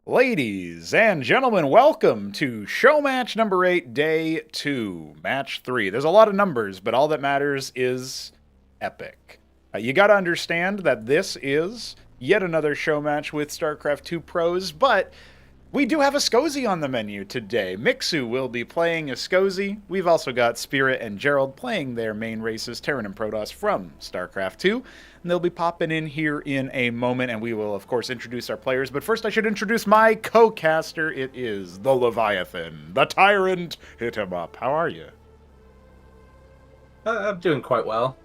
Ladies and gentlemen, welcome to Showmatch number 8, Day 2, Match 3. There's a lot of numbers, but all that matters is epic. You gotta understand that this is yet another show match with StarCraft 2 pros, but we do have a Scozy on the menu today. Mixu will be playing a Scozy. We've also got Spirit and Gerald playing their main races, Terran and Protoss from StarCraft 2. And they'll be popping in here in a moment, and we will, of course, introduce our players. But first, I should introduce my co-caster. It is the Leviathan, the Tyrant. Hit him up. How are you? I'm doing quite well.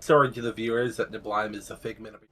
Sorry to the viewers that Niblime is a figment of...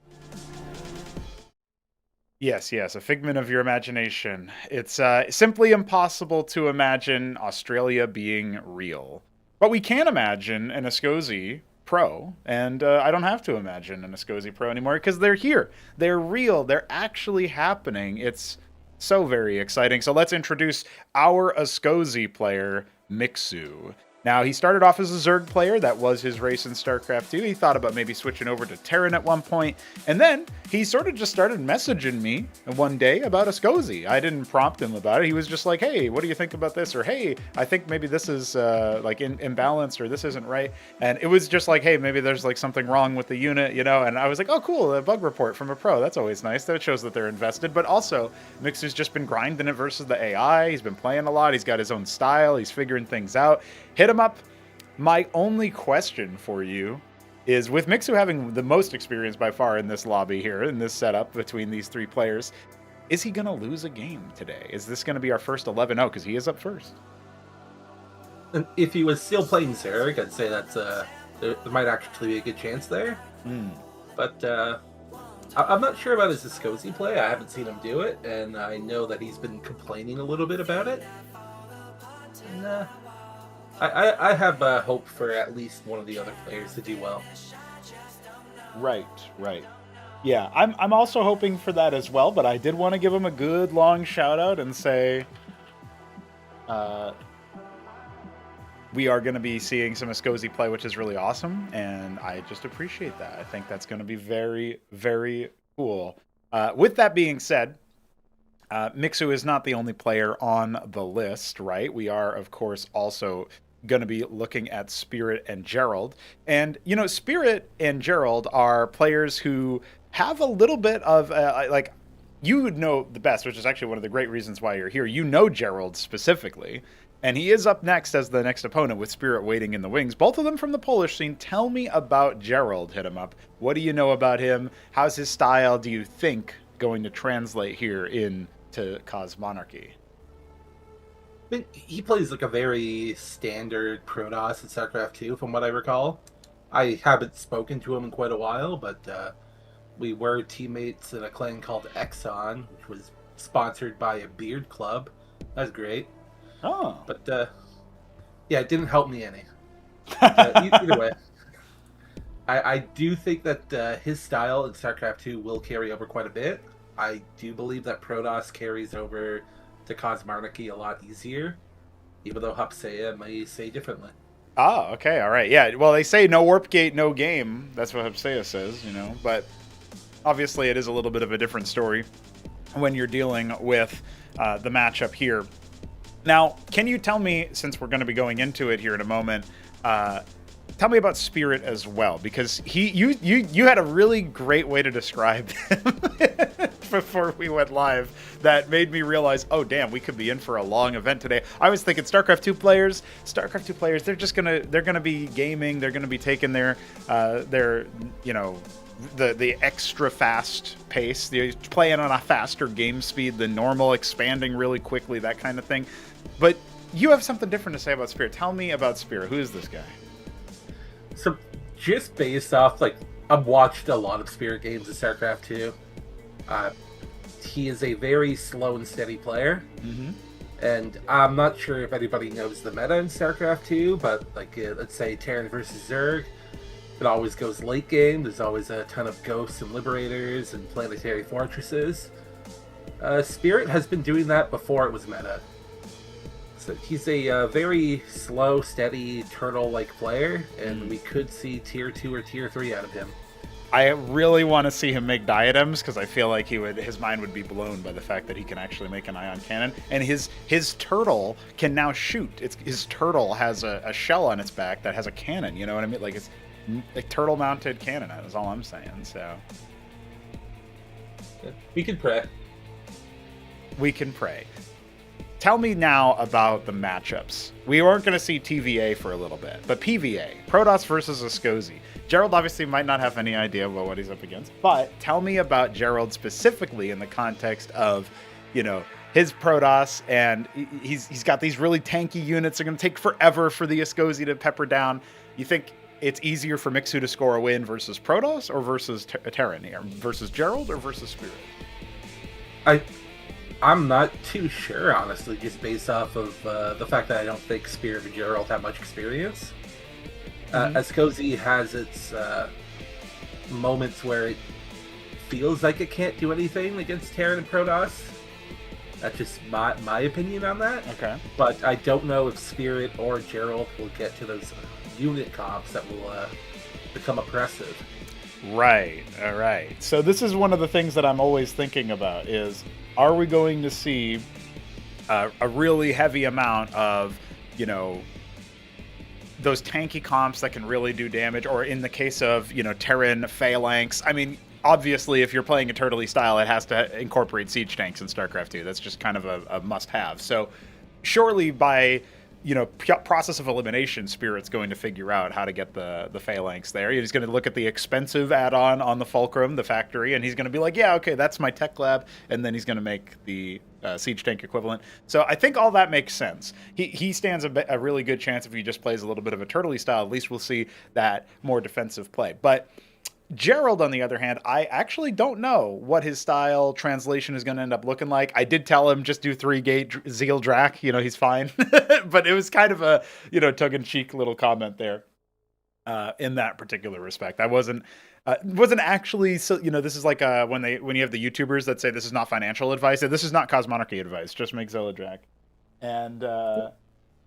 Yes, a figment of your imagination. It's simply impossible to imagine Australia being real. But we can imagine an Ascozy Pro, and I don't have to imagine an Ascozy Pro anymore because they're here. They're real. They're actually happening. It's so very exciting. So let's introduce our Ascozy player, Mixu. Now, he started off as a Zerg player. That was his race in StarCraft 2. He thought about maybe switching over to Terran at one point. And then he sort of just started messaging me one day about a Scozy. I didn't prompt him about it. He was just like, hey, what do you think about this? Or, hey, I think maybe this is like imbalanced or this isn't right. And it was just like, hey, maybe there's like something wrong with the unit, you know? And I was like, oh, cool, a bug report from a pro. That's always nice. That shows that they're invested. But also, Mixu's just been grinding it versus the AI. He's been playing a lot. He's got his own style. He's figuring things out. Hit him up. My only question for you is, with Mixu having the most experience by far in this lobby here, in this setup between these three players, is he going to lose a game today? Is this going to be our first 11-0? Because he is up first. And if he was still playing Zerg, I'd say that's there might actually be a good chance there. But I'm not sure about his Scozy play. I haven't seen him do it, and I know that he's been complaining a little bit about it. And, I have hope for at least one of the other players to do well. Right. Yeah, I'm also hoping for that as well, but I did want to give him a good long shout out and say we are going to be seeing some Ascozy play, which is really awesome, and I just appreciate that. I think that's going to be very, very cool. With that being said, Mixu is not the only player on the list, right? We are, of course, also going to be looking at Spirit and Gerald. And, you know, Spirit and Gerald are players who have a little bit of, like, you would know the best, which is actually one of the great reasons why you're here. You know Gerald specifically, and he is up next as the next opponent with Spirit waiting in the wings. Both of them from the Polish scene. Tell me about Gerald. Hit him up. What do you know about him? How's his style, do you think, going to translate here into Cosmonarchy? He plays like a very standard Protoss in StarCraft 2, from what I recall. I haven't spoken to him in quite a while, but we were teammates in a clan called Exxon, which was sponsored by a beard club. That's great. Oh. But, yeah, it didn't help me any. Either way, I do think that his style in StarCraft 2 will carry over quite a bit. I do believe that Protoss carries over to Cosmonarchy a lot easier, even though Hapsea may say differently. Oh, okay, all right. Yeah, well, they say no warp gate, no game. That's what Hapsea says, you know. But obviously it is a little bit of a different story when you're dealing with the matchup here. Now, can you tell me, since we're going to be going into it here in a moment, tell me about Spirit as well, because you had a really great way to describe him before we went live that made me realize, oh damn, we could be in for a long event today. I was thinking StarCraft 2 players, they're gonna be gaming, they're gonna be taking their you know, the extra fast pace, they're playing on a faster game speed than normal, expanding really quickly, that kind of thing. But you have something different to say about Spirit. Tell me about Spirit. Who is this guy? So, just based off, like, I've watched a lot of Spirit games in StarCraft 2. He is a very slow and steady player. And I'm not sure if anybody knows the meta in StarCraft 2, but, like, let's say Terran versus Zerg, it always goes late game. There's always a ton of ghosts and liberators and planetary fortresses. Spirit has been doing that before it was meta. So he's a very slow, steady, turtle-like player, and we could see tier 2 or tier 3 out of him. I really want to see him make diadems because I feel like his mind would be blown by the fact that he can actually make an ion cannon, and his turtle can now shoot. His turtle has a shell on its back that has a cannon. You know what I mean? Like it's a turtle mounted cannon. That's all I'm saying. So we can pray. We can pray. Tell me now about the matchups. We weren't going to see TVA for a little bit, but PVA, Protoss versus Ascozi. Gerald obviously might not have any idea about what he's up against, but tell me about Gerald specifically in the context of, his Protoss, and he's got these really tanky units. They're going to take forever for the Ascozi to pepper down. You think it's easier for Mixu to score a win versus Protoss or versus Terran here? Versus Gerald or versus Spirit? I'm not too sure, honestly, just based off of the fact that I don't think Spirit and Gerald have much experience. Ascozi has its moments where it feels like it can't do anything against Terran and Protoss. That's just my opinion on that. Okay. But I don't know if Spirit or Gerald will get to those unit comps that will become oppressive. Right. All right. So this is one of the things that I'm always thinking about is, are we going to see a really heavy amount of, those tanky comps that can really do damage, or in the case of, Terran phalanx? I mean, obviously, if you're playing a turtley style, it has to incorporate siege tanks in StarCraft 2. That's just kind of a must-have. So surely by process of elimination, Spirit's going to figure out how to get the phalanx there. He's going to look at the expensive add-on on the Fulcrum, the factory, and he's going to be like, yeah, okay, that's my tech lab, and then he's going to make the siege tank equivalent. So I think all that makes sense. He stands a really good chance if he just plays a little bit of a turtley style. At least we'll see that more defensive play. But Gerald, on the other hand, I actually don't know what his style translation is going to end up looking like. I did tell him just do 3-gate Zeal Drak. He's fine. But it was kind of a, tongue-in-cheek little comment there in that particular respect. I wasn't actually, so, this is like when you have the YouTubers that say this is not financial advice. This is not Cosmonarchy advice. Just make Zeal Drak. And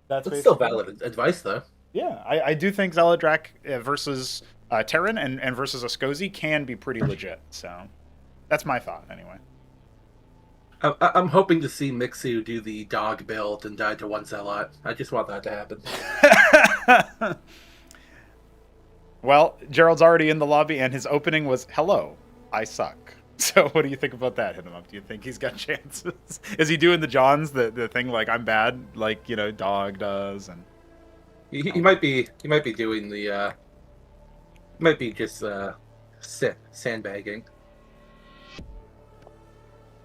that's still valid advice, though. Yeah, I do think Zeal Drak versus Terran and versus Ascozi can be pretty legit. So that's my thought anyway. I'm hoping to see Mixu do the dog build and die to one Zealot. I just want that to happen. Well, Gerald's already in the lobby, and his opening was, "Hello, I suck." So what do you think about that? Hit him up. Do you think he's got chances? Is he doing the Johns, the thing like I'm bad, like Dog does, and he might be doing the might be just sandbagging.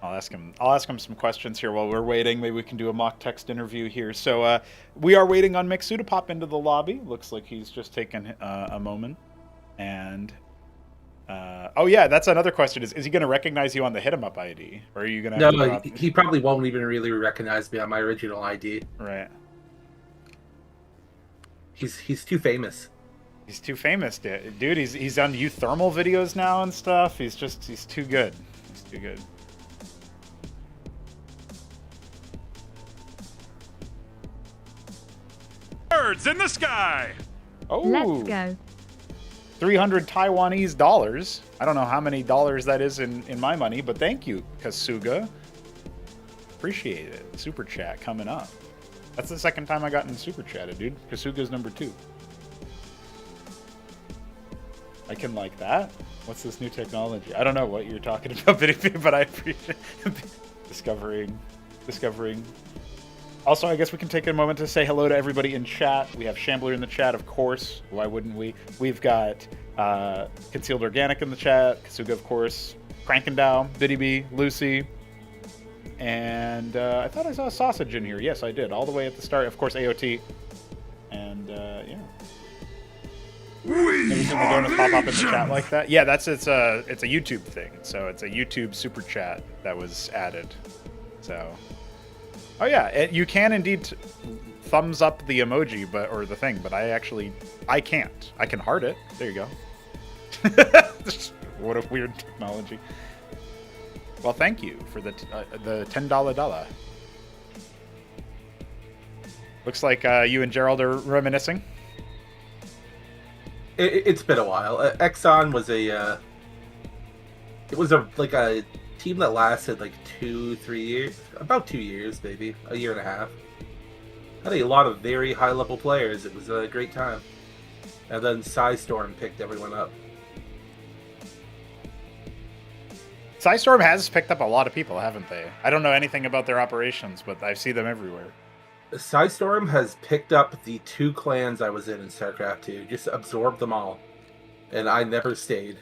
I'll ask him some questions here while we're waiting. Maybe we can do a mock text interview here. So we are waiting on Mixu to pop into the lobby. Looks like he's just taken a moment. And oh yeah, that's another question. Is he going to recognize you on the hit 'em up ID, or are you going to? No, he probably won't even really recognize me on my original ID. Right. He's too famous. He's too famous, dude. He's on thermal videos now and stuff. He's too good. He's too good. Birds in the sky. Oh, let's go. 300 Taiwanese dollars. I don't know how many dollars that is in my money, but thank you, Kasuga. Appreciate it. Super chat coming up. That's the second time I got in super chatted, dude. Kasuga's number 2. I can like that. What's this new technology? I don't know what you're talking about, but I appreciate discovering. Also, I guess we can take a moment to say hello to everybody in chat. We have Shambler in the chat, of course. Why wouldn't we? We've got Concealed Organic in the chat. Kasuga, of course. Crankendow, Biddy B, Lucy. And I thought I saw a sausage in here. Yes, I did. All the way at the start. Of course, AOT. And, yeah. Maybe some of the donuts pop up in the chat like that. Yeah, it's a YouTube thing. So it's a YouTube super chat that was added. So, oh yeah, you can indeed thumbs up the emoji, or the thing, but I can't. I can heart it. There you go. What a weird technology. Well, thank you for the $10. Looks like you and Gerald are reminiscing. It's been a while. Exxon was a It was a team that lasted like 2-3 years, about 2 years, maybe a year and a half. Had a lot of very high level players. It was a great time. And then Storm picked everyone up. Storm has picked up a lot of people, haven't they? I don't know anything about their operations, but I see them everywhere. Storm has picked up the 2 clans I was in StarCraft 2, just absorbed them all. And I never stayed.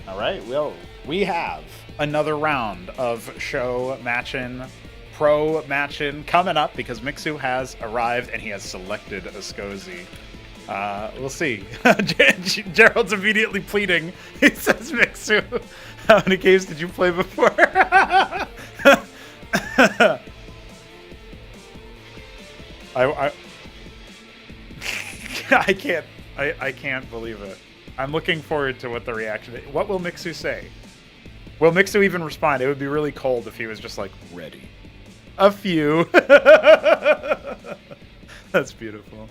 All right, well, we have another round of show matching, pro matching coming up because Mixu has arrived and he has selected a Scozy. We'll see. Gerald's immediately pleading. He says, Mixu, how many games did you play before? I can't believe it. I'm looking forward to what the reaction is. What will Mixu say? Will Mixu even respond? It would be really cold if he was just like, ready. A few. That's beautiful.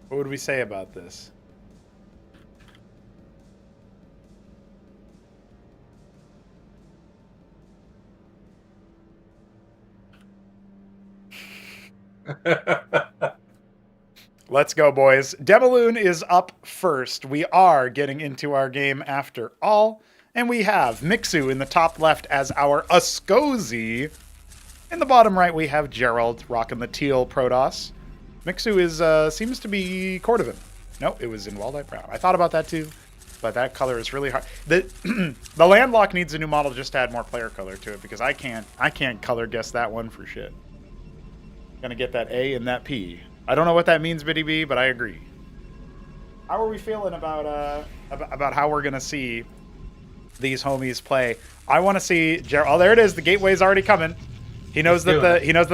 What would we say about this? Let's go, boys. Demaloon is up first. We are getting into our game after all. And we have Mixu in the top left as our Ascozy. In the bottom right, we have Gerald rocking the teal Protoss. Mixu is seems to be Cordovan. No, it was in Waldite Brown. I thought about that too, but that color is really hard. The Landlock needs a new model just to add more player color to it because I can't color guess that one for shit. Gonna get that A and that P. I don't know what that means, Biddy B, but I agree. How are we feeling about how we're gonna see these homies play? I want to see Gerald. Oh, there it is. The gateway's already coming. He knows that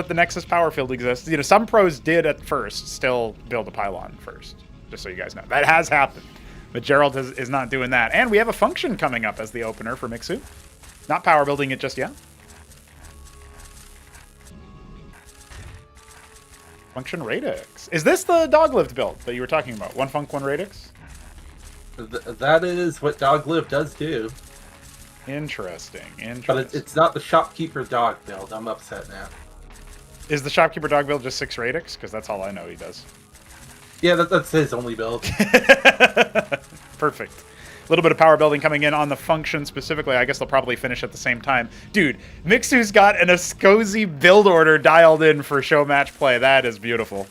the Nexus power field exists. You know, some pros did at first still build a pylon first, just so you guys know. That has happened. But Gerald is not doing that. And we have a function coming up as the opener for Mixu. Not power building it just yet. Function Radix. Is this the dog-lived build that you were talking about? One Funk, one Radix? That is what dog-lived does do. Interesting. But it's not the Shopkeeper dog build. I'm upset now. Is the Shopkeeper dog build just 6 Radix? Because that's all I know he does. Yeah, that's his only build. Perfect. A little bit of power building coming in on the function specifically. I guess they'll probably finish at the same time. Dude, Mixu's got an Ascozy build order dialed in for show match play. That is beautiful.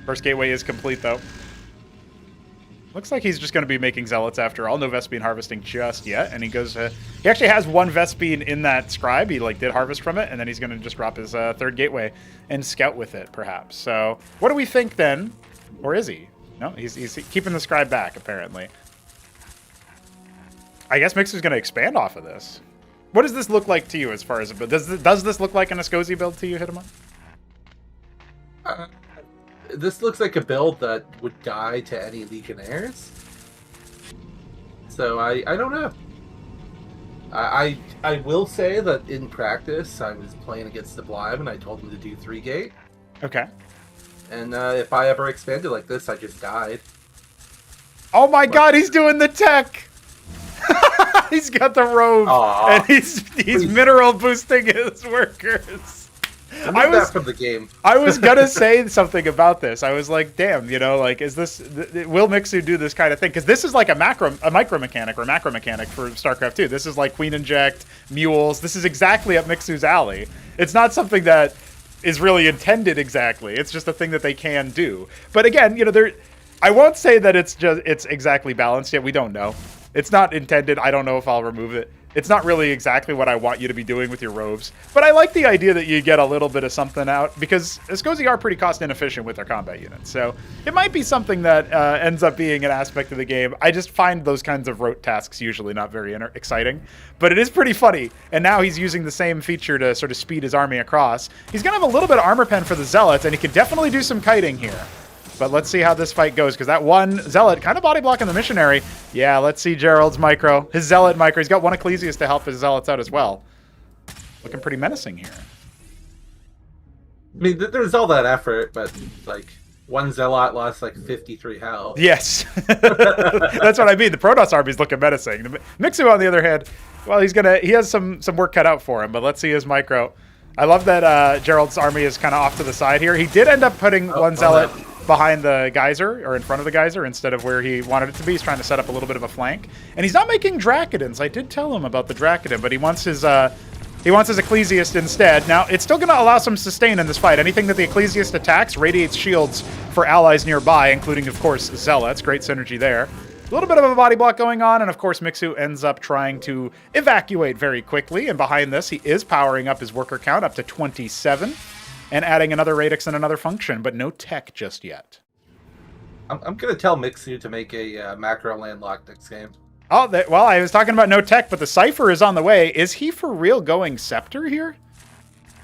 First gateway is complete, though. Looks like he's just going to be making Zealots after all. No Vespene harvesting just yet. And he goes to... He actually has one Vespene in that Scribe. He did harvest from it. And then he's going to just drop his third gateway and scout with it, perhaps. So what do we think then? Or is he? No, he's keeping the Scribe back, apparently. I guess Mixer's going to expand off of this. What does this look like to you as far as a build? Does this look like an Ascozy build to you, Hitama? This looks like a build that would die to any Legionnaires. So I don't know. I will say that in practice I was playing against the Sublime and I told him to do 3 gate. Okay. And if I ever expanded like this, I just died. Oh my god, he's doing the tech! He's got the robe, and he's mineral boosting his workers. I was that from the game. I was gonna say something about this. I was like, "Damn, you know, like, is this? Will Mixu do this kind of thing? Because this is like a micro mechanic or macro mechanic for StarCraft 2. This is like Queen Inject, Mules. This is exactly up Mixu's alley. It's not something that is really intended exactly. It's just a thing that they can do. But again, you know, I won't say that it's exactly balanced yet. We don't know. It's not intended. I don't know if I'll remove it. It's not really exactly what I want you to be doing with your robes. But I like the idea that you get a little bit of something out, because Ascozy are pretty cost inefficient with their combat units. So it might be something that ends up being an aspect of the game. I just find those kinds of rote tasks usually not very exciting. But it is pretty funny. And now he's using the same feature to sort of speed his army across. He's going to have a little bit of armor pen for the Zealots, and he can definitely do some kiting here. But let's see how this fight goes, because that one Zealot kind of body blocking the Missionary. Yeah, let's see Gerald's micro. His Zealot micro. He's got one Ecclesiast to help his Zealots out as well. Looking pretty menacing here. I mean, there's all that effort, but, like, one Zealot lost, like, 53 health. Yes. That's what I mean. The Protoss army's looking menacing. The Mixu, on the other hand, well, he has some work cut out for him, but let's see his micro. I love that Gerald's army is kind of off to the side here. He did end up putting one Zealot behind the geyser, or in front of the geyser, instead of where he wanted it to be. He's trying to set up a little bit of a flank. And he's not making Drakodins. I did tell him about the Drakodin, but he wants his Ecclesiast instead. Now, it's still going to allow some sustain in this fight. Anything that the Ecclesiast attacks radiates shields for allies nearby, including, of course, Zealots. Great synergy there. A little bit of a body block going on, and of course Mixu ends up trying to evacuate very quickly, and behind this he is powering up his worker count up to 27, and adding another radix and another function, but no tech just yet. I'm going to tell Mixu to make a macro landlock next game. Oh, well, I was talking about no tech, but the Cypher is on the way. Is he for real going Scepter here?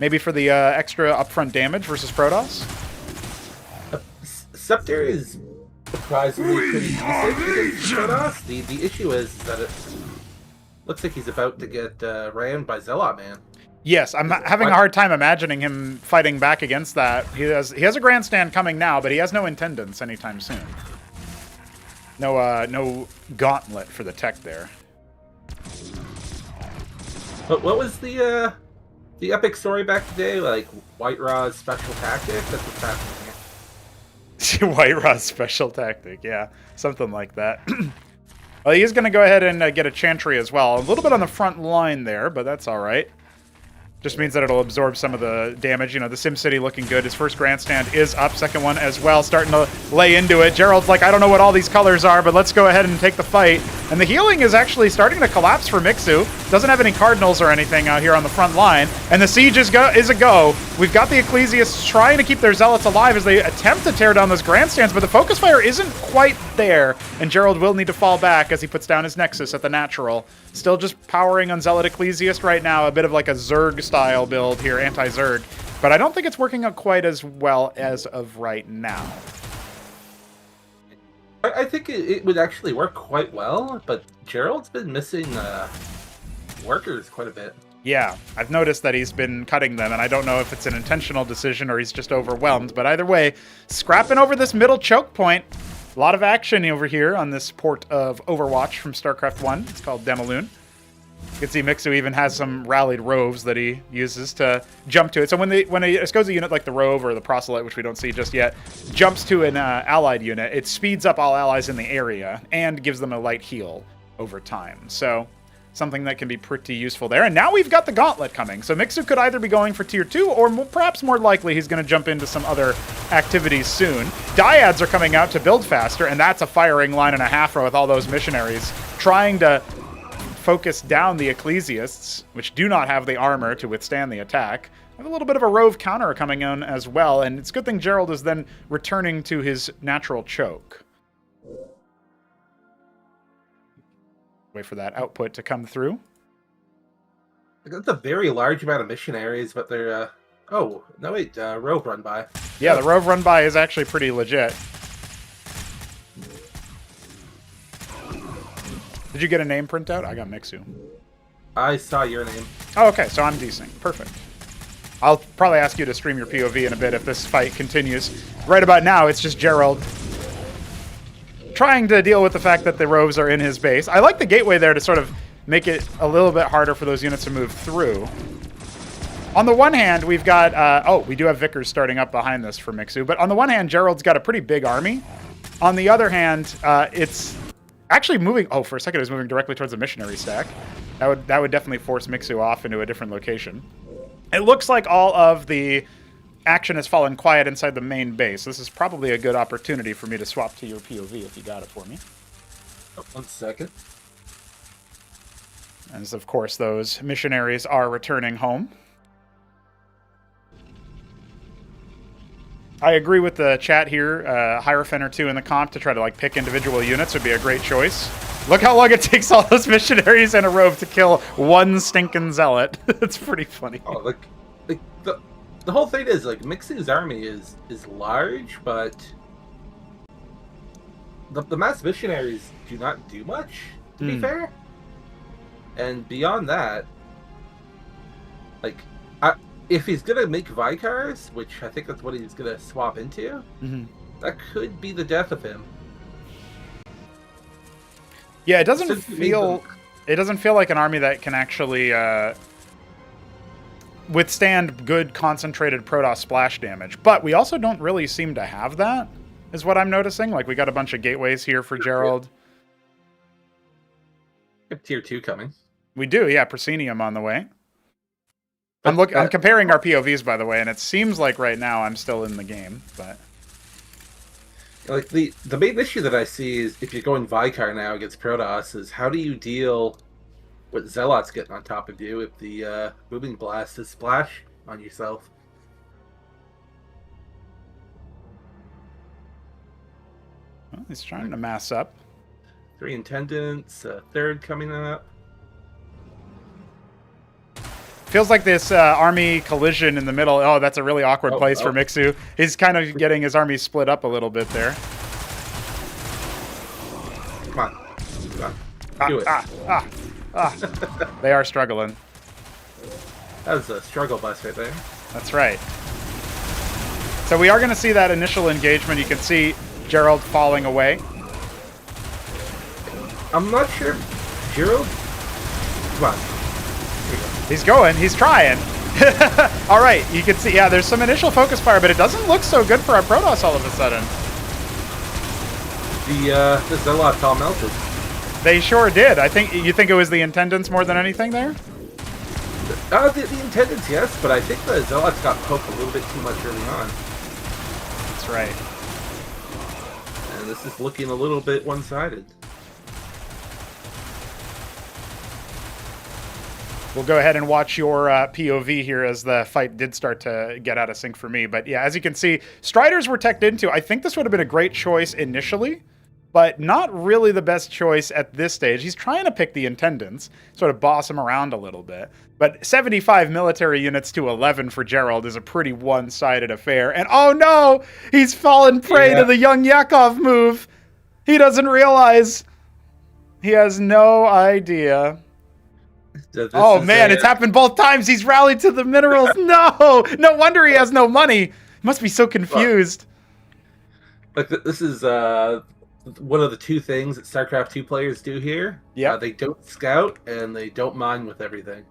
Maybe for the extra upfront damage versus Protoss? Scepter is surprisingly pretty decent against Protoss. The issue is that it looks like he's about to get rammed by Zealot Man. Yes, I'm having a hard time imagining him fighting back against that. He has a grandstand coming now, but he has no intendants anytime soon. No gauntlet for the tech there. But what was the epic story back today? Like White Raw's special tactic? That's what's happening here. White Raw's special tactic, yeah. Something like that. Well, he is going to go ahead and get a Chantry as well. A little bit on the front line there, but that's all right. Just means that it'll absorb some of the damage. You know, the SimCity looking good. His first grandstand is up. Second one as well, starting to lay into it. Gerald's like, I don't know what all these colors are, but let's go ahead and take the fight. And the healing is actually starting to collapse for Mixu. Doesn't have any Cardinals or anything out here on the front line. And the siege is a go. We've got the Ecclesiasts trying to keep their Zealots alive as they attempt to tear down those grandstands, but the focus fire isn't quite there. And Gerald will need to fall back as he puts down his Nexus at the natural. Still just powering on Zealot Ecclesiast right now. A bit of like a Zerg-style build here, anti-Zerg. But I don't think it's working out quite as well as of right now. I think it would actually work quite well, but Gerald's been missing workers quite a bit. Yeah, I've noticed that he's been cutting them, and I don't know if it's an intentional decision or he's just overwhelmed. But either way, scrapping over this middle choke point. A lot of action over here on this port of Overwatch from StarCraft 1. It's called Demaloon. You can see Mixu even has some rallied roves that he uses to jump to it. So when a Escoza unit like the Rove or the Proselyte, which we don't see just yet, jumps to an allied unit, it speeds up all allies in the area and gives them a light heal over time. So something that can be pretty useful there. And now we've got the Gauntlet coming. So Mixu could either be going for Tier 2 or perhaps more likely he's going to jump into some other activities soon. Dyads are coming out to build faster, and that's a firing line and a half with all those missionaries trying to focus down the Ecclesiasts, which do not have the armor to withstand the attack. I have a little bit of a Rove counter coming in as well, and it's a good thing Gerald is then returning to his natural choke. Wait for that output to come through. That's a very large amount of missionaries, but they're... oh, no wait, Rove run by. Yeah, the Rove run by is actually pretty legit. Did you get a name printout? I got Mixu. I saw your name. Oh, okay, so I'm desync. Perfect. I'll probably ask you to stream your POV in a bit if this fight continues. Right about now, it's just Gerald trying to deal with the fact that the Roves are in his base. I like the gateway there to sort of make it a little bit harder for those units to move through. On the one hand, we've got... oh, we do have Vickers starting up behind this for Mixu. But on the one hand, Gerald's got a pretty big army. On the other hand, it's actually moving... Oh, for a second, it was moving directly towards the missionary stack. That would definitely force Mixu off into a different location. It looks like all of the action has fallen quiet inside the main base. This is probably a good opportunity for me to swap to your POV if you got it for me. Oh, 1 second. As, of course, those missionaries are returning home. I agree with the chat here. Hierophant or 2 in the comp to try to like pick individual units would be a great choice. Look how long it takes all those missionaries and a Rove to kill one stinking zealot. It's pretty funny. Oh, like the whole thing is like Mixu's army is large, but the mass missionaries do not do much, to be fair. And beyond that, like, if he's gonna make Vicars, which I think that's what he's gonna swap into, that could be the death of him. Yeah, it doesn't feel like an army that can actually withstand good concentrated Protoss splash damage. But we also don't really seem to have that, is what I'm noticing. Like, we got a bunch of gateways here for Gerald. We have tier 2 coming. We do, yeah. Proscenium on the way. I'm comparing our POVs, by the way, and it seems like right now I'm still in the game, but like the main issue that I see is if you're going Vicar now against Protoss is how do you deal with Zealots getting on top of you if the Booming Blast is splash on yourself? well, he's trying to mass up. 3 Intendants, third coming up. Feels like this army collision in the middle. Oh, that's a really awkward place for Mixu. He's kind of getting his army split up a little bit there. Come on. Do it. They are struggling. That was a struggle bus right there. That's right. So we are going to see that initial engagement. You can see Gerald falling away. I'm not sure. Gerald? Come on. He's going. He's trying. All right. You can see, yeah, there's some initial focus fire, but it doesn't look so good for our Protoss all of a sudden. The Zealots all melted. They sure did. You think it was the Intendants more than anything there? The Intendants, yes, but I think the Zealots got poked a little bit too much early on. That's right. And this is looking a little bit one-sided. We'll go ahead and watch your POV here as the fight did start to get out of sync for me. But yeah, as you can see, Striders were teched into. I think this would have been a great choice initially, but not really the best choice at this stage. He's trying to pick the Intendants, sort of boss him around a little bit. But 75 military units to 11 for Gerald is a pretty one-sided affair. And oh no, he's fallen prey to the YoungYakov move. He doesn't realize. He has no idea. Oh man, it's happened both times. He's rallied to the minerals. No wonder he has no money. He must be so confused. Like this is one of the two things that StarCraft 2 players do here. Yeah, they don't scout and they don't mine with everything.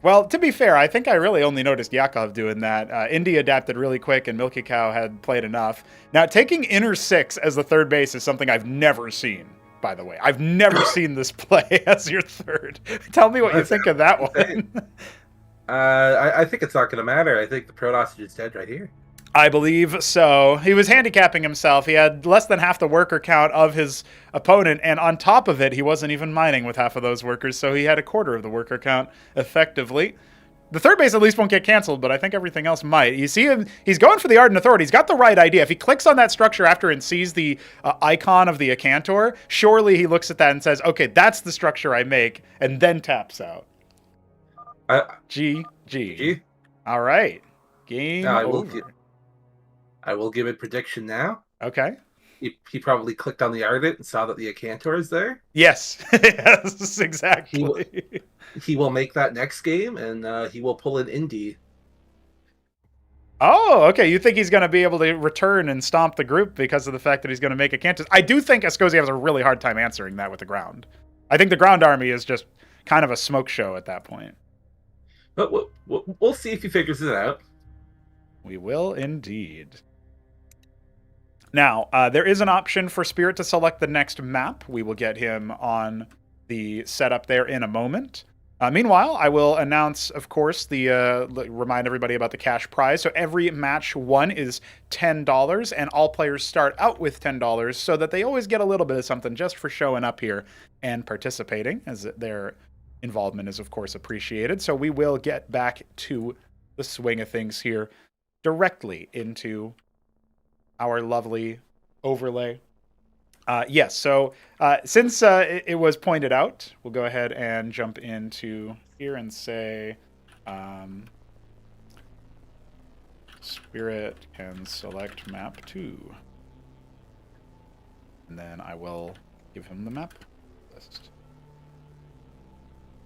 Well, to be fair, I think I really only noticed Yakov doing that. Indy adapted really quick, and milkicow had played enough. Now, taking inner 6 as the third base is something I've never seen. By the way, I've never seen this play as your third. Tell me what you think of that one. I think it's not going to matter. I think the Protoss is just dead right here. I believe so. He was handicapping himself. He had less than half the worker count of his opponent, and on top of it, he wasn't even mining with half of those workers, so he had a quarter of the worker count effectively. The third base at least won't get canceled, but I think everything else might. You see him, he's going for the Ardent Authority. He's got the right idea. If he clicks on that structure after and sees the icon of the Acantor, surely he looks at that and says, okay, that's the structure I make, and then taps out. GG. All right. Game over. I will give a prediction now. Okay. He probably clicked on the Ardent and saw that the Acantor is there. Yes. Yes, exactly. He will make that next game, and he will pull an Indy. Oh, okay. You think he's going to be able to return and stomp the group because of the fact that he's going to make a Cantus? I do think Escozy has a really hard time answering that with the ground. I think the ground army is just kind of a smoke show at that point. But we'll see if he figures it out. We will indeed. Now, there is an option for Spirit to select the next map. We will get him on the setup there in a moment. Meanwhile, I will announce, of course, remind everybody about the cash prize. So every match won is $10, and all players start out with $10 so that they always get a little bit of something just for showing up here and participating, as their involvement is, of course, appreciated. So we will get back to the swing of things here directly into our lovely overlay. Yes, so since it was pointed out, we'll go ahead and jump into here and say Spirit can select map 2. And then I will give him the map list.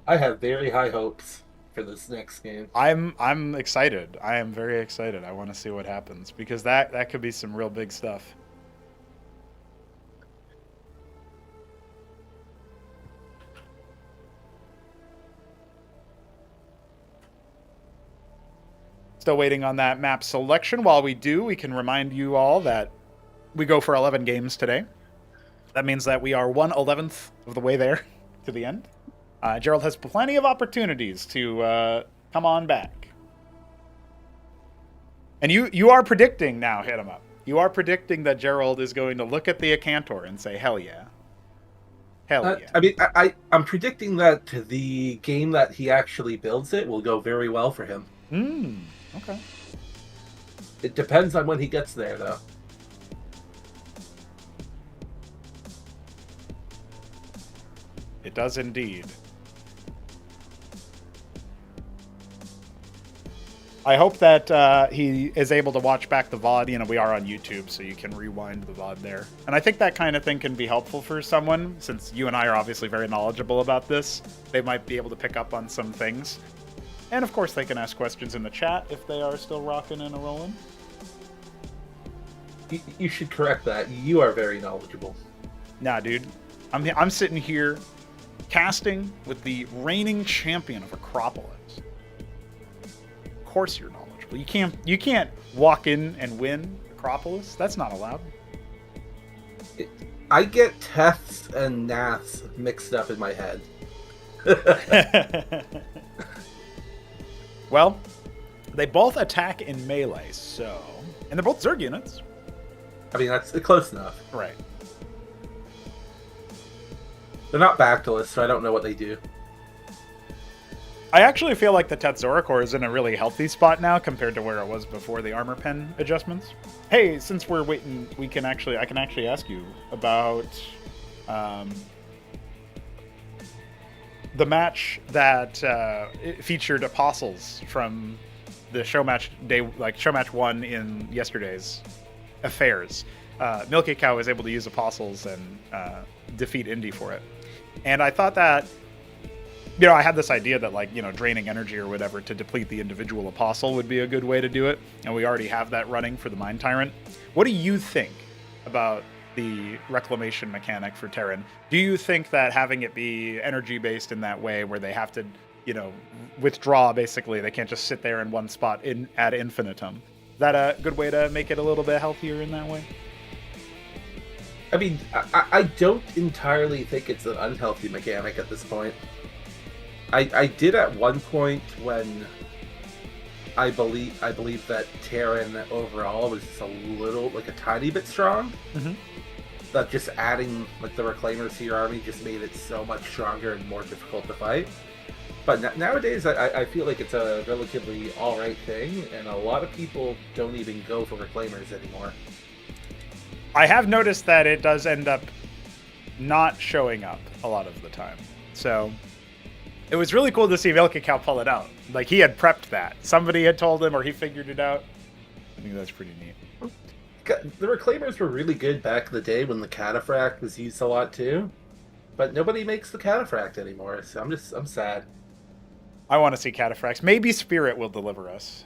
I have very high hopes for this next game. I'm excited. I am very excited. I want to see what happens because that could be some real big stuff. Still waiting on that map selection. While we do, we can remind you all that we go for 11 games today. That means that we are 1/11th of the way there to the end. Gerald has plenty of opportunities to come on back. And you are predicting now, hit him up. You are predicting that Gerald is going to look at the Acantor and say, hell yeah. Hell yeah. I mean, I'm predicting that the game that he actually builds it will go very well for him. Okay. It depends on when he gets there, though. It does indeed. I hope that he is able to watch back the VOD. You know, we are on YouTube, so you can rewind the VOD there. And I think that kind of thing can be helpful for someone, since you and I are obviously very knowledgeable about this. They might be able to pick up on some things. And of course, they can ask questions in the chat if they are still rocking and a-rolling. You should correct that. You are very knowledgeable. Nah, dude. I'm sitting here casting with the reigning champion of Acropolis. Of course you're knowledgeable. You can't walk in and win Acropolis. That's not allowed. I get Teths and Naths mixed up in my head. Well, they both attack in melee, so... And they're both Zerg units. I mean, that's close enough. Right. They're not backless, so I don't know what they do. I actually feel like the Tetzoricor is in a really healthy spot now compared to where it was before the armor pen adjustments. Hey, since we're waiting, I can actually ask you about the match that featured apostles from the Showmatch day, like Showmatch 1 in yesterday's affairs. milkicow was able to use apostles and defeat Indy for it. And I thought that, you know, I had this idea that, like, you know, draining energy or whatever to deplete the individual apostle would be a good way to do it. And we already have that running for the Mind Tyrant. What do you think about the reclamation mechanic for Terran? Do you think that having it be energy based in that way, where they have to, you know, withdraw, basically, they can't just sit there in one spot ad infinitum, is that a good way to make it a little bit healthier in that way? I mean, I don't entirely think it's an unhealthy mechanic at this point. I did at one point when I believe that Terran overall was just a little, like, a tiny bit strong. Mm-hmm. That just adding, like, the Reclaimers to your army just made it so much stronger and more difficult to fight. But nowadays, I feel like it's a relatively alright thing, and a lot of people don't even go for Reclaimers anymore. I have noticed that it does end up not showing up a lot of the time. So it was really cool to see milkicow pull it out. Like, he had prepped that. Somebody had told him, or he figured it out. I think that's pretty neat. The Reclaimers were really good back in the day when the Cataphract was used a lot too. But nobody makes the Cataphract anymore, so I'm sad. I want to see Cataphracts. Maybe Spirit will deliver us.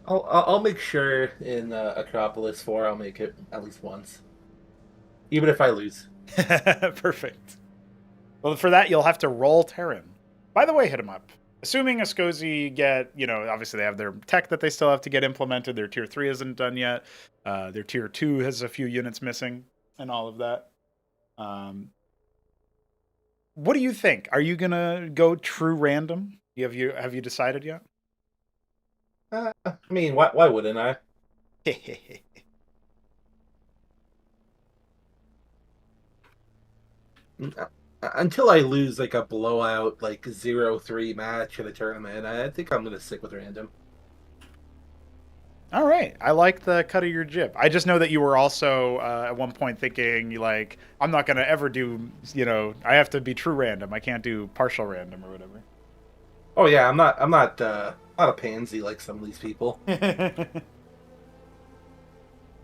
I'll make sure in Acropolis 4 I'll make it at least once. Even if I lose. Perfect. Well, for that, you'll have to roll Terran. By the way, hit him up. Assuming Ascozi get, you know, obviously they have their tech that they still have to get implemented. Their tier 3 isn't done yet. Their tier 2 has a few units missing and all of that. What do you think? Are you going to go true random? Have you decided yet? I mean, why wouldn't I? Until I lose, like, a blowout, like, 0-3 match in a tournament, I think I'm going to stick with random. All right. I like the cut of your jib. I just know that you were also at one point thinking, like, I'm not going to ever do, you know, I have to be true random. I can't do partial random or whatever. Oh yeah, I'm not a pansy like some of these people.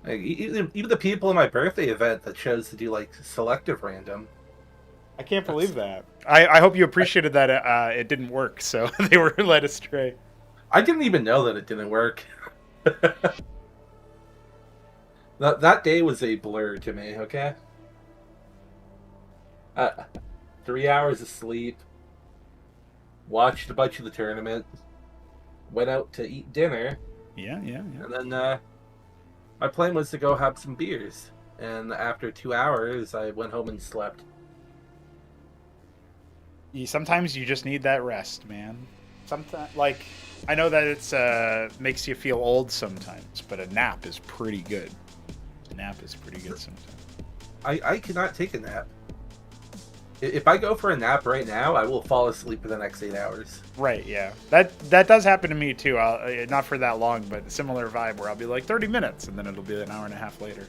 Like, even the people in my birthday event that chose to do like selective random. I can't That's, believe that. I hope you appreciated that it didn't work, so they were led astray. I didn't even know that it didn't work. That day was a blur to me. Okay, uh, 3 hours of sleep, watched a bunch of the tournament, went out to eat dinner, Yeah, yeah, yeah. and then my plan was to go have some beers. And after 2 hours, I went home and slept. Sometimes you just need that rest, man. Sometimes, like, I know that it's makes you feel old sometimes, but a nap is pretty good. A nap is pretty good sometimes. I cannot take a nap. If I go for a nap right now, I will fall asleep for the next 8 hours. Right, yeah. That does happen to me too. Not for that long, but a similar vibe where I'll be like 30 minutes and then it'll be an hour and a half later.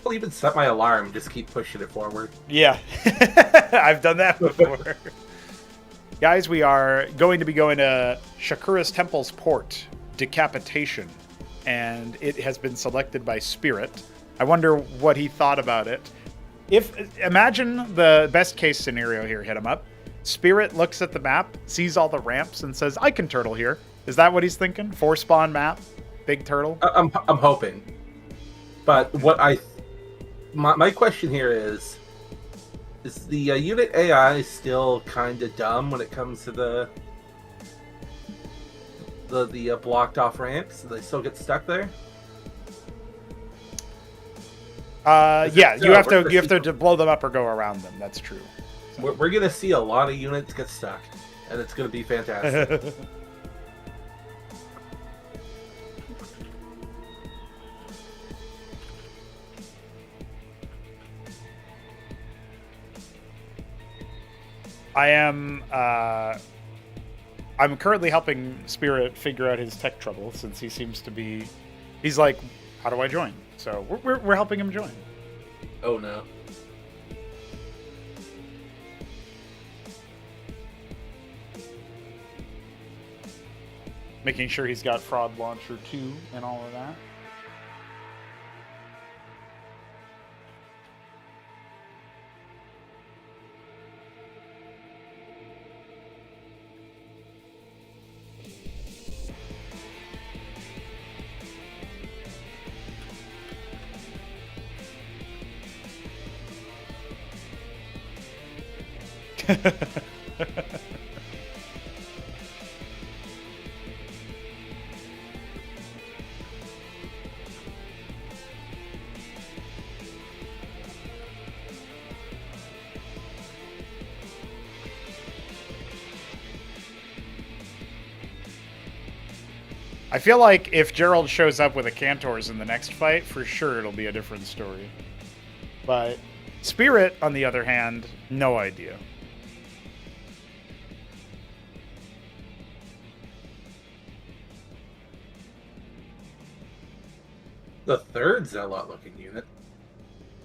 I'll even set my alarm, just keep pushing it forward. Yeah. I've done that before. Guys, we are going to be going to Shakura's Temple's Port, Decapitation, and it has been selected by Spirit. I wonder what he thought about it. Imagine the best case scenario here, hit him up. Spirit looks at the map, sees all the ramps, and says, I can turtle here. Is that what he's thinking? 4-spawn map? Big turtle? I'm hoping. But my question here is the unit AI still kind of dumb when it comes to the blocked off ramps? Do they still get stuck there? Yeah, you have to blow them up or go around them. That's true. We're gonna see a lot of units get stuck, and it's gonna be fantastic. I'm currently helping Spirit figure out his tech trouble since he seems to be. He's like, how do I join? So we're helping him join. Oh no. Making sure he's got Fraud Launcher 2 and all of that. I feel like if Gerald shows up with a Cantors in the next fight, for sure it'll be a different story. But Spirit, on the other hand, no idea. The third Zealot looking unit.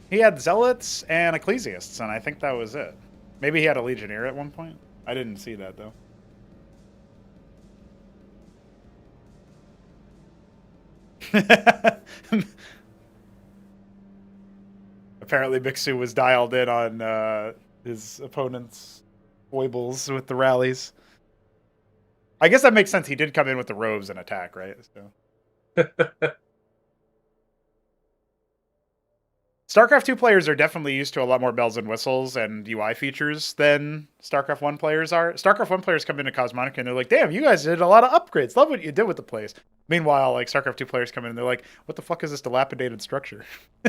He had Zealots and Ecclesiasts, and I think that was it. Maybe he had a Legionnaire at one point. I didn't see that, though. Apparently Mixu was dialed in on his opponent's foibles with the rallies. I guess that makes sense. He did come in with the robes and attack, right? So. StarCraft 2 players are definitely used to a lot more bells and whistles and UI features than StarCraft 1 players are. StarCraft 1 players come into Cosmonarchy and they're like, damn, you guys did a lot of upgrades. Love what you did with the place. Meanwhile, like StarCraft 2 players come in and they're like, what the fuck is this dilapidated structure?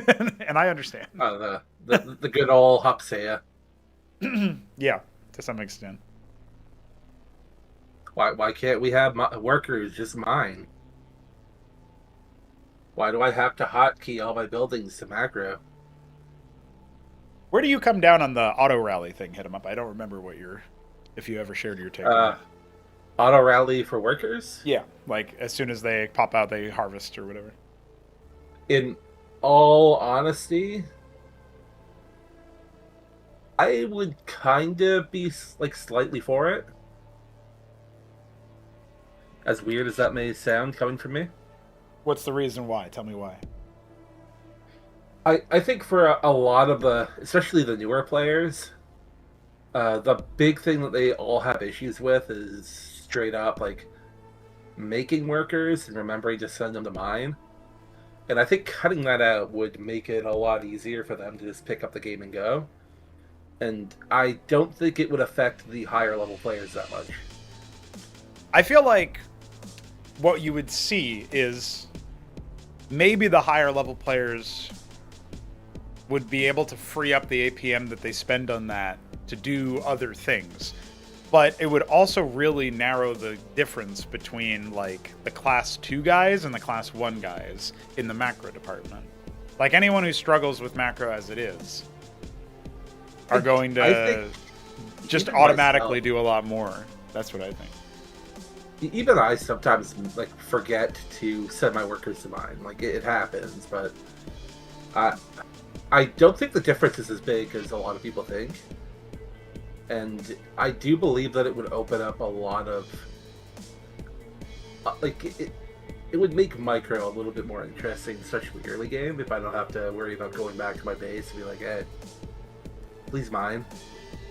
And I understand. Oh, the good old Hupsea. Yeah, to some extent. Why can't we have workers just mine? Why do I have to hotkey all my buildings to macro? Where do you come down on the auto rally thing? Hit him up. I don't remember if you ever shared your take. Auto rally for workers? Yeah, like as soon as they pop out, they harvest or whatever. In all honesty, I would kind of be like slightly for it. As weird as that may sound coming from me. What's the reason why? Tell me why. I think for a lot of the, especially the newer players, the big thing that they all have issues with is straight up like making workers and remembering to send them to mine. And I think cutting that out would make it a lot easier for them to just pick up the game and go. And I don't think it would affect the higher level players that much. I feel like what you would see is maybe the higher level players would be able to free up the APM that they spend on that to do other things. But it would also really narrow the difference between like the class 2 guys and the class 1 guys in the macro department. Like anyone who struggles with macro as it is are going to just automatically do a lot more. That's what I think. Even I sometimes like forget to send my workers to mine. Like it happens, but I don't think the difference is as big as a lot of people think. And I do believe that it would open up a lot of it would make micro a little bit more interesting, especially early game, if I don't have to worry about going back to my base and be like, hey, please mine.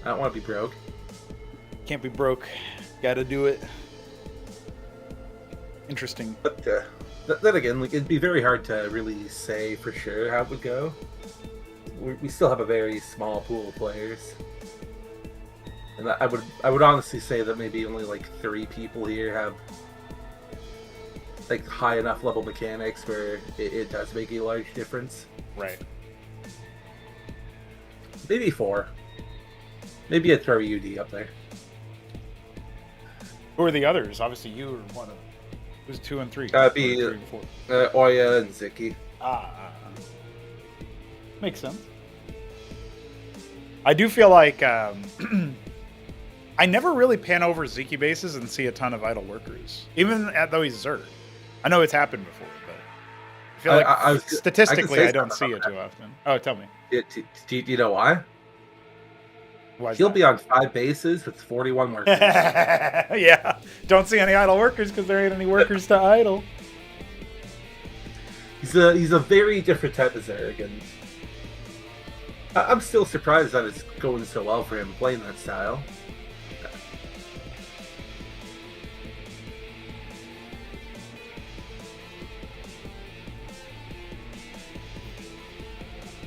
I don't want to be broke. Can't be broke. Gotta do it. Interesting. But then again, like it'd be very hard to really say for sure how it would go. We still have a very small pool of players. And I would honestly say that maybe only like 3 people here have like high enough level mechanics where it does make a large difference. Right. Maybe 4. Maybe I'd throw UD up there. Who are the others? Obviously, you were one of them. Who's 2 and 3? Be 3 and 4. Oya and Sziky. Makes sense. I do feel like I never really pan over Sziky bases and see a ton of idle workers, even though he's Zerg. I know it's happened before, but I feel like statistically I don't see it too often. Oh, tell me. Do you know why? Why He'll be on 5 bases with 41 workers. Yeah, don't see any idle workers because there ain't any workers to idle. He's a very different type of Zerg, and I'm still surprised that it's going so well for him playing that style.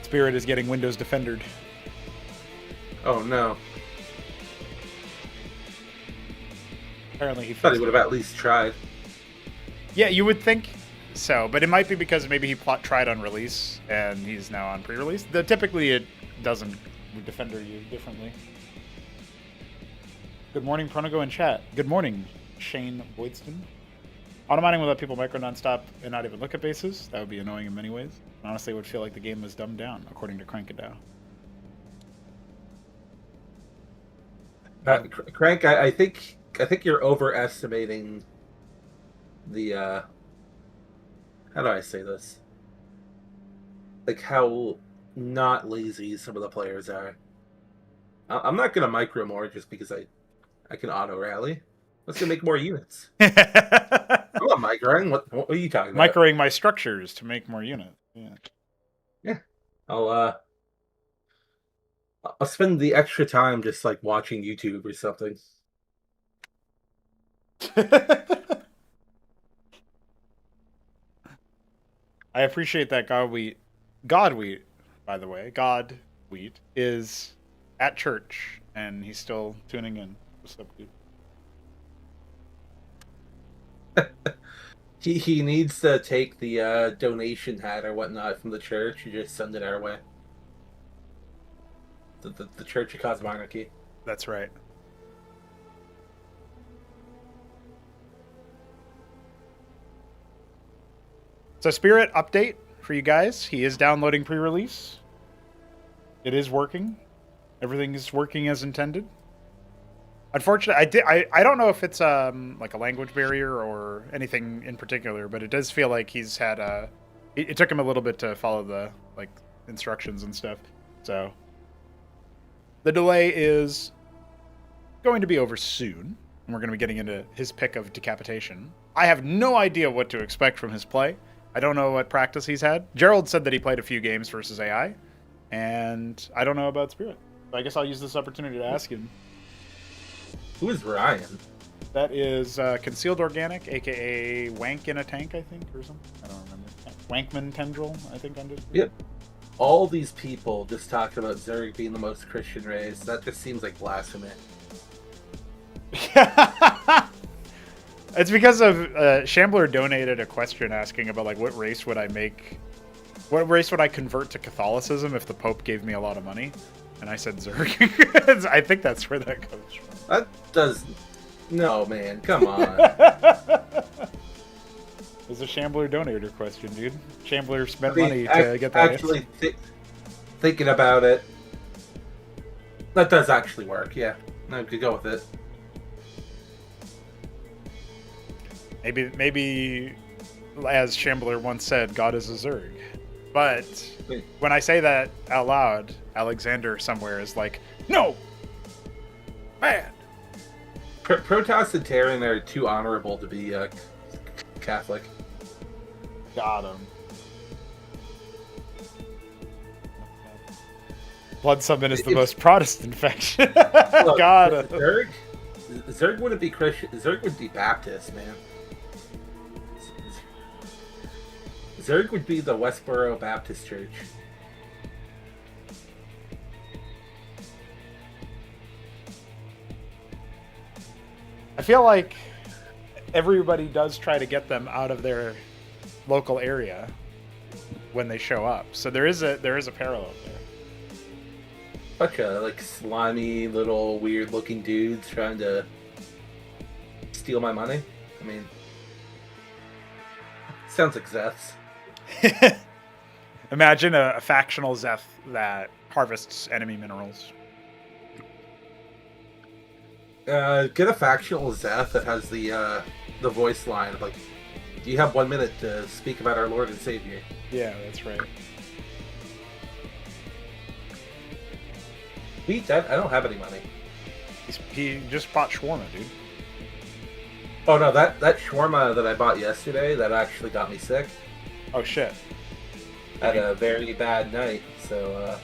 Spirit is getting Windows defendered. Oh no. Apparently he thought he would have at least tried. Yeah, you would think so, but it might be because maybe he tried on release and he's now on pre-release. Typically it doesn't defender you differently. Good morning, Pronogo in chat. Good morning, Shane Boydston. Automining will let people micro nonstop and not even look at bases. That would be annoying in many ways. And honestly, it would feel like the game was dumbed down, according to Crankadow. Crank, I think you're overestimating the how do I say this? Like how not lazy some of the players are. I'm not gonna micro more just because I can auto rally. Let's go make more units. I'm not microing. What are you talking about? Microing my structures to make more units. Yeah. I'll spend the extra time just like watching YouTube or something. I appreciate that Godwheat, by the way, Godwheat is at church and he's still tuning in. What's up, dude? He needs to take the donation hat or whatnot from the church and just send it our way. The Church of Cosmonarchy. That's right. So Spirit update for you guys. He is downloading pre-release. It is working. Everything is working as intended. Unfortunately, I don't know if it's like a language barrier or anything in particular, but it does feel like he's had it took him a little bit to follow the like instructions and stuff. So the delay is going to be over soon, and we're going to be getting into his pick of Decapitation. I have no idea what to expect from his play. I don't know what practice he's had. Gerald said that he played a few games versus AI, and I don't know about Spirit. So I guess I'll use this opportunity to ask him. Who is Ryan? That is Concealed Organic, aka Wank in a Tank, I think, or something. I don't remember. Wankman Tendril, I think, on Discord. Yep. All these people just talking about Zerg being the most Christian race. That just seems like blasphemy. It's because of Shambler donated a question asking about like what race would I convert to Catholicism if the Pope gave me a lot of money, and I said Zerg. I think that's where that comes from. That does no, man. Come on. It's a Shambler donator question, dude. Shambler spent money to get that. Actually, thinking about it, that does actually work. Yeah, I could go with it. Maybe, as Shambler once said, God is a Zerg. But when I say that out loud, Alexander somewhere is like, no, bad. Protestantarian are too honorable to be Catholic. Got him. Blood Summon is the most Protestant faction. Look, Got him. Zerg wouldn't be Christian. Zerg would be Baptist, man. Zerg would be the Westboro Baptist Church. I feel like everybody does try to get them out of their local area when they show up. So there is a parallel there. Bunch of like slimy little weird looking dudes trying to steal my money. I mean, sounds like Zeths. Imagine a factional Zeth that harvests enemy minerals. Get a factional Zeth that has the voice line of like, "Do you have 1 minute to speak about our Lord and Savior?" Yeah, that's right. Beat that. I don't have any money. He just bought shawarma, dude. Oh no, that shawarma that I bought yesterday, that actually got me sick. Oh shit. Had a very bad night, so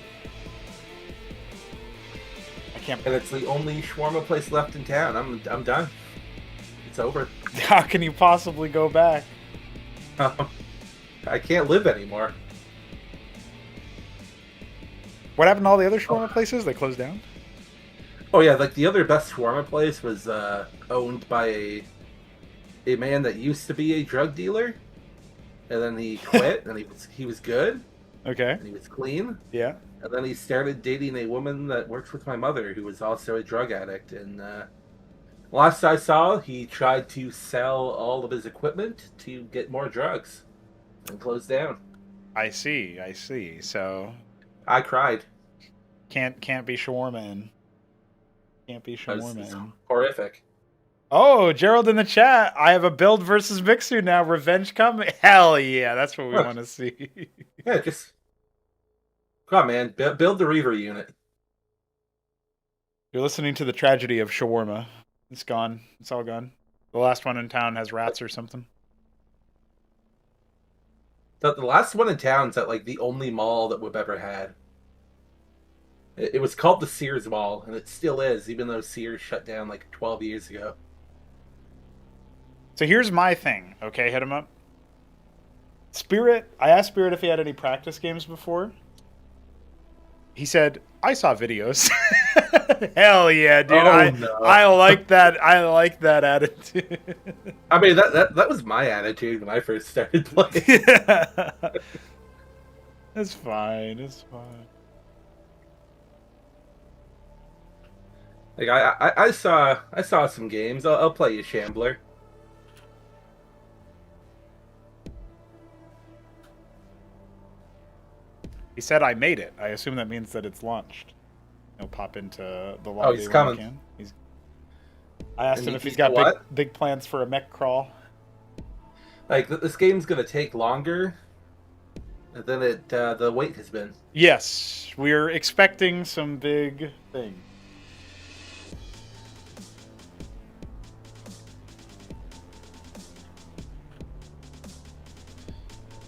I can't. And it's the only shawarma place left in town. I'm done. It's over. How can you possibly go back? I can't live anymore. What happened to all the other shawarma places? They closed down? Oh yeah, like the other best shawarma place was owned by a man that used to be a drug dealer, and then he quit, and he was good, Okay. and he was clean, Yeah. and then he started dating a woman that works with my mother, who was also a drug addict. And last I saw, he tried to sell all of his equipment to get more drugs, and closed down. I see. So I cried. can't be shawarma in. Can't be It shawarma was in. horrific. Oh, Gerald in the chat. I have a build versus Mixu now. Revenge coming. Hell yeah, that's what we Look. want to see. Yeah, just come on, man. Build the Reaver unit. You're listening to the tragedy of shawarma. It's gone. It's all gone. The last one in town has rats or something. The last one in town's at like the only mall that we've ever had. It was called the Sears Mall, and it still is, even though Sears shut down like 12 years ago. So here's my thing, okay? Hit him up. Spirit, I asked Spirit if he had any practice games before. He said, I saw videos. Hell yeah, dude. I like that. I like that attitude. I mean, that was my attitude when I first started playing. Yeah. It's fine. It's fine. Like I saw some games. I'll play you, Shambler. He said I made it. I assume that means that it's launched. He'll pop into the lobby. Oh, he's coming. When he can. I asked him if he's got big plans for a mech crawl. Like, this game's gonna take longer than the wait has been. Yes, we're expecting some big things.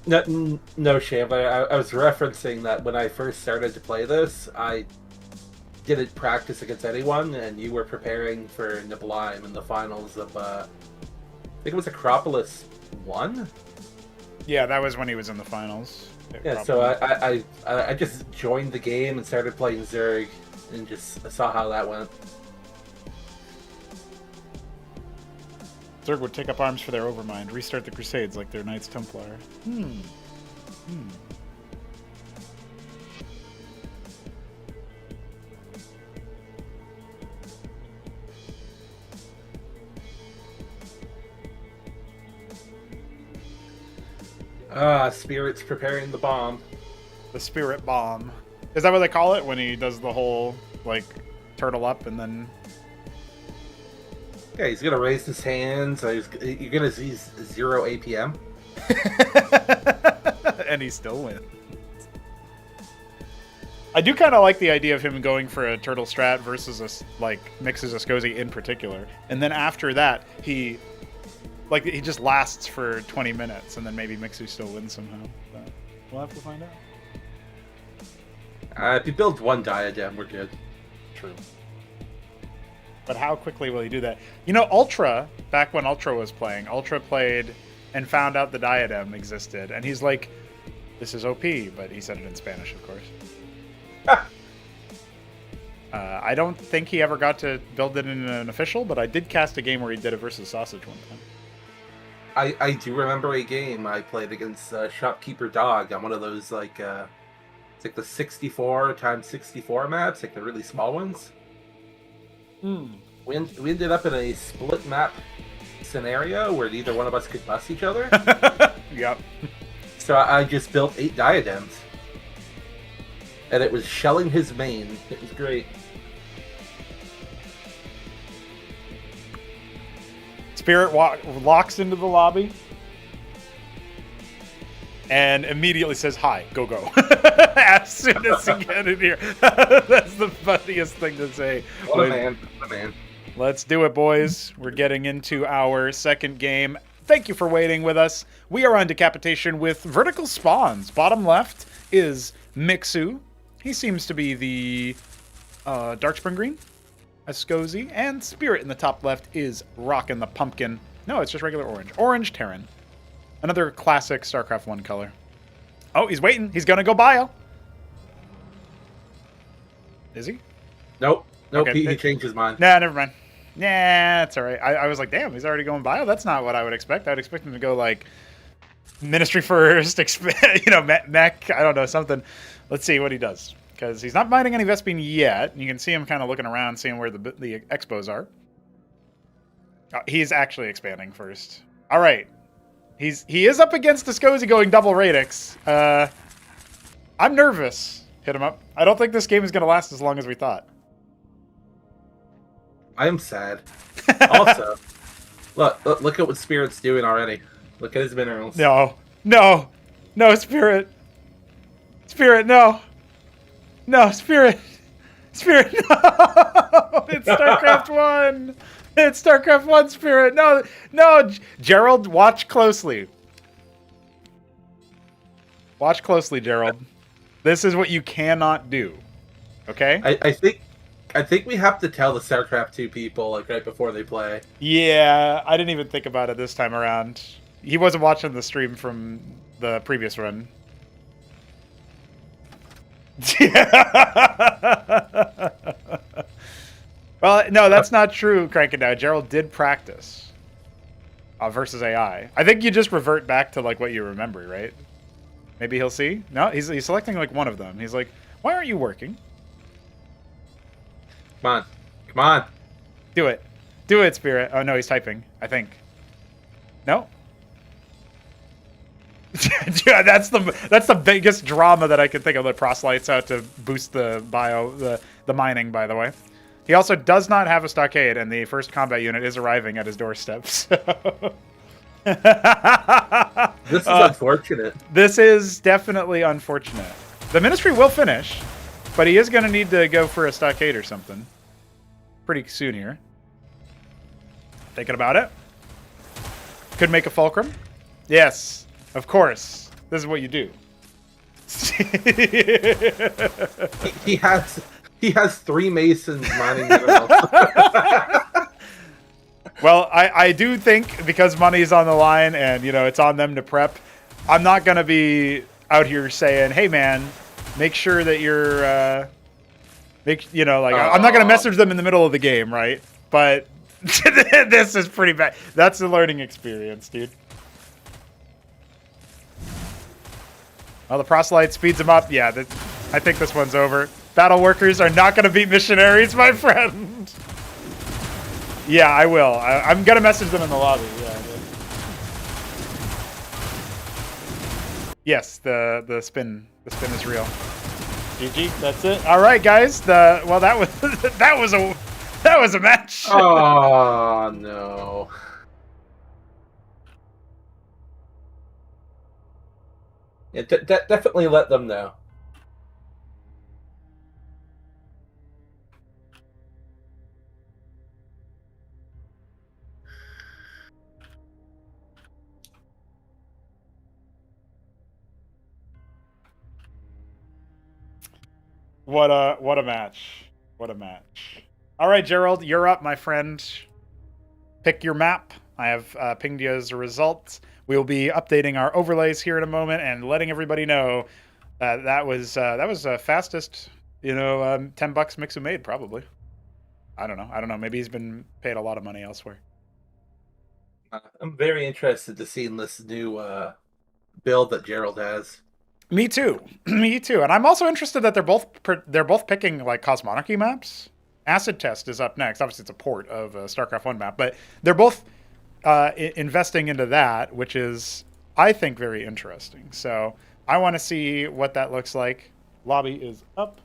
No shame. I was referencing that when I first started to play this, I didn't practice against anyone, and you were preparing for Nibelheim in the finals of, I think it was Acropolis 1? Yeah, that was when he was in the finals. Yeah, so I just joined the game and started playing Zerg, and just saw how that went. Zerg would take up arms for their Overmind, restart the Crusades like their Knights Templar. Spirit's preparing the bomb. The Spirit Bomb. Is that what they call it when he does the whole, like, turtle up and then... Yeah, he's gonna raise his hands. You're gonna see 0 APM. And he still wins. I do kind of like the idea of him going for a turtle strat versus Mixu's Ascosi in particular. And then after that, he just lasts for 20 minutes, and then maybe Mixu still wins somehow. But we'll have to find out. If you build one diadem, we're good. True. But how quickly will he do that? You know, Ultra, back when Ultra was playing, Ultra played and found out the diadem existed. And he's like, this is OP, but he said it in Spanish, of course. I don't think he ever got to build it in an official, but I did cast a game where he did it versus Sausage one time. I do remember a game I played against Shopkeeper Dog on one of those, like, it's like the 64 times 64 maps, like the really small ones. We ended up in a split map scenario where neither one of us could bust each other. Yep. So I just built 8 diadems. And it was shelling his main. It was great. Spirit locks into the lobby and immediately says, hi, go. As soon as he gets in here. That's the funniest thing to say. What a man. What a man. Let's do it, boys. We're getting into our second game. Thank you for waiting with us. We are on Decapitation with vertical spawns. Bottom left is Mixu. He seems to be the Darkspring Green, Ascosi, and Spirit in the top left is Rockin' the Pumpkin. No, it's just regular orange. Orange Terran. Another classic StarCraft 1 color. Oh, he's waiting. He's going to go bio. Is he? Nope. Okay. He changed his mind. Nah, never mind. Yeah, it's all right. I was like, damn, he's already going bio? That's not what I would expect. I would expect him to go, like, Ministry first, mech, I don't know, something. Let's see what he does. Because he's not mining any Vespene yet. You can see him kind of looking around, seeing where the expos are. He's actually expanding first. All right. He is up against Ascosi going double Radix. I'm nervous. Hit him up. I don't think this game is going to last as long as we thought. I am sad. Also, look at what Spirit's doing already. Look at his minerals. No, Spirit. Spirit, no. No, Spirit. Spirit, no. It's StarCraft 1. It's StarCraft 1, Spirit. No. Gerald, watch closely. Watch closely, Gerald. This is what you cannot do. Okay? I think we have to tell the StarCraft 2 people, like, right before they play. Yeah, I didn't even think about it this time around. He wasn't watching the stream from the previous run. Well, no, that's not true, Crank It Down. Gerald did practice versus AI. I think you just revert back to, like, what you remember, right? Maybe he'll see? No, he's selecting, like, one of them. He's like, why aren't you working? Come on. Do it, Spirit. Oh, no, he's typing, I think. No? Yeah, that's the biggest drama that I can think of that proselytes out to boost the the mining, by the way. He also does not have a stockade, and the first combat unit is arriving at his doorstep. So. This is unfortunate. This is definitely unfortunate. The Ministry will finish, but he is going to need to go for a stockade or something pretty soon here. Thinking about it. Could make a fulcrum. Yes, of course. This is what you do. He has 3 Masons mining minerals. Well, I do think because money's on the line and, it's on them to prep, I'm not going to be out here saying, hey, man, make sure that you're, I'm not going to message them in the middle of the game, right? But this is pretty bad. That's a learning experience, dude. Well, the proselyte speeds them up. Yeah, I think this one's over. Battle workers are not going to beat missionaries, my friend. Yeah, I will. I'm going to message them in the lobby. Yeah. Yes, the spin is real. GG, that's it. All right, guys. That was a match. Oh no. Yeah, definitely let them know. What a match. What a match. All right, Gerald, you're up, my friend. Pick your map. I have pinged you as a result. We will be updating our overlays here in a moment and letting everybody know that was the fastest, $10 Mixu made, probably. I don't know. Maybe he's been paid a lot of money elsewhere. I'm very interested to see this new build that Gerald has. Me too. Me too. And I'm also interested that they're both picking like Cosmonarchy maps. Acid Test is up next. Obviously, it's a port of a StarCraft 1 map, but they're both investing into that, which is, I think, very interesting. So I want to see what that looks like. Lobby is up.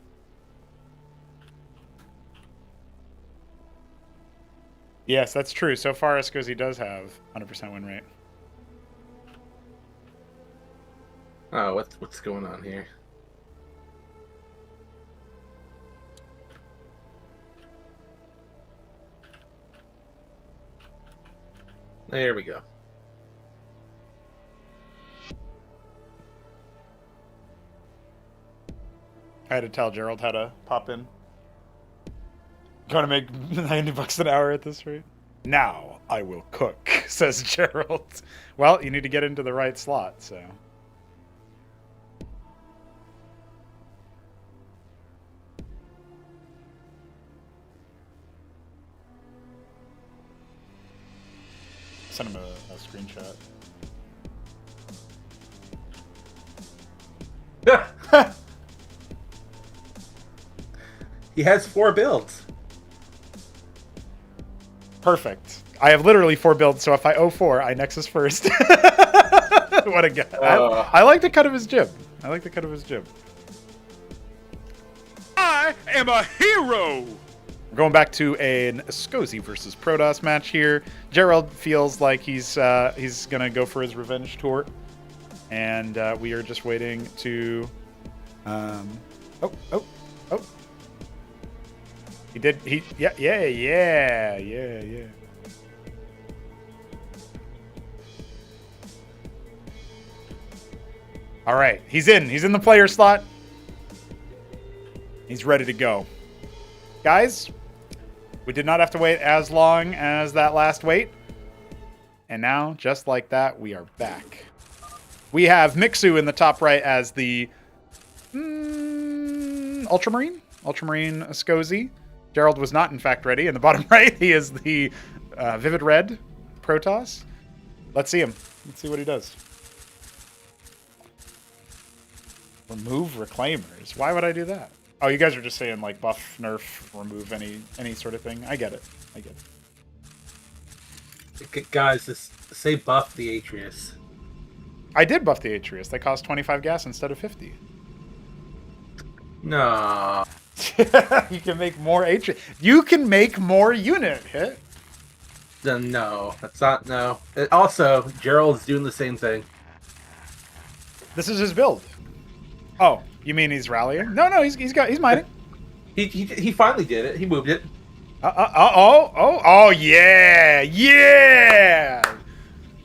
Yes, that's true. So far, Escozy does have 100% win rate. Oh, what's going on here? There we go. I had to tell Gerald how to pop in. Going to make $90 an hour at this rate. Now I will cook, says Gerald. Well, you need to get into the right slot, so. Send him a screenshot. He has 4 builds. Perfect. I have literally 4 builds, so if I owe 4, I Nexus first. What a guy. I like the cut of his jib. I am a hero! We're going back to an Escozy versus Protoss match here. Gerald feels like he's going to go for his revenge tour. And we are just waiting to... Oh. Yeah. All right, he's in the player slot. He's ready to go. Guys, we did not have to wait as long as that last wait. And now, just like that, we are back. We have Mixu in the top right as the Ultramarine Escozy. Gerald was not, in fact, ready. In the bottom right, he is the Vivid Red Protoss. Let's see him. Let's see what he does. Remove Reclaimers. Why would I do that? Oh, you guys are just saying, like, buff, nerf, remove any sort of thing. I get it. Guys, just say buff the Atreus. I did buff the Atreus. They cost 25 gas instead of 50. No. You can make more Atreus. You can make more unit hit. No, that's not. No. Also, Gerald's doing the same thing. This is his build. Oh, you mean he's rallying? No, he's mining. He finally did it. He moved it. Oh, yeah.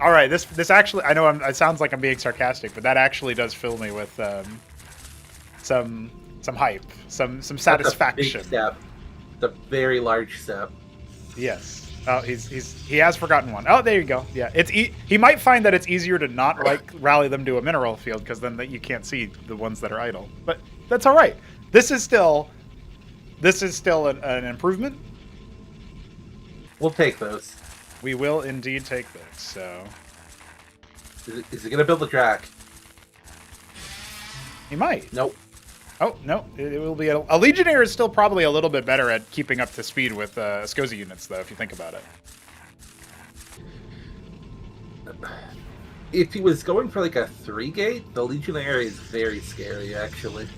All right, this actually, I know it sounds like I'm being sarcastic, but that actually does fill me with some hype, some satisfaction. That's a big step. It's a very large step. Yes. Oh, he has forgotten one. Oh, there you go. Yeah, he might find that it's easier to not rally them to a mineral field because then you can't see the ones that are idle. But that's all right. This is still an improvement. We'll take those. We will indeed take those. So, Is he gonna build a track? he might. Nope. Oh, no. It will be a Legionnaire is still probably a little bit better at keeping up to speed with Scozy units, though, if you think about it. If he was going for like a 3-gate, the Legionnaire is very scary, actually.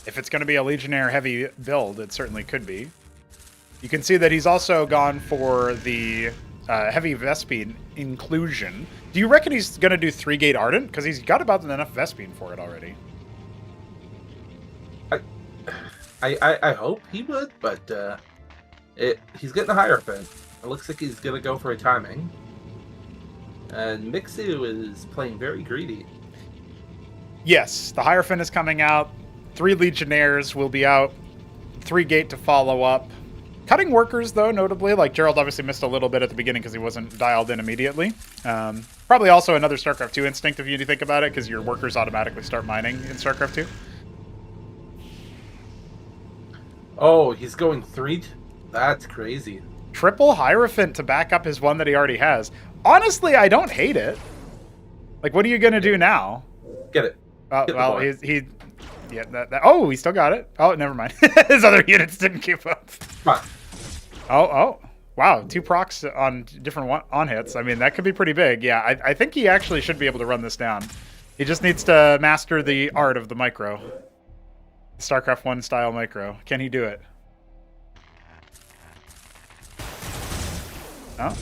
If it's going to be a Legionnaire heavy build, it certainly could be. You can see that he's also gone for the heavy Vespene inclusion. Do you reckon he's going to do 3-gate Ardent? Because he's got about enough Vespene for it already. I hope he would, but he's getting a Hierophant. It looks like he's going to go for a timing. And Mixu is playing very greedy. Yes, the Hierophant is coming out. 3 Legionnaires will be out. 3-gate to follow up. Cutting workers, though, notably. Like, Gerald obviously missed a little bit at the beginning because he wasn't dialed in immediately. Probably also another StarCraft 2 instinct if you think about it, because your workers automatically start mining in StarCraft 2. Oh, he's going 3? That's crazy. Triple Hierophant to back up his one that he already has. Honestly, I don't hate it. Like, what are you going to do now? Get it. Well, yeah, oh, he still got it. Oh, never mind. His other units didn't keep up. Come on. Oh, wow. 2 procs on different on hits. I mean, that could be pretty big. Yeah, I think he actually should be able to run this down. He just needs to master the art of the micro. StarCraft 1 style micro. Can he do it? No?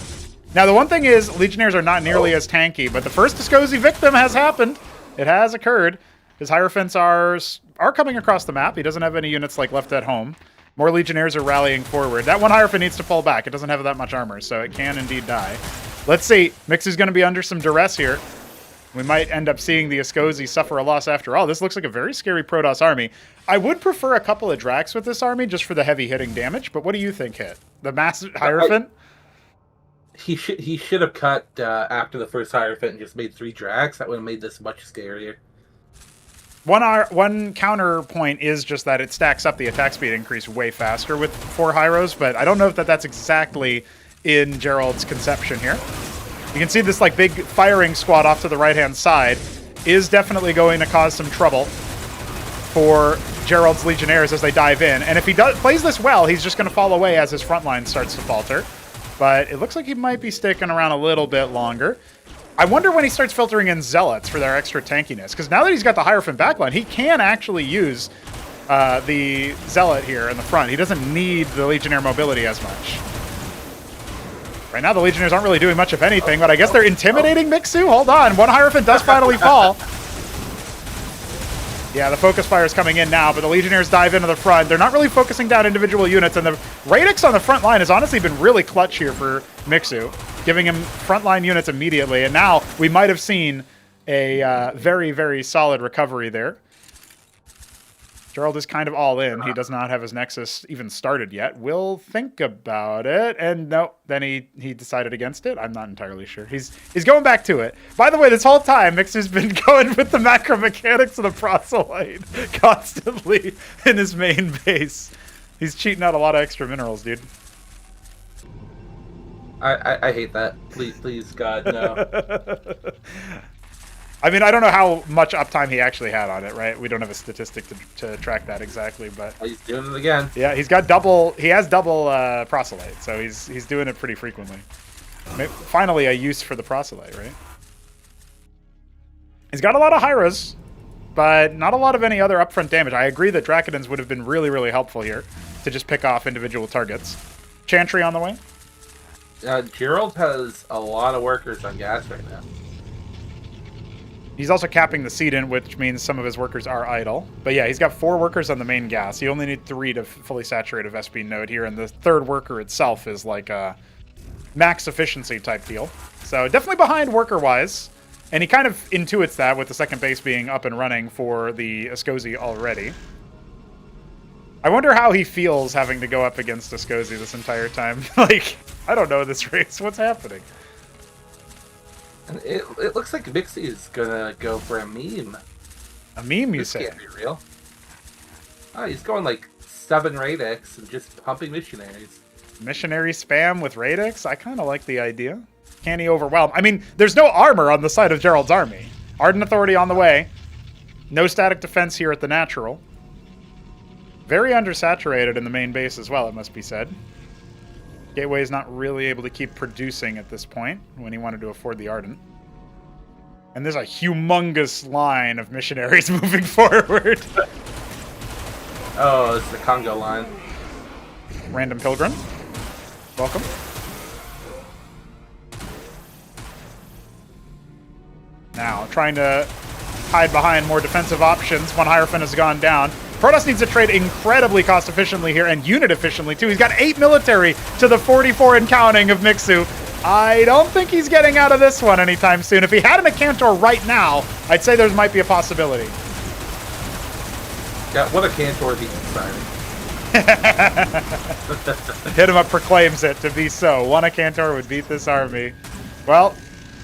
Now, the one thing is, Legionnaires are not nearly as tanky, but the first Discozy victim has happened. It has occurred. His Hierophants are coming across the map. He doesn't have any units like left at home. More Legionnaires are rallying forward. That one Hierophant needs to pull back. It doesn't have that much armor, so it can indeed die. Let's see. Mixu's going to be under some duress here. We might end up seeing the Ascozi suffer a loss after all. This looks like a very scary Protoss army. I would prefer a couple of Drax with this army just for the heavy hitting damage, but what do you think, Hit? The massive Hierophant? He should have cut after the first Hierophant and just made 3 Drax. That would have made this much scarier. One counterpoint is just that it stacks up the attack speed increase way faster with 4 Hyros, but I don't know if that's exactly in Gerald's conception here. You can see this like big firing squad off to the right-hand side is definitely going to cause some trouble for Gerald's Legionnaires as they dive in. And if he plays this well, he's just going to fall away as his front line starts to falter. But it looks like he might be sticking around a little bit longer. I wonder when he starts filtering in Zealots for their extra tankiness, because now that he's got the Hierophant backline, he can actually use the Zealot here in the front. He doesn't need the Legionnaire mobility as much. Right now, the Legionnaires aren't really doing much of anything, but I guess they're intimidating Mixu. Hold on. One Hierophant does finally fall. Yeah, the focus fire is coming in now, but the Legionnaires dive into the front. They're not really focusing down individual units, and the Radix on the front line has honestly been really clutch here for Mixu, giving him frontline units immediately. And now we might have seen a very, very solid recovery there. Gerald is kind of all in. He does not have his Nexus even started yet. We'll think about it. And no, then he decided against it. I'm not entirely sure. He's going back to it. By the way, this whole time, Mixu's been going with the macro mechanics of the proselyte constantly in his main base. He's cheating out a lot of extra minerals, dude. I hate that. Please, God, no. I mean, I don't know how much uptime he actually had on it, right? We don't have a statistic to track that exactly, but he's doing it again. Yeah, he has double proselyte, so he's doing it pretty frequently. Finally, a use for the proselyte, right? He's got a lot of Hyras, but not a lot of any other upfront damage. I agree that Dracodons would have been really, really helpful here to just pick off individual targets. Chantry on the way. Gerald has a lot of workers on gas right now. He's also capping the seed in, which means some of his workers are idle. But yeah, he's got 4 workers on the main gas. You only need 3 to fully saturate a Vespene node here, and the 3rd worker itself is like a max efficiency type deal. So definitely behind worker-wise. And he kind of intuits that with the 2nd base being up and running for the Escozi already. I wonder how he feels having to go up against Escozi this entire time. Like, I don't know this race. What's happening? And it looks like Mixu is gonna go for a meme. A meme, you This say? can't be real. Oh, he's going like 7 Radix and just pumping missionaries. Missionary spam with Radix? I kind of like the idea. Can he overwhelm? I mean, there's no armor on the side of Gerald's army. Ardent Authority on the way. No static defense here at the natural. Very undersaturated in the main base as well, it must be said. Gateway is not really able to keep producing at this point when he wanted to afford the Ardent. And there's a humongous line of missionaries moving forward. Oh, it's the Congo line. Random Pilgrim. Welcome. Now, trying to hide behind more defensive options. One Hierophant has gone down. Protoss needs to trade incredibly cost efficiently here and unit efficiently too. He's got 8 military to the 44 and counting of Mixu. I don't think he's getting out of this one anytime soon. If he had an Acantor right now, I'd say there might be a possibility. Yeah, what a Cantor the inspiring. Hit him up proclaims it to be so. One Acantor would beat this army. Well,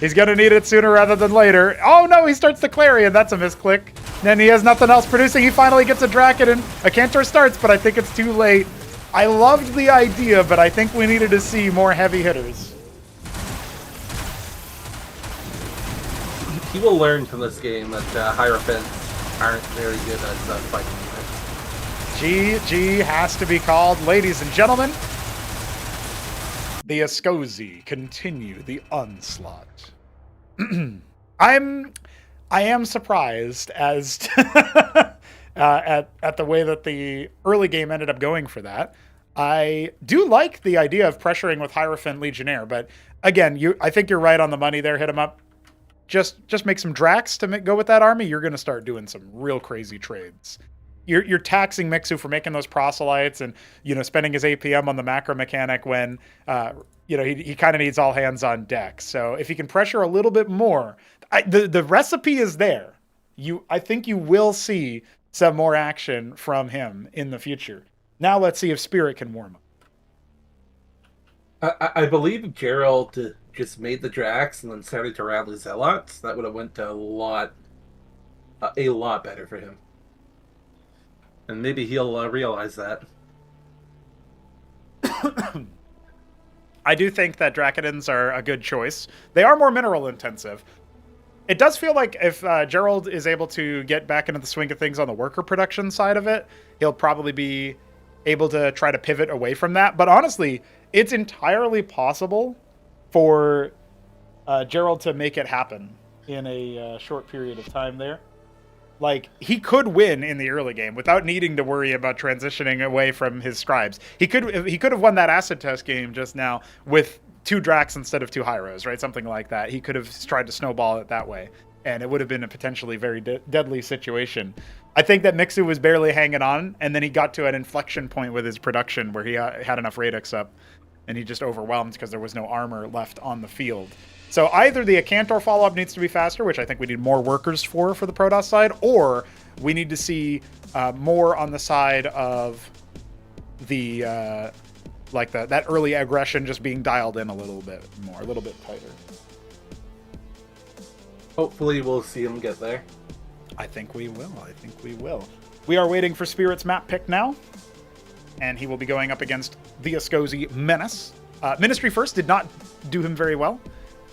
he's going to need it sooner rather than later. Oh no, he starts the Clarion. That's a misclick. Then he has nothing else producing. He finally gets a Draken, and Acantor starts, but I think it's too late. I loved the idea, but I think we needed to see more heavy hitters. He will learn from this game that Hierophants aren't very good at fighting units. GG has to be called. Ladies and gentlemen, the Escozi continue the onslaught. I am surprised as to at the way that the early game ended up going for that. I do like the idea of pressuring with Hierophant Legionnaire, but again, I think you're right on the money there. Hit him up. Just make some Drax to go with that army. You're going to start doing some real crazy trades. You're taxing Mixu for making those proselytes and, you know, spending his APM on the macro mechanic when, you know, he kind of needs all hands on deck. So if he can pressure a little bit more, the recipe is there. I think you will see some more action from him in the future. Now let's see if Spirit can warm up. I believe Gerald just made the Drax and then started to rally Zealots. That would have went a lot better for him. And maybe he'll realize that. I do think that Dracodons are a good choice. They are more mineral intensive. It does feel like if Gerald is able to get back into the swing of things on the worker production side of it, he'll probably be able to try to pivot away from that. But honestly, it's entirely possible for Gerald to make it happen in a short period of time there. Like, he could win in the early game without needing to worry about transitioning away from his scribes. He could have won that acid test game just now with 2 Drax instead of 2 Hyros, right? Something like that. He could have tried to snowball it that way, and it would have been a potentially very deadly situation. I think that Mixu was barely hanging on, and then he got to an inflection point with his production where he had enough Radix up, and he just overwhelmed because there was no armor left on the field. So either the Acantor follow-up needs to be faster, which I think we need more workers for the Protoss side, or we need to see more on the side of the that early aggression just being dialed in a little bit more, a little bit tighter. Hopefully we'll see him get there. I think we will. We are waiting for Spirit's map pick now, and he will be going up against the Escozi Menace. Ministry First did not do him very well.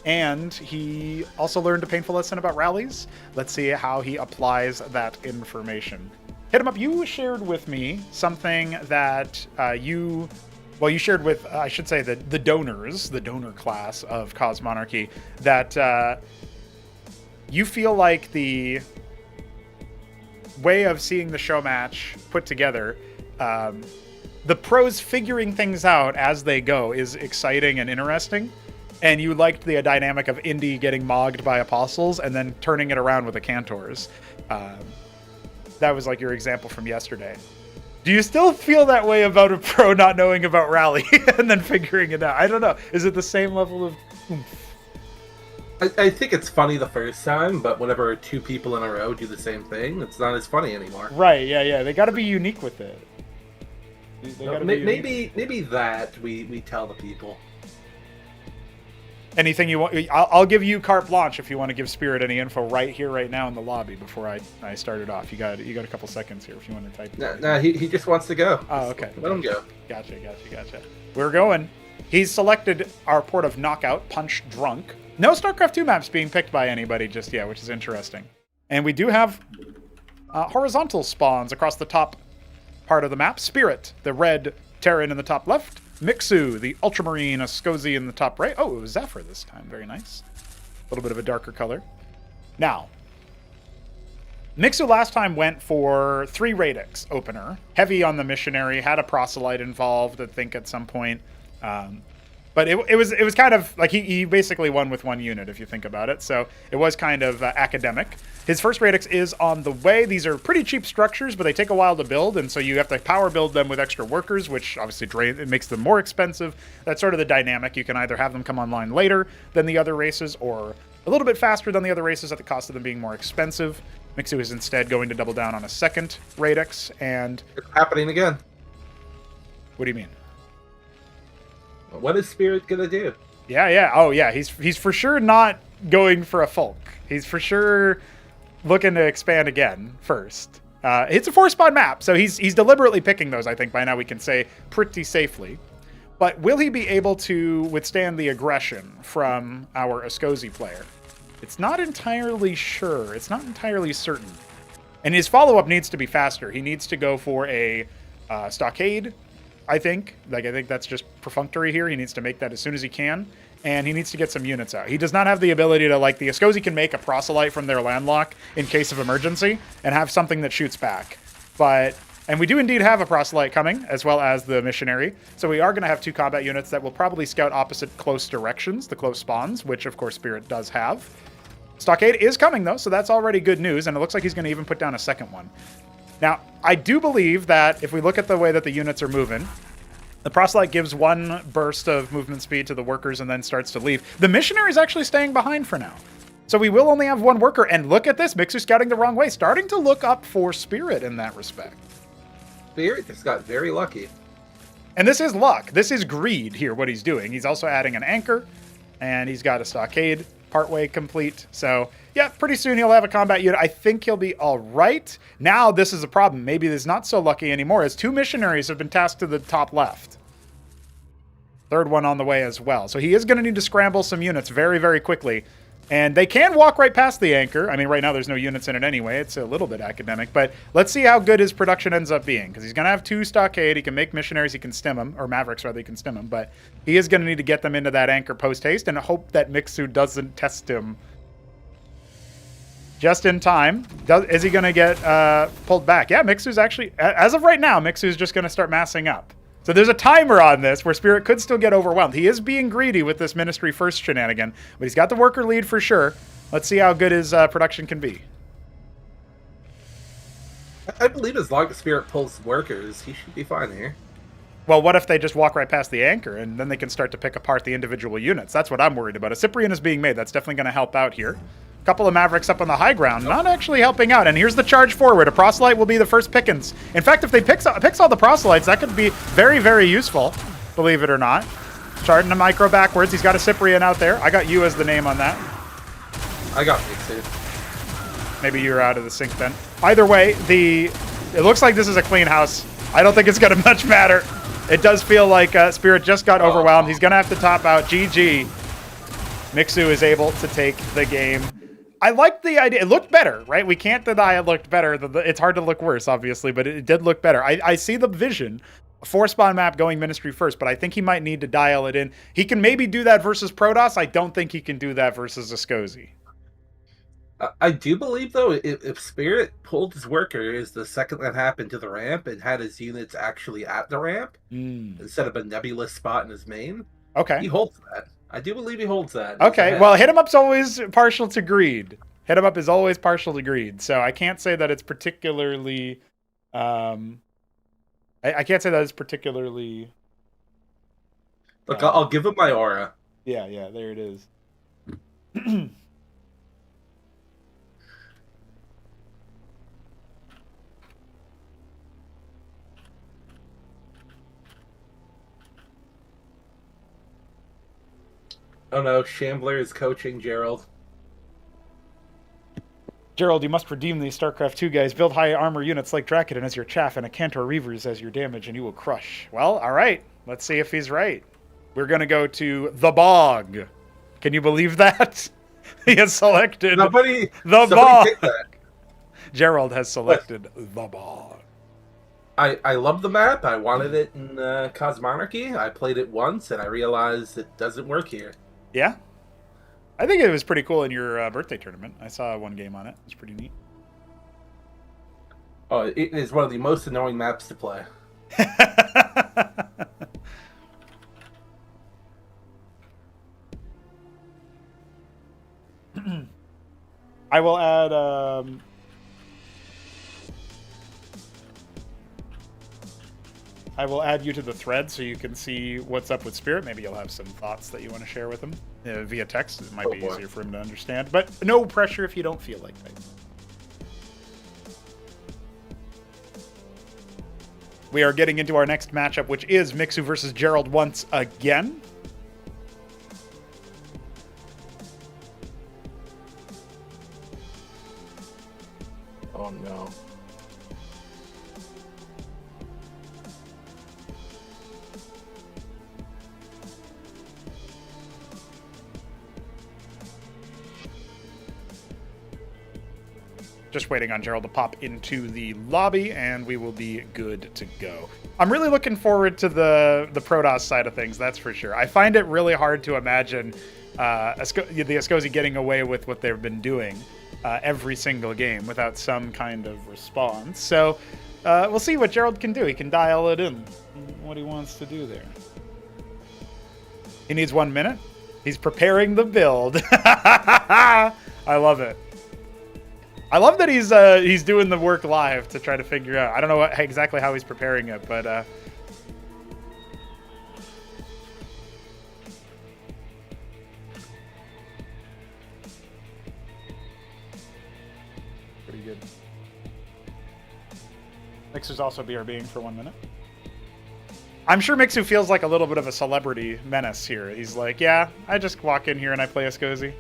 And he also learned a painful lesson about rallies. Let's see how he applies that information. Hit him up. You shared with me something that you shared with, I should say, the donors, the donor class of Cosmonarchy, that you feel like the way of seeing the show match put together, the pros figuring things out as they go is exciting and interesting. And you liked the dynamic of Indy getting mogged by apostles and then turning it around with the cantors. That was like your example from yesterday. Do you still feel that way about a pro not knowing about rally and then figuring it out? I don't know. Is it the same level of oomph? I think it's funny the first time, but whenever two people in a row do the same thing, it's not as funny anymore. Right, yeah. They got to be unique with it. Maybe that we tell the people. Anything you want, I'll give you carte blanche if you want to give Spirit any info right here, right now in the lobby before I start it off. You got a couple seconds here if you want to type. No, he just wants to go. Oh, okay. Let him go. Gotcha. We're going. He's selected our port of Knockout, Punch Drunk. No StarCraft 2 maps being picked by anybody just yet, which is interesting. And we do have horizontal spawns across the top part of the map. Spirit, the red Terran in the top left. Mixu, the ultramarine Ascozi in the top right. Oh, it was Zephyr this time. Very nice. A little bit of a darker color. Now, Mixu last time went for 3 Radix opener. Heavy on the missionary, had a proselyte involved, I think, at some point. But it was kind of like he basically won with 1 unit, if you think about it. So it was kind of academic. His first Radix is on the way. These are pretty cheap structures, but they take a while to build, and so you have to power build them with extra workers, which obviously it makes them more expensive. That's sort of the dynamic. You can either have them come online later than the other races, or a little bit faster than the other races at the cost of them being more expensive. Mixu is instead going to double down on a second Radix, and... It's happening again. What do you mean? What is Spirit gonna do? Yeah. Oh, yeah. He's for sure not going for a Folk. He's for sure looking to expand again first. It's a 4-spawn map, so he's deliberately picking those, I think, by now we can say, pretty safely. But will he be able to withstand the aggression from our Ascozi player? It's not entirely sure. It's not entirely certain. And his follow-up needs to be faster. He needs to go for a stockade, I think. I think that's just perfunctory here. He needs to make that as soon as he can. And he needs to get some units out. He does not have the ability to, like, the Ascozi can make a proselyte from their landlock in case of emergency and have something that shoots back. And we do indeed have a proselyte coming, as well as the missionary. So we are going to have 2 combat units that will probably scout opposite close directions, the close spawns, which, of course, Spirit does have. Stockade is coming, though, so that's already good news, and it looks like he's going to even put down a second one. Now, I do believe that if we look at the way that the units are moving, the proselyte gives 1 burst of movement speed to the workers and then starts to leave. The missionary is actually staying behind for now. So we will only have 1 worker, and look at this, Mixu scouting the wrong way, starting to look up for Spirit in that respect. Spirit just got very lucky. And this is luck. This is greed here, what he's doing. He's also adding an anchor, and he's got a stockade partway complete. So, yeah, pretty soon he'll have a combat unit. I think he'll be all right. Now this is a problem. Maybe he's not so lucky anymore, as 2 missionaries have been tasked to the top left. 3rd one on the way as well. So he is going to need to scramble some units very, very quickly. And they can walk right past the anchor. I mean, right now there's no units in it anyway. It's a little bit academic. But let's see how good his production ends up being. Because he's going to have 2 stockade. He can make missionaries. He can stem them. Or Mavericks, rather. He can stem them. But he is going to need to get them into that anchor post-haste and hope that Mixu doesn't test him just in time. Is he going to get pulled back? Yeah, Mixu's actually... As of right now, Mixu's just going to start massing up. So there's a timer on this where Spirit could still get overwhelmed. He is being greedy with this Ministry First shenanigan, but he's got the worker lead for sure. Let's see how good his production can be. I believe as long as Spirit pulls workers, he should be fine here. Well, what if they just walk right past the anchor, and then they can start to pick apart the individual units? That's what I'm worried about. A Cyprian is being made. That's definitely going to help out here. A couple of Mavericks up on the high ground, not actually helping out. And here's the charge forward. A proselyte will be the first pickings. In fact, if they picks all the proselytes, that could be very, very useful, believe it or not. Charging a micro backwards. He's got a Cyprian out there. I got you as the name on that. I got Mixu. Maybe you're out of the sync then. Either way, it looks like this is a clean house. I don't think it's going to much matter. It does feel like Spirit just got overwhelmed. He's going to have to top out. GG. Mixu is able to take the game. I like the idea. It looked better, right? We can't deny it looked better. It's hard to look worse, obviously, but it did look better. I see the vision. A 4-spawn map going Ministry First, but I think he might need to dial it in. He can maybe do that versus Protoss. I don't think he can do that versus Ascozi. I do believe, though, if Spirit pulled his workers the second that happened to the ramp and had his units actually at the ramp, instead of a nebulous spot in his main, okay, he holds that. I do believe he holds that. Okay, well, hit 'em up's always partial to greed. Hit 'em up is always partial to greed, so I can't say that it's particularly. Um, I can't say that it's particularly. Look, I'll give him my aura. Yeah, yeah, there it is. Oh no, Shambler is coaching Gerald. Gerald, you must redeem these StarCraft 2 guys. Build high armor units like Dracodon as your chaff and a Cantor Reavers as your damage, and you will crush. Well, all right. Let's see if he's right. We're going to go to the Bog. Can you believe that? He has selected Somebody Bog. picked that. Gerald has selected the Bog. I love the map. I wanted it in Cosmonarchy. I played it once, and I realized it doesn't work here. Yeah? I think it was pretty cool in your birthday tournament. I saw one game on it. It was pretty neat. Oh, it is one of the most annoying maps to play. I will add you to the thread so you can see what's up with Spirit. Maybe you'll have some thoughts that you want to share with him via text. It might be easier for him to understand, but no pressure if you don't feel like that. We are getting into our next matchup, which is Mixu versus Gerald once again. Oh no. Just waiting on Gerald to pop into the lobby, and we will be good to go. I'm really looking forward to the Protoss side of things, that's for sure. I find it really hard to imagine the Escozi getting away with what they've been doing every single game without some kind of response. So we'll see what Gerald can do. He can dial it in, what he wants to do there. He needs 1 minute. He's preparing the build. I love it. I love that he's doing the work live to try to figure out. I don't know exactly how he's preparing it, but pretty good. Mixu's also BRBing for 1 minute. I'm sure Mixu feels like a little bit of a celebrity menace here. He's like, yeah, I just walk in here and I play Escozi.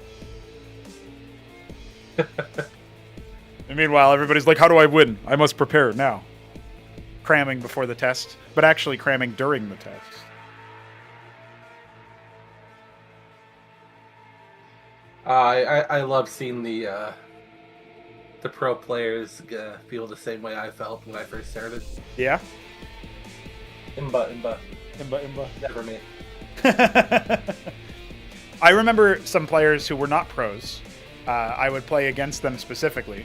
And meanwhile, everybody's like, how do I win? I must prepare now. Cramming before the test, but actually cramming during the test. I love seeing the pro players feel the same way I felt when I first started. Yeah? Imba. Imba. Never me. I remember some players who were not pros. I would play against them specifically.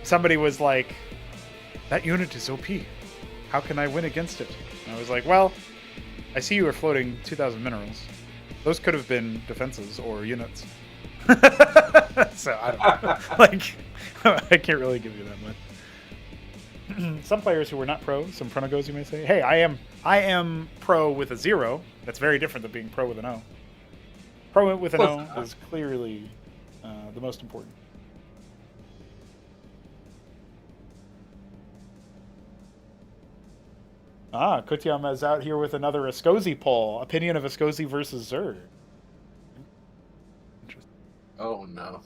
Somebody was like, that unit is OP. How can I win against it? And I was like, well, I see you are floating 2,000 minerals. Those could have been defenses or units. So I don't know. Like, I can't really give you that much. Some players who were not pro, some pronogos you may say, hey, I am pro with a 0. That's very different than being pro with an O. Pro with an O is clearly the most important. Kutyama is out here with another Escozi poll. Opinion of Escozi versus Zerg. Interesting. Oh no.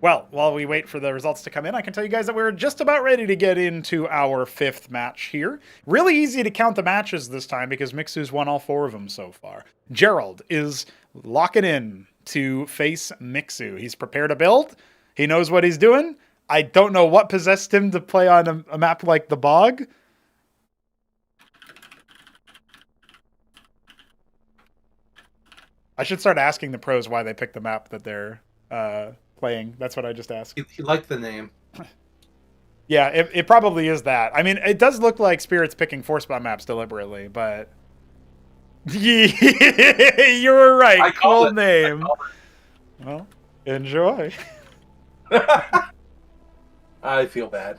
Well, while we wait for the results to come in, I can tell you guys that we're just about ready to get into our 5th match here. Really easy to count the matches this time because Mixu's won all 4 of them so far. Gerald is locking in to face Mixu. He's prepared a build. He knows what he's doing. I don't know what possessed him to play on a map like the Bog. I should start asking the pros why they picked the map that they're playing? That's what I just asked. He liked the name. Yeah, it probably is that. I mean, it does look like Spirit's picking 4-spot maps deliberately, but... You were right. Cool name. Well, enjoy. I feel bad.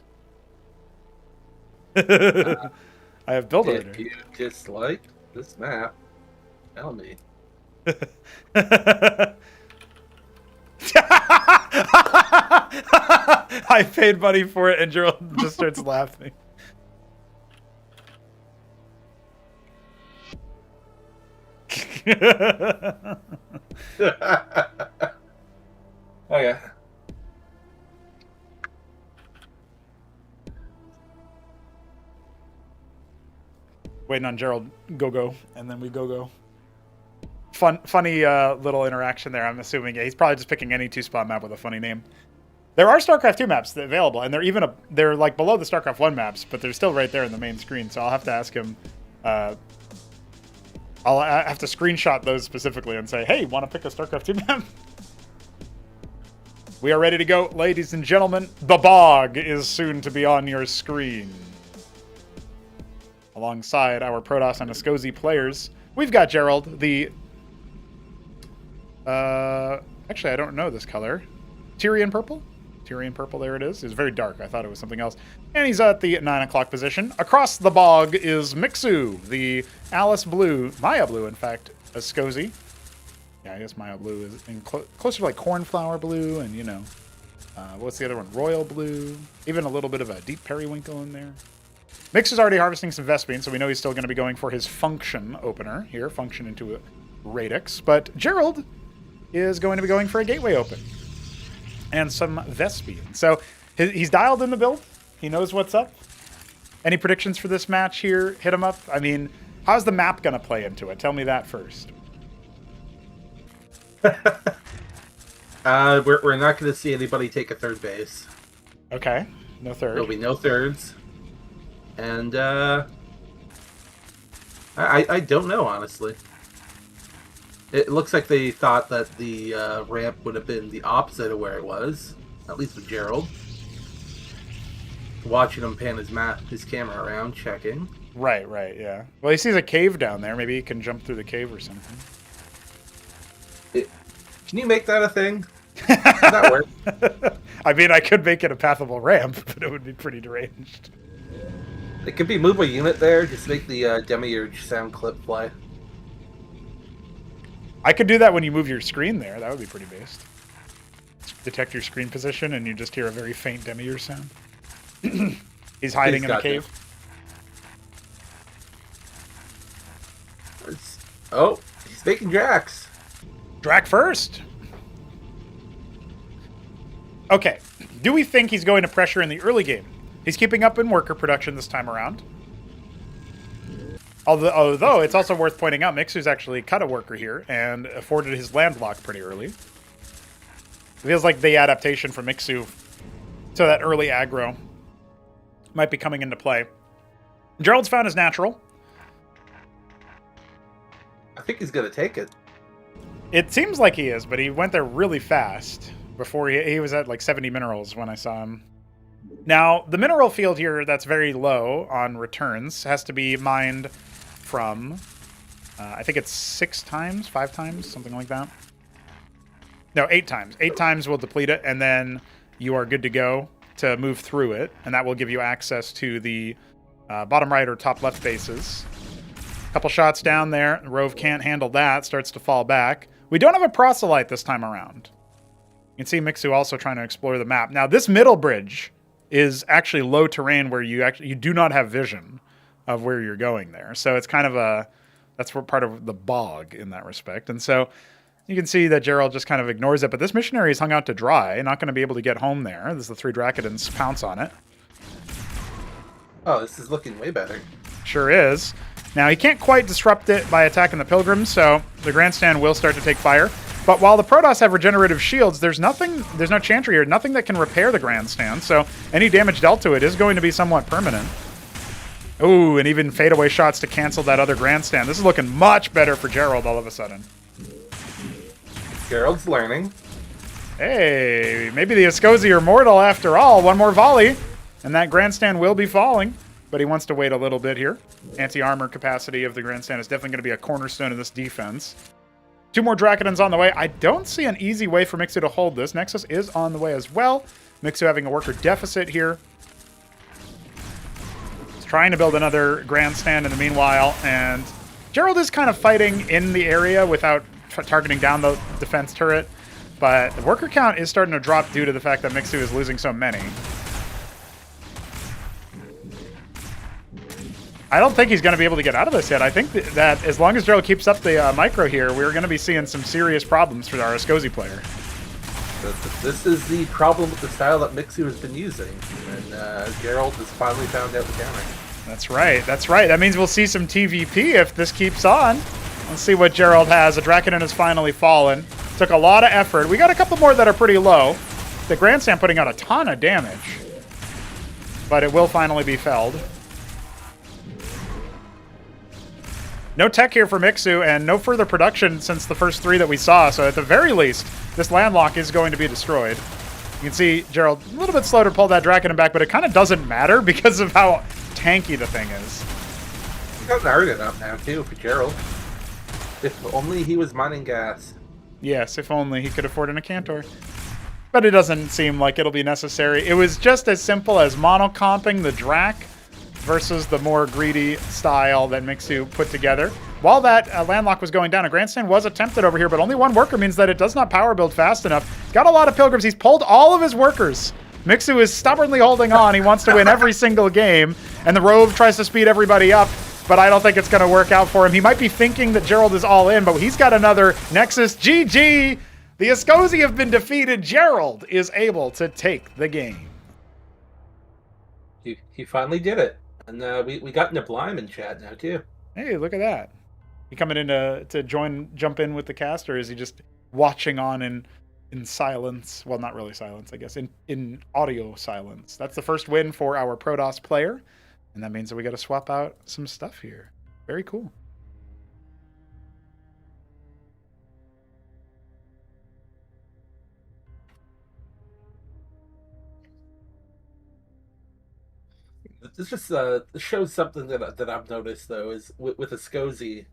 I have build order. If you dislike this map, tell me. I paid money for it, and Gerald just starts laughing. Okay. Waiting on Gerald go, and then we go. Funny little interaction there. I'm assuming he's probably just picking any 2-spot map with a funny name. There are StarCraft 2 maps available, and they're like below the StarCraft 1 maps, but they're still right there in the main screen. So I'll have to ask him. I'll have to screenshot those specifically and say, "Hey, want to pick a StarCraft 2 map?" We are ready to go, ladies and gentlemen. The Bog is soon to be on your screen. Alongside our Protoss and Ascozi players, we've got Gerald, the... actually, I don't know this color. Tyrian purple? Tyrian purple, there it is. It's very dark. I thought it was something else. And he's at the 9 o'clock position. Across the Bog is Mixu, the Alice Blue, Maya Blue, in fact, Ascozi. Yeah, I guess Maya Blue is closer to like Cornflower Blue and, you know, what's the other one? Royal Blue. Even a little bit of a deep periwinkle in there. Mix is already harvesting some Vespine, so we know he's still going to be going for his function opener here, function into a Radix. But Gerald is going to be going for a gateway open and some Vespine. So he's dialed in the build. He knows what's up. Any predictions for this match here? Hit him up. I mean, how's the map going to play into it? Tell me that first. We're not going to see anybody take a third base. Okay, no third. There'll be no thirds. And I don't know, honestly. It looks like they thought that the ramp would have been the opposite of where it was, at least with Gerald. Watching him pan his camera around, checking. Right, yeah. Well, he sees a cave down there. Maybe he can jump through the cave or something. Can you make that a thing? Does that work? I mean, I could make it a pathable ramp, but it would be pretty deranged. It could be move a unit there, just make the Demiurge sound clip play. I could do that when you move your screen there. That would be pretty based. Detect your screen position, and you just hear a very faint Demiurge sound. He's hiding in a cave. Oh, he's making Drax. Drac first. Okay. Do we think he's going to pressure in the early game? He's keeping up in worker production this time around. Although it's also worth pointing out, Mixu's actually cut a worker here and afforded his land lock pretty early. It feels like the adaptation for Mixu to that early aggro might be coming into play. Gerald's found his natural. I think he's going to take it. It seems like he is, but he went there really fast. Before he was at like 70 minerals when I saw him. Now, the mineral field here that's very low on returns has to be mined from, I think it's 6 times, 5 times, something like that. No, 8 times. 8 times will deplete it, and then you are good to go to move through it, and that will give you access to the bottom right or top left bases. A couple shots down there. Rove can't handle that, starts to fall back. We don't have a proselyte this time around. You can see Mixu also trying to explore the map. Now, this middle bridge is actually low terrain where you do not have vision of where you're going there. So it's kind of that's part of the bog in that respect. And so you can see that Gerald just kind of ignores it. But this missionary is hung out to dry, not going to be able to get home there. This is the 3 Dracodons pounce on it. Oh, this is looking way better. Sure is. Now, he can't quite disrupt it by attacking the Pilgrims, so the Grandstand will start to take fire. But while the Protoss have regenerative shields, there's no Chantry here, nothing that can repair the Grandstand, so any damage dealt to it is going to be somewhat permanent. Ooh, and even fadeaway shots to cancel that other Grandstand. This is looking much better for Gerald all of a sudden. Gerald's learning. Hey, maybe the Escozi are mortal after all. One more volley, and that grandstand will be falling. But he wants to wait a little bit here. Anti-armor capacity of the grandstand is definitely going to be a cornerstone of this defense. 2 more Dracodons on the way. I don't see an easy way for Mixu to hold this. Nexus is on the way as well. Mixu having a worker deficit here. He's trying to build another grandstand in the meanwhile, and Gerald is kind of fighting in the area without targeting down the defense turret. But the worker count is starting to drop due to the fact that Mixu is losing so many. I don't think he's going to be able to get out of this yet. I think that as long as Gerald keeps up the micro here, we're going to be seeing some serious problems for our Escozi player. This is the problem with the style that Mixu has been using. And Gerald has finally found out the counter. That's right. That's right. That means we'll see some TVP if this keeps on. Let's see what Gerald has. A Dracodon has finally fallen. Took a lot of effort. We got a couple more that are pretty low. The grandstand putting out a ton of damage. But it will finally be felled. No tech here for Mixu, and no further production since the first 3 that we saw. So at the very least, this landlock is going to be destroyed. You can see Gerald a little bit slow to pull that Dracodon back, but it kind of doesn't matter because of how tanky the thing is. He doesn't hurt enough now, too, for Gerald. If only he was mining gas. Yes, if only he could afford an Incantor. But it doesn't seem like it'll be necessary. It was just as simple as monocomping the Drac versus the more greedy style that Mixu put together. While that landlock was going down, a grandstand was attempted over here, but only 1 worker means that it does not power build fast enough. He's got a lot of pilgrims. He's pulled all of his workers. Mixu is stubbornly holding on. He wants to win every single game, and the Rove tries to speed everybody up, but I don't think it's going to work out for him. He might be thinking that Gerald is all in, but he's got another Nexus. GG! The Escozi have been defeated. Gerald is able to take the game. He finally did it. And we got Niblime in chat now, too. Hey, look at that. He coming in to jump in with the cast, or is he just watching on in silence? Well, not really silence, I guess. In audio silence. That's the first win for our Protoss player. And that means that we got to swap out some stuff here. Very cool. This just shows something that I've noticed, though, is with Escozi,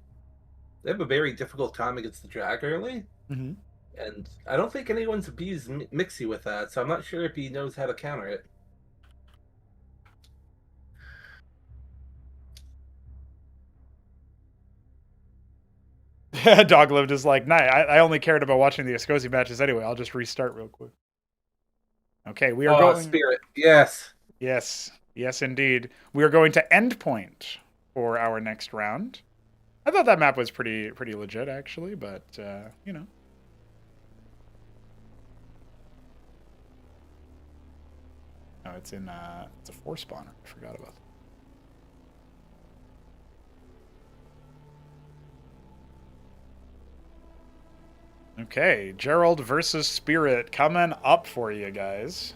they have a very difficult time against the Drac early. Mm-hmm. And I don't think anyone's abused Mixu with that, so I'm not sure if he knows how to counter it. Doglived is like, nah, I only cared about watching the Escozi matches anyway. I'll just restart real quick. Okay, we are going... Spirit, yes. Yes, yes, indeed. We are going to Endpoint for our next round. I thought that map was pretty legit, actually, but, you know. Oh, it's in, it's a 4 spawner. I forgot about that. Okay, Gerald versus Spirit coming up for you guys.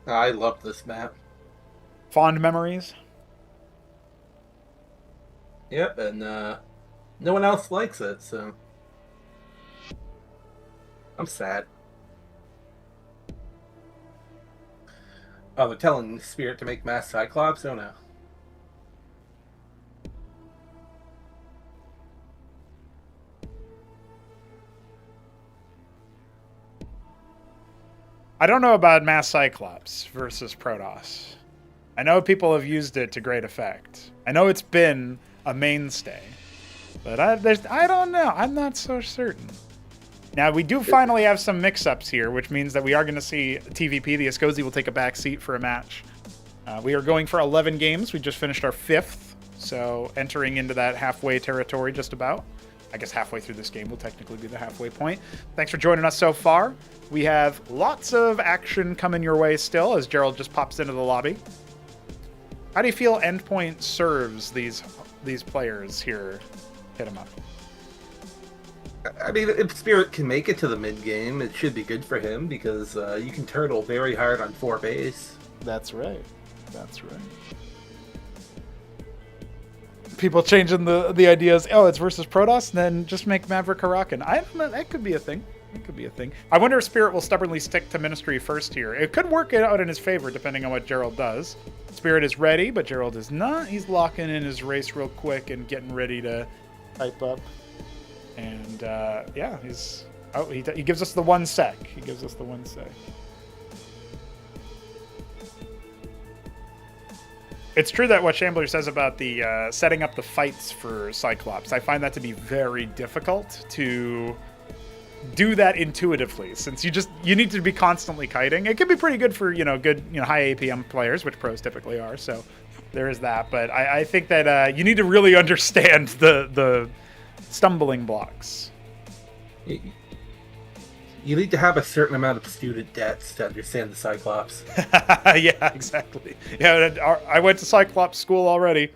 I love this map. Fond memories? Yep, and no one else likes it, so I'm sad. Oh, they're telling Spirit to make mass Cyclops? Oh no. I don't know about Mass Cyclops versus Protoss. I know people have used it to great effect. I know it's been a mainstay. But I don't know. I'm not so certain. Now, we do finally have some mix-ups here, which means that we are going to see TVP. The Escozi will take a back seat for a match. We are going for 11 games. We just finished our 5th, so entering into that halfway territory just about. I guess halfway through this game will technically be the halfway point. Thanks for joining us so far. We have lots of action coming your way still as Gerald just pops into the lobby. How do you feel Endpoint serves these players here? Hit them up. I mean, if Spirit can make it to the mid-game, it should be good for him because you can turtle very hard on 4 base. That's right. That's right. People changing the ideas. Oh, it's versus Protoss, and then just make Maverick Huracan. I don't know. That could be a thing. It could be a thing. I wonder if Spirit will stubbornly stick to Ministry first here. It could work out in his favor, depending on what Gerald does. Spirit is ready, but Gerald is not. He's locking in his race real quick and getting ready to type up. And, yeah, he's... Oh, he gives us the 1 sec. He gives us the 1 sec. It's true that what Shambler says about the setting up the fights for Cyclops, I find that to be very difficult to do that intuitively, since you need to be constantly kiting. It can be pretty good for, good, high APM players, which pros typically are, so there is that. But I think that you need to really understand the stumbling blocks. You need to have a certain amount of student debts to understand the Cyclops. Yeah, exactly. Yeah, I went to Cyclops school already.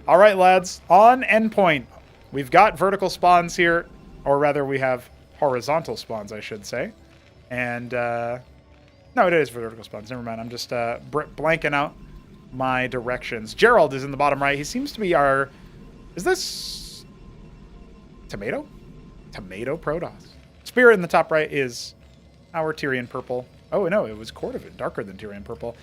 All right, lads, on endpoint. We've got vertical spawns here, or rather we have horizontal spawns, I should say. And, no, it is vertical spawns. Never mind. I'm just blanking out my directions. Gerald is in the bottom right. He seems to be our... Is this... Tomato? Tomato Protoss. Spirit in the top right is our Tyrian purple. Oh, no, it was Cordovan, darker than Tyrian purple.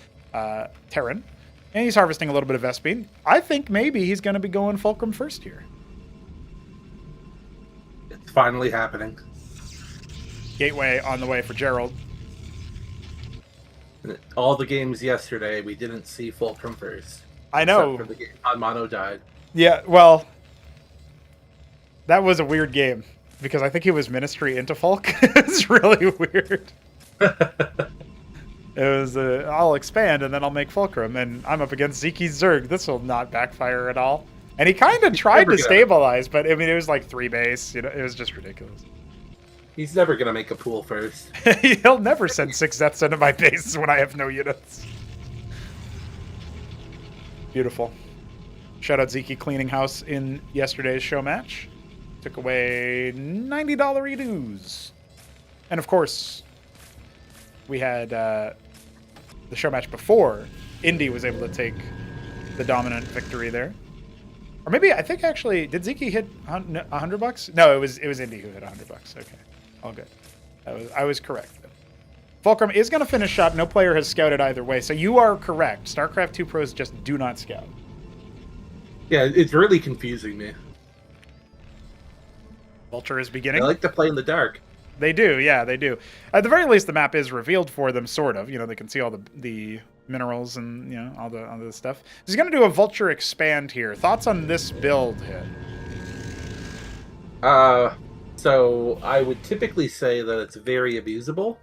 Terran. And he's harvesting a little bit of Vespene. I think maybe he's going to be going Fulcrum first here. It's finally happening. Gateway on the way for Gerald. All the games yesterday, we didn't see Fulcrum first. I know. Except for the game HonMonO died. Yeah, well, that was a weird game. Because I think he was Ministry into Fulk. It's really weird. It was, I'll expand and then I'll make Fulcrum. And I'm up against Sziky's Zerg. This will not backfire at all. And he kind of tried to stabilize, but I mean, it was like 3 base. It was just ridiculous. He's never going to make a pool first. He'll never send 6 deaths into my base when I have no units. Beautiful. Shout out Sziky cleaning house in yesterday's show match. Took away $90 e-dues. And of course, we had the show match before. Indy was able to take the dominant victory there. Or maybe, I think actually, did Sziky hit $100? No, it was Indy who hit $100. Okay, all good. I was correct. Fulcrum is going to finish up. No player has scouted either way. So you are correct. StarCraft 2 pros just do not scout. Yeah, it's really confusing me. Vulture is beginning. They like to play in the dark. They do, yeah, they do. At the very least, the map is revealed for them, sort of. They can see all the minerals and, all the stuff. He's going to do a Vulture expand here. Thoughts on this build, Hit? So I would typically say that it's very abusable.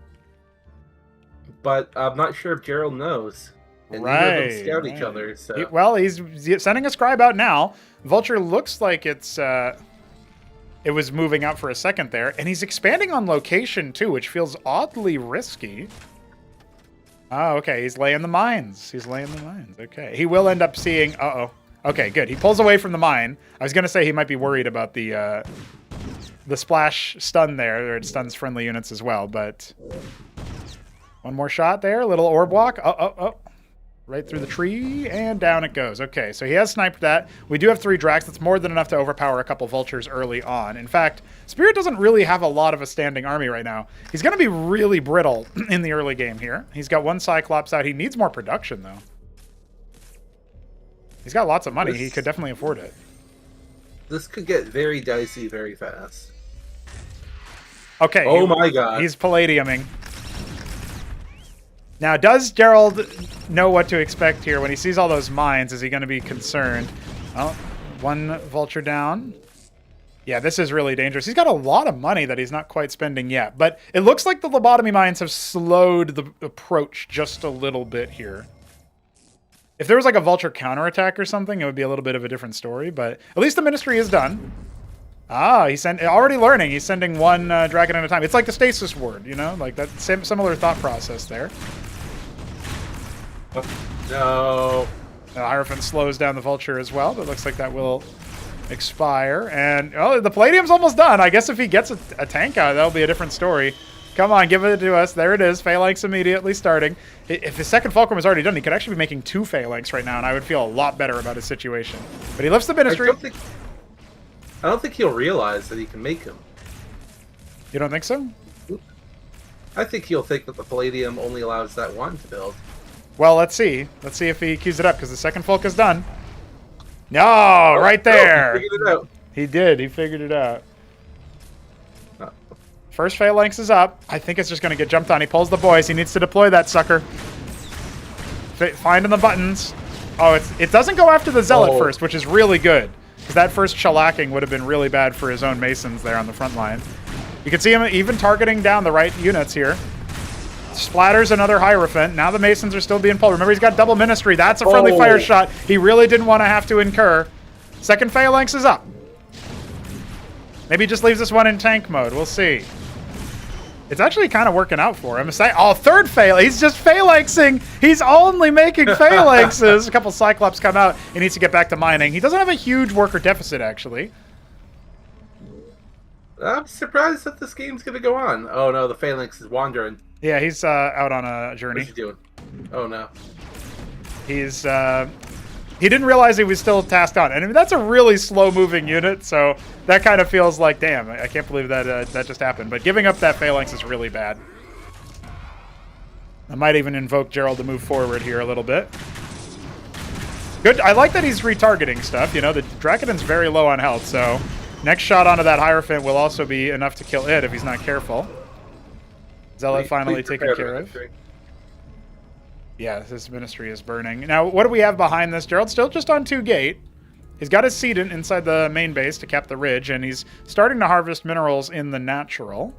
But I'm not sure if Gerald knows. And neither of them scout each other, so... Well, he's sending a scribe out now. Vulture looks like it was moving out for a second there, and he's expanding on location too, which feels oddly risky. Oh, okay, he's laying the mines. Okay, he will end up seeing... Uh-oh. Okay, good. He pulls away from the mine. I was going to say he might be worried about the splash stun there. It stuns friendly units as well, but... One more shot there, little orb walk. Oh. Right through the tree, and down it goes. Okay, so he has sniped that. We do have 3 Drax. That's more than enough to overpower a couple Vultures early on. In fact, Spirit doesn't really have a lot of a standing army right now. He's going to be really brittle in the early game here. He's got 1 Cyclops out. He needs more production, though. He's got lots of money. He could definitely afford it. This could get very dicey very fast. Okay. Oh my god. He's palladiuming. Now, does Gerald know what to expect here when he sees all those mines? Is he going to be concerned? Oh, 1 Vulture down. Yeah, this is really dangerous. He's got a lot of money that he's not quite spending yet, but it looks like the lobotomy mines have slowed the approach just a little bit here. If there was like a Vulture counterattack or something, it would be a little bit of a different story, but at least the Ministry is done. Ah, he's already learning. He's sending 1 dragon at a time. It's like the stasis ward, like that similar thought process there. No. Hierophant slows down the Vulture as well, but looks like that will expire. And the Palladium's almost done. I guess if he gets a tank out, that'll be a different story. Come on, give it to us. There it is. Phalanx immediately starting. If his second Fulcrum was already done, he could actually be making 2 Phalanx right now, and I would feel a lot better about his situation. But he lifts the Ministry. I don't think he'll realize that he can make him. You don't think so? I think he'll think that the Palladium only allows that one to build. Well, let's see. Let's see if he queues it up, because the second Fulk is done. No, right there. He figured it out. He did. He figured it out. First Phalanx is up. I think it's just going to get jumped on. He pulls the boys. He needs to deploy that sucker. Finding the buttons. Oh, it doesn't go after the Zealot first, which is really good. Because that first shellacking would have been really bad for his own Masons there on the front line. You can see him even targeting down the right units here. Splatters another Hierophant. Now the Masons are still being pulled. Remember, he's got double Ministry. That's a friendly fire shot. He really didn't want to have to incur. Second Phalanx is up. Maybe he just leaves this one in tank mode. We'll see. It's actually kind of working out for him. Oh, third Phalanx. He's just Phalanxing. He's only making Phalanxes. A couple Cyclops come out. He needs to get back to mining. He doesn't have a huge worker deficit, actually. I'm surprised that this game's going to go on. Oh, no, the Phalanx is wandering. Yeah, he's out on a journey. What's he doing? Oh, no. He's... he didn't realize he was still tasked on. And I mean, that's a really slow-moving unit, so that kind of feels like, damn, I can't believe that that just happened. But giving up that Phalanx is really bad. I might even invoke Gerald to move forward here a little bit. Good. I like that he's retargeting stuff. You know, the Dracoden's very low on health, so next shot onto that Hierophant will also be enough to kill it if he's not careful. Zealot finally taken care of. Yeah, his Ministry is burning. Now, what do we have behind this? Gerald's still just on 2 gate. He's got his Sedent inside the main base to cap the ridge, and he's starting to harvest minerals in the natural.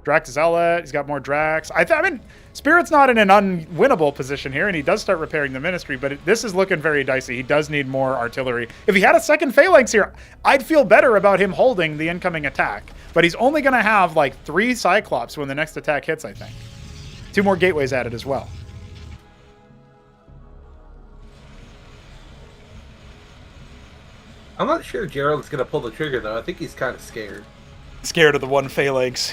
Drax Zealot, he's got more Drax. I mean, Spirit's not in an unwinnable position here, and he does start repairing the Ministry, but this is looking very dicey. He does need more artillery. If he had a second Phalanx here, I'd feel better about him holding the incoming attack. But he's only going to have, like, 3 Cyclops when the next attack hits, I think. 2 more gateways added as well. I'm not sure Gerald's going to pull the trigger, though. I think he's kind of scared. Scared of the 1 Phalanx.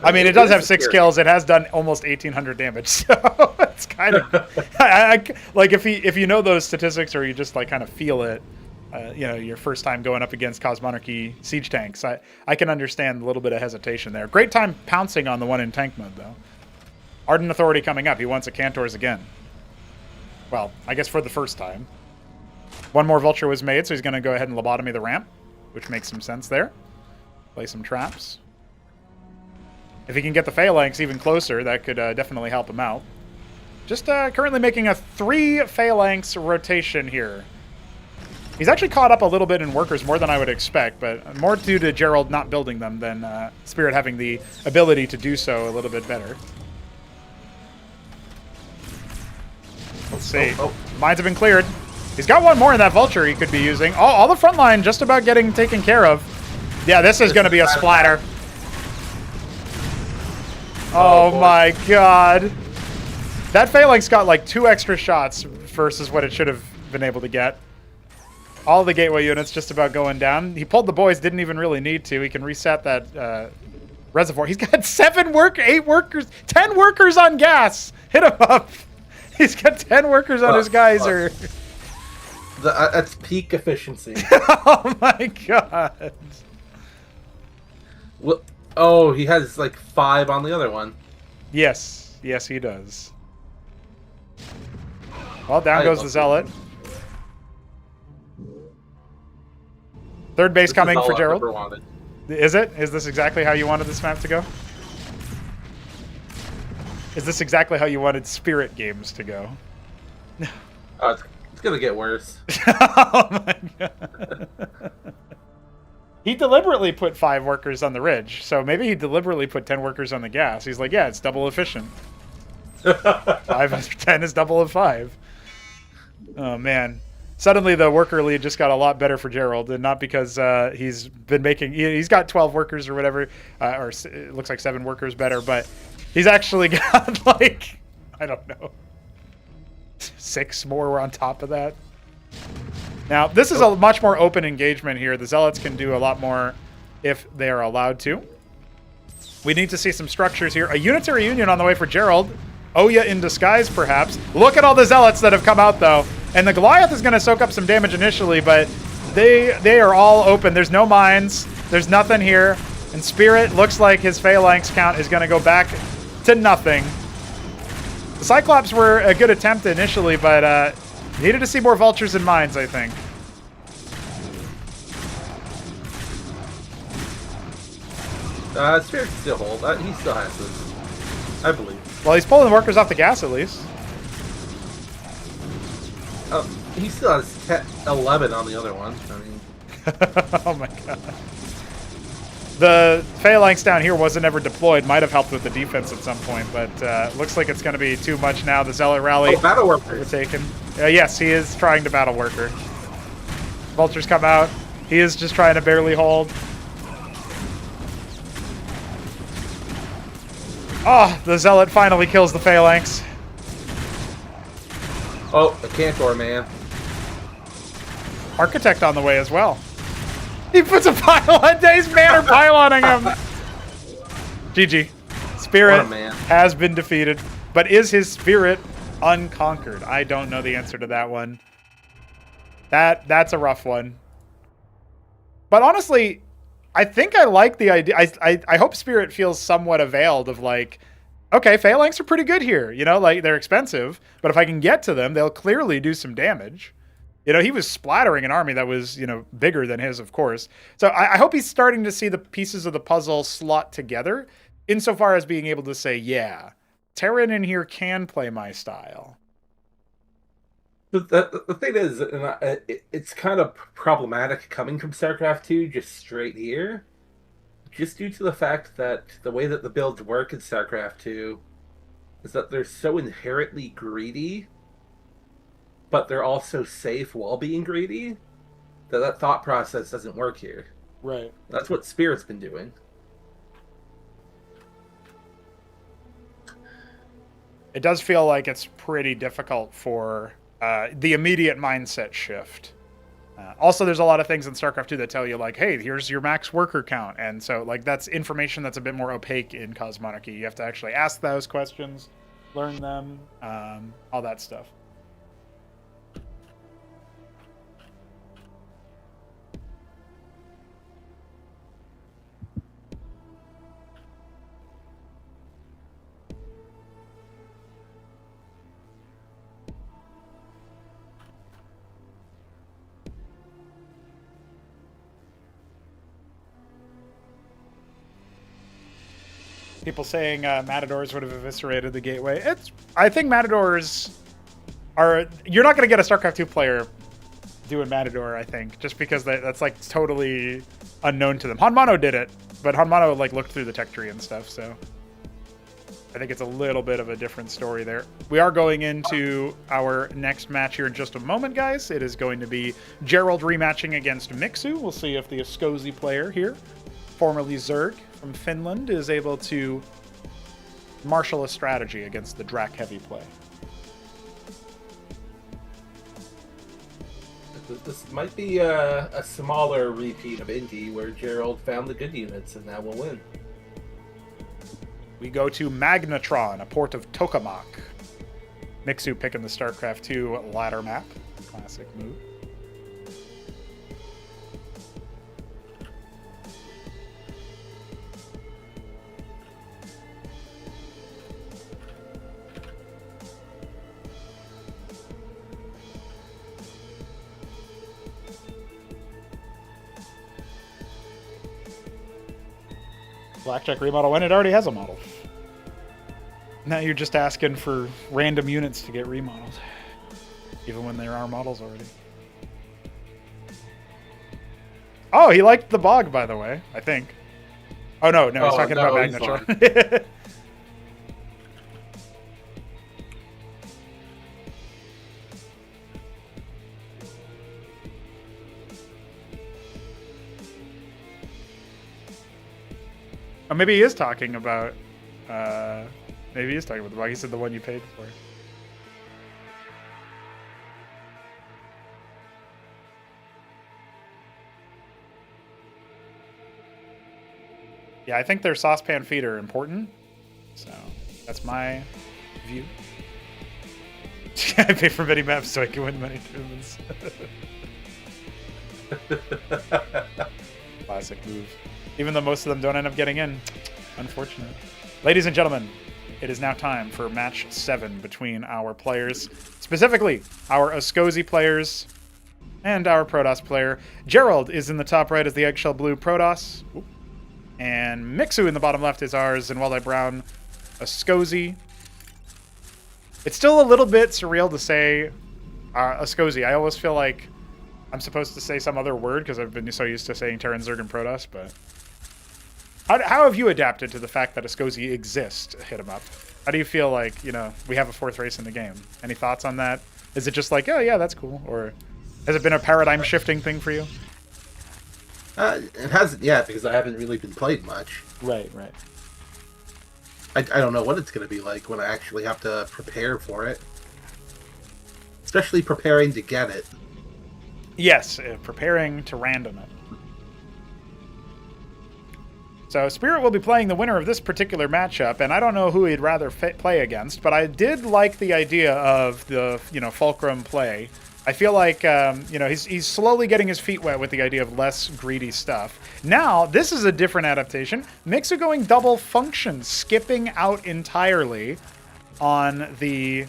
I mean, it does have 6 kills. It has done almost 1,800 damage, so it's kind of... like, if you know those statistics or you just, like, kind of feel it, you know, your first time going up against Cosmonarchy siege tanks, I can understand a little bit of hesitation there. Great time pouncing on the one in tank mode, though. Ardent Authority coming up. He wants a Cantors again. Well, I guess for the first time. 1 more Vulture was made, so he's going to go ahead and lobotomy the ramp, which makes some sense there. Play some traps. If he can get the Phalanx even closer, that could definitely help him out. Just currently making a 3 Phalanx rotation here. He's actually caught up a little bit in workers, more than I would expect, but more due to Gerald not building them than Spirit having the ability to do so a little bit better. Let's see. Mines have been cleared. He's got 1 more in that Vulture he could be using. All the front line just about getting taken care of. Yeah, this is going to be a splatter. Oh my god. That Phalanx got like 2 extra shots versus what it should have been able to get. All the gateway units just about going down. He pulled the boys, didn't even really need to. He can reset that reservoir. He's got 8 workers, 10 workers on gas. Hit him up. He's got 10 workers on his geyser. That's peak efficiency. Oh my god. Well, oh, he has like 5 on the other one. Yes. Yes, he does. Well, down goes the Zealot. Third base coming for Gerald. Is it? Is this exactly how you wanted this map to go? Is this exactly how you wanted Spirit games to go? Oh, it's gonna get worse. Oh my god. He deliberately put 5 workers on the ridge, so maybe he deliberately put 10 workers on the gas. He's like, yeah, it's double efficient. 5 10 is double of 5. Oh man. Suddenly the worker lead just got a lot better for Gerald, and not because he's been making... He's got 12 workers or whatever, or it looks like 7 workers better, but he's actually got, like, I don't know, 6 more on top of that. Now, this is a much more open engagement here. The Zealots can do a lot more if they are allowed to. We need to see some structures here. A unitary union on the way for Gerald. Oya in disguise, perhaps. Look at all the zealots that have come out, though. And the Goliath is going to soak up some damage initially, but they are all open. There's no mines. There's nothing here. And Spirit looks like his phalanx count is going to go back to nothing. The Cyclops were a good attempt initially, but needed to see more vultures and mines, I think. Spirit can still hold. He still has this, I believe. Well, he's pulling the workers off the gas, at least. He still has 11 on the other one. I mean... Oh my god. The Phalanx down here wasn't ever deployed. Might have helped with the defense at some point, but looks like it's going to be too much now. The Zealot rally. Oh, battle worker. Overtaken. Yes, he is trying to battle worker. Vultures come out. He is just trying to barely hold. Oh, the Zealot finally kills the Phalanx. Oh, the Cantor, man. Architect on the way as well. He puts a pylon. Days Manor pyloning him. GG. Spirit has been defeated. But is his spirit unconquered? I don't know the answer to that one. That's a rough one. But honestly, I think I like the idea. I hope Spirit feels somewhat availed of like, okay, Phalanx are pretty good here. You know, like they're expensive, but if I can get to them, they'll clearly do some damage. You know, he was splattering an army that was, you know, bigger than his, of course. So I hope he's starting to see the pieces of the puzzle slot together insofar as being able to say, yeah, Terran in here can play my style. The thing is, it's kind of problematic coming from StarCraft 2 just straight here. Just due to the fact that the way that the builds work in StarCraft 2 is that they're so inherently greedy, but they're also safe while being greedy, that thought process doesn't work here. Right. That's what Spirit's been doing. It does feel like it's pretty difficult for the immediate mindset shift. Also, there's a lot of things in StarCraft 2 that tell you, like, hey, here's your max worker count. And so, like, that's information that's a bit more opaque in Cosmonarchy. You have to actually ask those questions, learn them, all that stuff. People saying Matadors would have eviscerated the gateway. I think Matadors are... You're not going to get a StarCraft 2 player doing Matador, I think, just because that's like totally unknown to them. HonMonO did it, but HonMonO like looked through the tech tree and stuff, so I think it's a little bit of a different story there. We are going into our next match here in just a moment, guys. It is going to be Gerald rematching against Mixu. We'll see if the Escozy player here, formerly Zerg from Finland, is able to marshal a strategy against the Drac heavy play. This might be a smaller repeat of Indy, where Gerald found the good units and now will win. We go to Magnetron, a port of Tokamak. Mixu picking the StarCraft 2 ladder map. Classic move. Blackjack remodel when it already has a model. Now you're just asking for random units to get remodeled, even when there are models already. Oh, he liked the bog, by the way, I think. Oh, no, he's talking about Magnetron. Oh, maybe he is talking about... maybe he is talking about the bug. He said the one you paid for. Yeah, I think their saucepan feet are important. So that's my view. I pay for many maps so I can win many tournaments. Classic move. Even though most of them don't end up getting in. Unfortunate. Ladies and gentlemen, it is now time for match 7 between our players. Specifically, our Ascozi players and our Protoss player. Gerald is in the top right as the eggshell blue Protoss. Oop. And Mixu in the bottom left is ours, and Wildeye Brown Ascozi. It's still a little bit surreal to say Ascozi. I always feel like I'm supposed to say some other word because I've been so used to saying Terran Zerg and Protoss, but how have you adapted to the fact that Ascozi exists? Hit 'em up. How do you feel like, we have a 4th race in the game? Any thoughts on that? Is it just like, oh yeah, that's cool? Or has it been a paradigm shifting thing for you? It hasn't yet because I haven't really been played much. Right. I don't know what it's going to be like when I actually have to prepare for it. Especially preparing to get it. Yes, preparing to random it. So Spirit will be playing the winner of this particular matchup, and I don't know who he'd rather play against, but I did like the idea of the Fulcrum play. I feel like he's slowly getting his feet wet with the idea of less greedy stuff. Now this is a different adaptation. Mixu going double function, skipping out entirely on the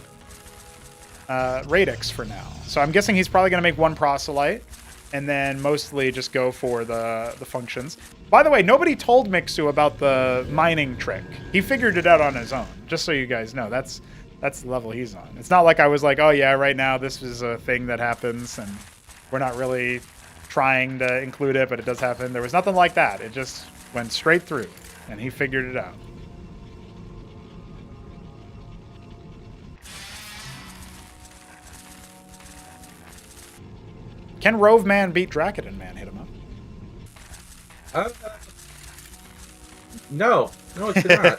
Radix for now. So I'm guessing he's probably going to make one proselyte and then mostly just go for the functions. By the way, nobody told Mixu about the mining trick. He figured it out on his own, just so you guys know. That's the level he's on. It's not like I was like, oh yeah, right now this is a thing that happens and we're not really trying to include it, but it does happen. There was nothing like that. It just went straight through and he figured it out. Can Rove Man beat Dracodon Man? Hit him up. No, it's not.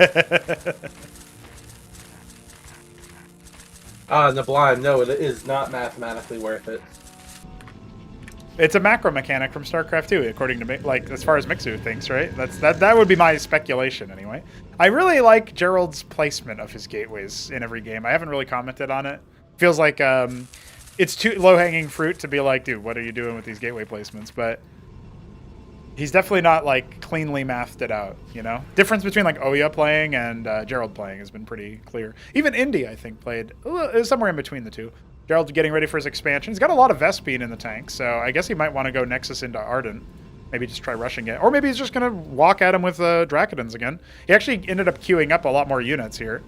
In the blind, no, it is not mathematically worth it. It's a macro mechanic from StarCraft 2, according to me, like as far as Mixu thinks, right? That would be my speculation anyway. I really like Gerald's placement of his gateways in every game. I haven't really commented on it. Feels like it's too low-hanging fruit to be like, dude, what are you doing with these gateway placements? But he's definitely not like cleanly mathed it out, Difference between like Oya playing and Gerald playing has been pretty clear. Even Indy, I think, played somewhere in between the two. Gerald getting ready for his expansion. He's got a lot of Vespene in the tank, so I guess he might want to go Nexus into Ardent. Maybe just try rushing it. Or maybe he's just going to walk at him with Dracodons again. He actually ended up queuing up a lot more units here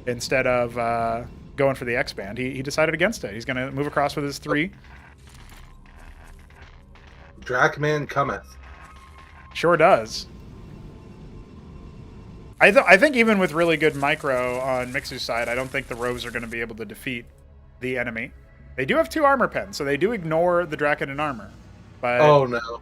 instead of going for the X-Band. He decided against it. He's going to move across with his 3. Dracman cometh. Sure does. I think even with really good micro on Mixu's side, I don't think the Roves are going to be able to defeat the enemy. They do have 2 armor pens, so they do ignore the Dracodon armor. But oh no.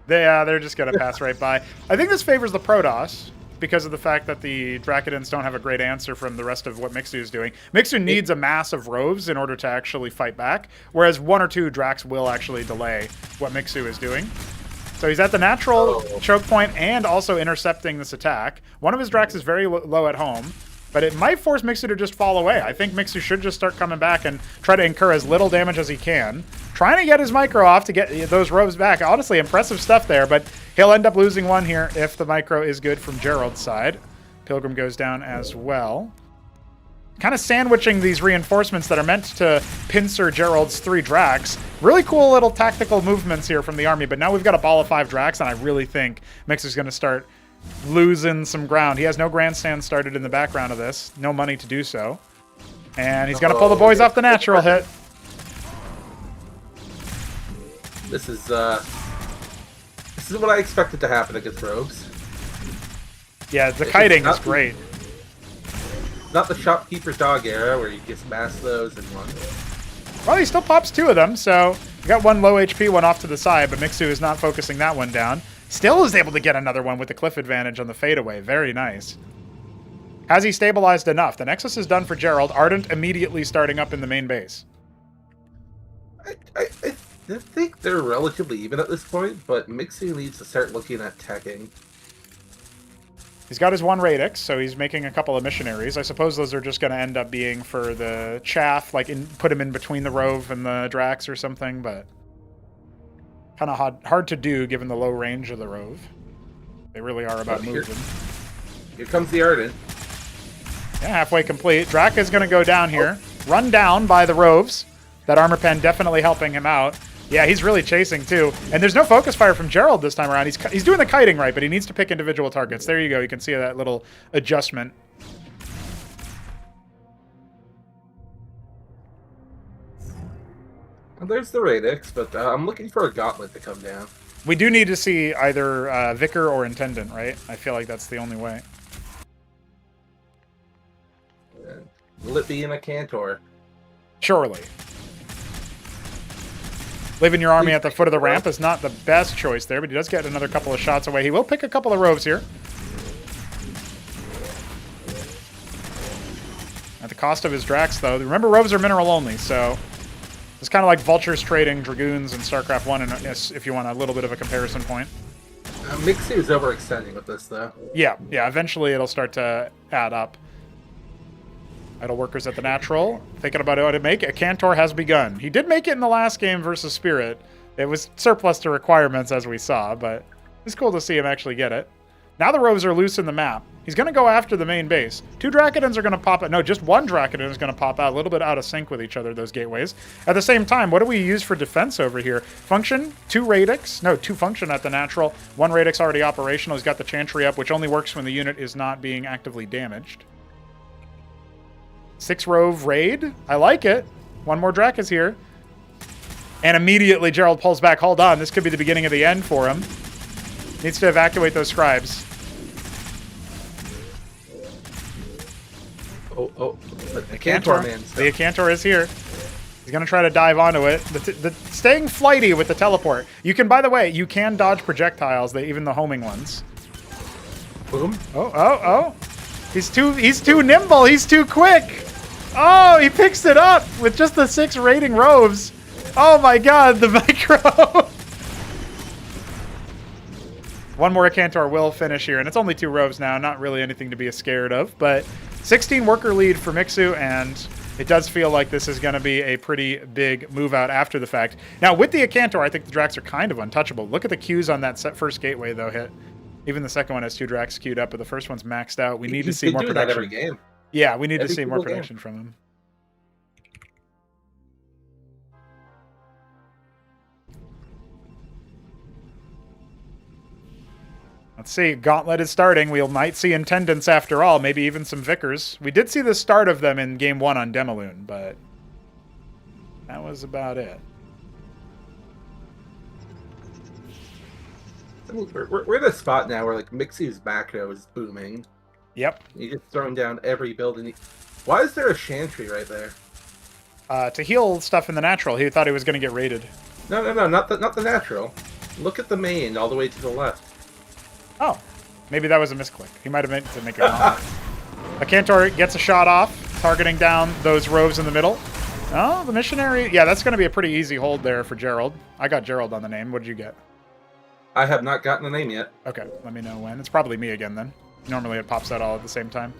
They're just going to pass right by. I think this favors the Protoss because of the fact that the Dracodons don't have a great answer from the rest of what Mixu is doing. Mixu needs a mass of Roves in order to actually fight back, whereas 1 or 2 Dracs will actually delay what Mixu is doing. So he's at the natural choke point and also intercepting this attack. One of his Dracs is very low at home, but it might force Mixu to just fall away. I think Mixu should just start coming back and try to incur as little damage as he can. Trying to get his micro off to get those Roves back. Honestly, impressive stuff there, but he'll end up losing one here if the micro is good from Gerald's side. Pilgrim goes down as well. Kind of sandwiching these reinforcements that are meant to pincer Gerald's 3 Dracs. Really cool little tactical movements here from the army, but now we've got a ball of 5 Dracs, and I really think Mixu's going to start losing some ground. He has no grandstand started in the background of this. No money to do so. And he's going to pull the boys off the natural hit. This is what I expected to happen against Rogues. Yeah, the kiting is great. Not the shopkeeper's dog era where you just mass those in one. Well, he still pops 2 of them, so we got 1 low HP, 1 off to the side, but Mixu is not focusing that one down. Still is able to get another one with the cliff advantage on the fadeaway. Very nice. Has he stabilized enough? The Nexus is done for Gerald. Ardent immediately starting up in the main base. I think they're relatively even at this point, but Mixu needs to start looking at teching. He's got his one radix, so he's making a couple of missionaries. I suppose those are just going to end up being for the chaff, like put him in between the Rove and the Drax or something, but kind of hard to do given the low range of the Rove. They really are about moving. Here comes the Ardent. Yeah, halfway complete. Drac is going to go down here. Run down by the Roves. That armor pen definitely helping him out. Yeah, he's really chasing too. And there's no focus fire from Gerald this time around. He's doing the kiting right, but he needs to pick individual targets. There you go. You can see that little adjustment. Well, there's the Radix, but I'm looking for a Gauntlet to come down. We do need to see either Vicar or Intendant, right? I feel like that's the only way. Will it be in a Cantor? Surely. Leaving your army at the foot of the ramp is not the best choice there, but he does get another couple of shots away. He will pick a couple of Roves here. At the cost of his Drax, though. Remember, Roves are mineral only, so it's kind of like Vultures trading Dragoons in StarCraft 1, if you want a little bit of a comparison point. Mixu is overextending with this, though. Yeah, eventually it'll start to add up. Idle Workers at the natural. Thinking about how to make it. Cantor has begun. He did make it in the last game versus Spirit. It was surplus to requirements, as we saw, but it's cool to see him actually get it. Now the Roves are loose in the map. He's going to go after the main base. 2 Dracodons are going to pop out. No, just 1 Dracodon is going to pop out. A little bit out of sync with each other, those gateways. At the same time, what do we use for defense over here? Function, 2 Radix. No, 2 Function at the natural. 1 Radix already operational. He's got the Chantry up, which only works when the unit is not being actively damaged. 6 Rove raid. I like it. 1 more Drac is here. And immediately Gerald pulls back. Hold on. This could be the beginning of the end for him. Needs to evacuate those scribes. Oh. The Cantor man. The Cantor is here. He's going to try to dive onto it. Staying flighty with the teleport. You can, by the way, you can dodge projectiles, even the homing ones. Boom. Oh. He's too nimble. He's too quick. Oh, he picks it up with just the 6 raiding Roves. Oh my god, the micro. 1 more Cantor will finish here, and it's only 2 Roves now. Not really anything to be scared of, but 16 worker lead for Mixu, and it does feel like this is going to be a pretty big move out after the fact. Now, with the Cantor, I think the Dracs are kind of untouchable. Look at the queues on that first gateway, though, hit. Even the second one has 2 Dracs queued up, but the first one's maxed out. We need to see more production. That every game. Yeah, we need to see more production from him. Let's see. Gauntlet is starting. We might see Intendants after all. Maybe even some Vicars. We did see the start of them in Game 1 on Demaloon, but that was about it. We're in a spot now where like Mixie's macro is booming. Yep. He's just throwing down every building. Why is there a Chantry right there? To heal stuff in the natural. He thought he was going to get raided. No, not the natural. Look at the main all the way to the left. Oh, maybe that was a misclick. He might have meant to make it wrong. A Cantor gets a shot off, targeting down those Roves in the middle. Oh, the Missionary. Yeah, that's going to be a pretty easy hold there for Gerald. I got Gerald on the name. What did you get? I have not gotten a name yet. Okay, let me know when. It's probably me again then. Normally it pops out all at the same time.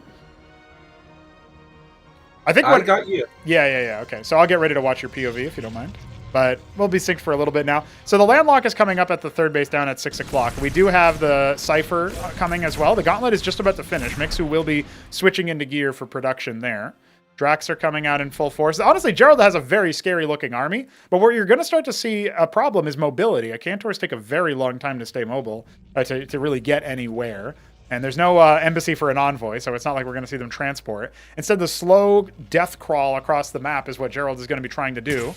I got you. Yeah. Okay, so I'll get ready to watch your POV if you don't mind. But we'll be synced for a little bit now. So the landlock is coming up at the 3rd base down at 6 o'clock. We do have the Cypher coming as well. The Gauntlet is just about to finish. Mixu will be switching into gear for production there. Dracs are coming out in full force. Honestly, Gerald has a very scary-looking army, but where you're going to start to see a problem is mobility. Cantors take a very long time to stay mobile, to really get anywhere. And there's no embassy for an envoy, so it's not like we're going to see them transport. Instead, the slow death crawl across the map is what Gerald is going to be trying to do.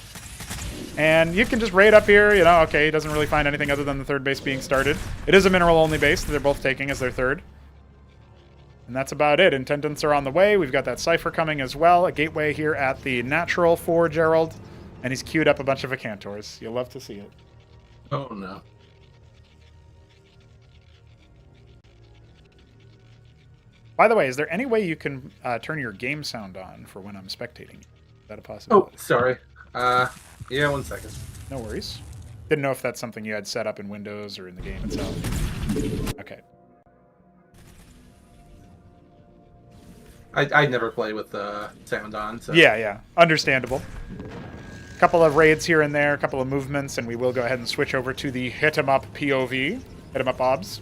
And you can just raid up here, okay, he doesn't really find anything other than the 3rd base being started. It is a mineral-only base that they're both taking as their 3rd. And that's about it. Intendants are on the way. We've got that Cypher coming as well. A gateway here at the natural for Gerald. And he's queued up a bunch of Cantors. You'll love to see it. Oh, no. By the way, is there any way you can turn your game sound on for when I'm spectating? Is that a possibility? Oh, sorry. Yeah, 1 second. No worries. Didn't know if that's something you had set up in Windows or in the game itself. Okay. I never play with the sound on. So. Yeah, understandable. Couple of raids here and there, a couple of movements, and we will go ahead and switch over to the hit 'em up POV. Hit 'em up obs.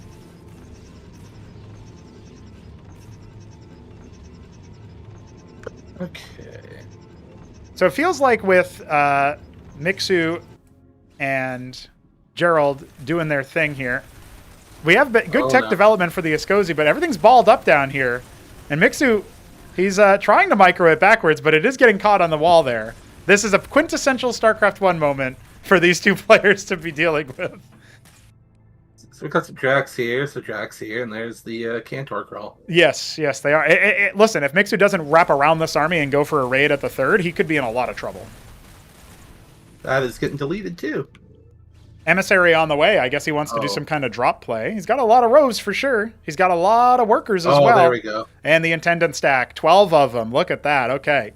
Okay. So it feels like with Mixu and Gerald doing their thing here, we have good tech development for the Escozy, but everything's balled up down here. And Mixu, he's trying to micro it backwards, but it is getting caught on the wall there. This is a quintessential StarCraft 1 moment for these two players to be dealing with. So we've got some Drax here, and there's the Cantor crawl. Yes, they are. Listen, if Mixu doesn't wrap around this army and go for a raid at the third, he could be in a lot of trouble. That is getting deleted too. Emissary on the way. I guess he wants to do some kind of drop play. He's got a lot of rows for sure. He's got a lot of workers as well. Oh, there we go. And the Intendant stack. 12 of them. Look at that. Okay.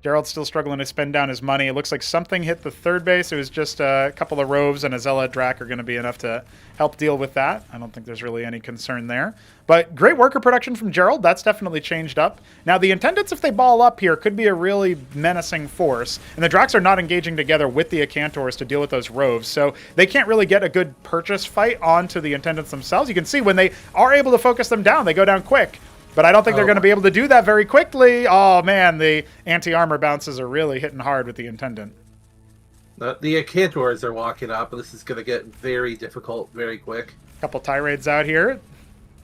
Gerald's still struggling to spend down his money. It looks like something hit the third base. It was just a couple of roves and a Zealot Drac are going to be enough to help deal with that. I don't think there's really any concern there. But great worker production from Gerald. That's definitely changed up. Now, the Intendants, if they ball up here, could be a really menacing force. And the Dracs are not engaging together with the Acantors to deal with those roves. So they can't really get a good purchase fight onto the Intendants themselves. You can see when they are able to focus them down, they go down quick. But I don't think they're going to be able to do that very quickly. Oh, man, the anti-armor bounces are really hitting hard with the Intendant. The Acantors are walking up, and this is going to get very difficult very quick. Couple tirades out here.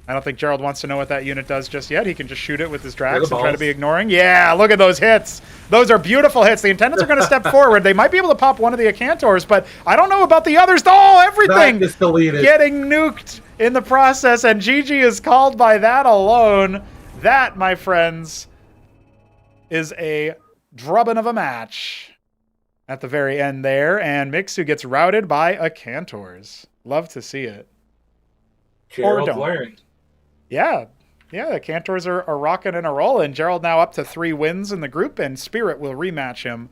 I don't think Gerald wants to know what that unit does just yet. He can just shoot it with his Drax and try to be ignoring. Yeah, look at those hits. Those are beautiful hits. The Intendants are going to step forward. They might be able to pop one of the Acantors, but I don't know about the others. Oh, everything is deleted. Getting nuked in the process, and GG is called by that alone. That, my friends, is a drubbing of a match at the very end there, and Mixu gets routed by Acantors. Love to see it. Gerald learned. Yeah, the Cantors are rocking and a rolling. Gerald now up to 3 wins in the group, and Spirit will rematch him.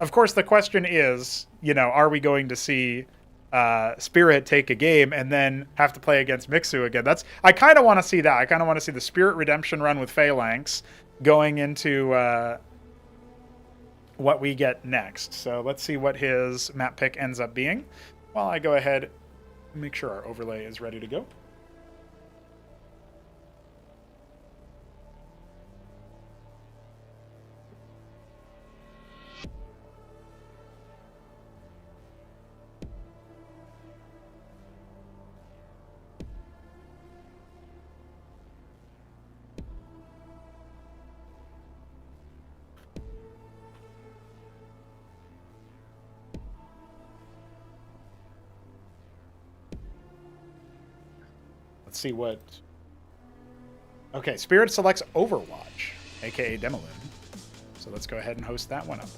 Of course, the question is, are we going to see Spirit take a game and then have to play against Mixu again? I kind of want to see that. I kind of want to see the Spirit redemption run with Phalanx going into what we get next. So let's see what his map pick ends up being. While I go ahead, make sure our overlay is ready to go. Let's see what... Okay, Spirit selects Overwatch, aka Demolin. So let's go ahead and host that one up.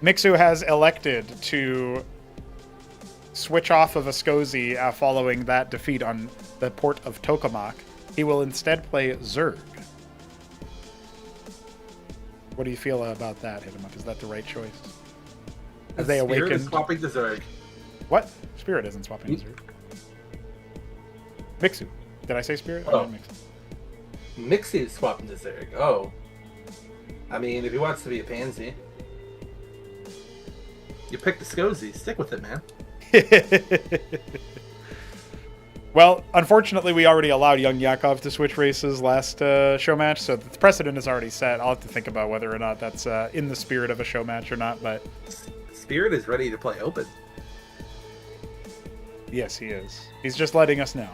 Mixu has elected to switch off of Escozy following that defeat on the port of Tokamak. He will instead play Zerg. What do you feel about that, Hit 'em Up? Is that the right choice? Have they awakened? Spirit is swapping to Zerg. What? Spirit isn't swapping to Zerg. Mixu. Did I say Spirit? Oh. Mixu is swapping to Zerg. Oh. I mean, if he wants to be a pansy. You picked the Escozy. Stick with it, man. Well, unfortunately, we already allowed YoungYakov to switch races last show match, so the precedent is already set. I'll have to think about whether or not that's in the spirit of a show match or not, but... Spirit is ready to play open. Yes, he is. He's just letting us know.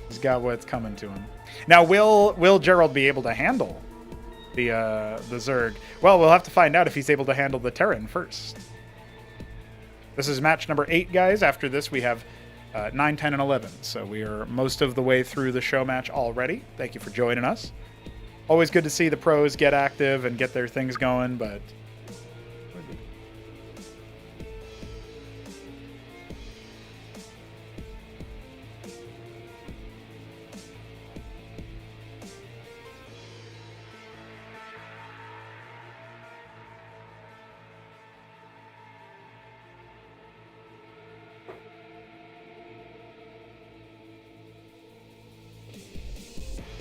He's got what's coming to him. Now, will Gerald be able to handle the Zerg? Well, we'll have to find out if he's able to handle the Terran first. This is match number 8, guys. After this, we have 9, 10, and 11. So we are most of the way through the show match already. Thank you for joining us. Always good to see the pros get active and get their things going, but...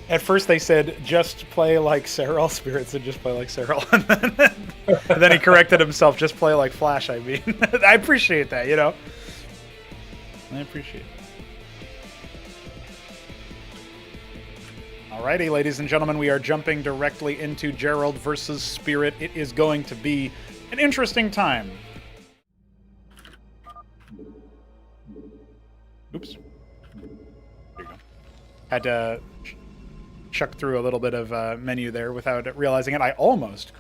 At first they said, just play like Cyril. Spirit said, just play like Cyril. And then he corrected himself, just play like Flash, I mean. I appreciate that, you know? I appreciate it. Alrighty, ladies and gentlemen, we are jumping directly into Gerald versus Spirit. It is going to be an interesting time. Oops. There you go. Had to chuck through a little bit of menu there without realizing it. I almost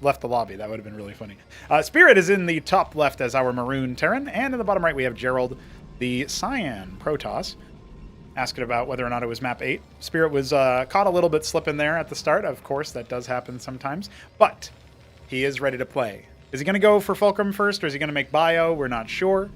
left the lobby. That would have been really funny. Spirit is in the top left as our maroon Terran, and in the bottom right we have Gerald, the cyan Protoss. Asking about whether or not it was map 8. Spirit was caught a little bit slipping there at the start. Of course, that does happen sometimes. But he is ready to play. Is he going to go for Fulcrum first, or is he going to make Bio? We're not sure.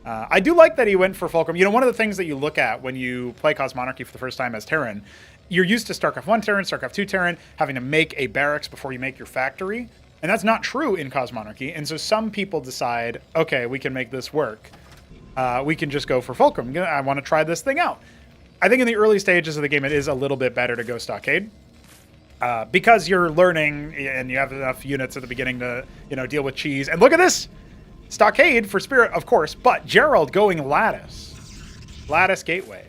I do like that he went for Fulcrum. You know, one of the things that you look at when you play Cosmonarchy for the first time as Terran, you're used to StarCraft 1 Terran, StarCraft 2 Terran, having to make a barracks before you make your factory. And that's not true in Cosmonarchy. And so some people decide, okay, we can make this work. We can just go for Fulcrum. I want to try this thing out. I think in the early stages of the game, it is a little bit better to go Stockade. Because you're learning and you have enough units at the beginning to, you know, deal with cheese. And look at this! Stockade for Spirit, of course, but Gerald going Lattice. Lattice Gateway.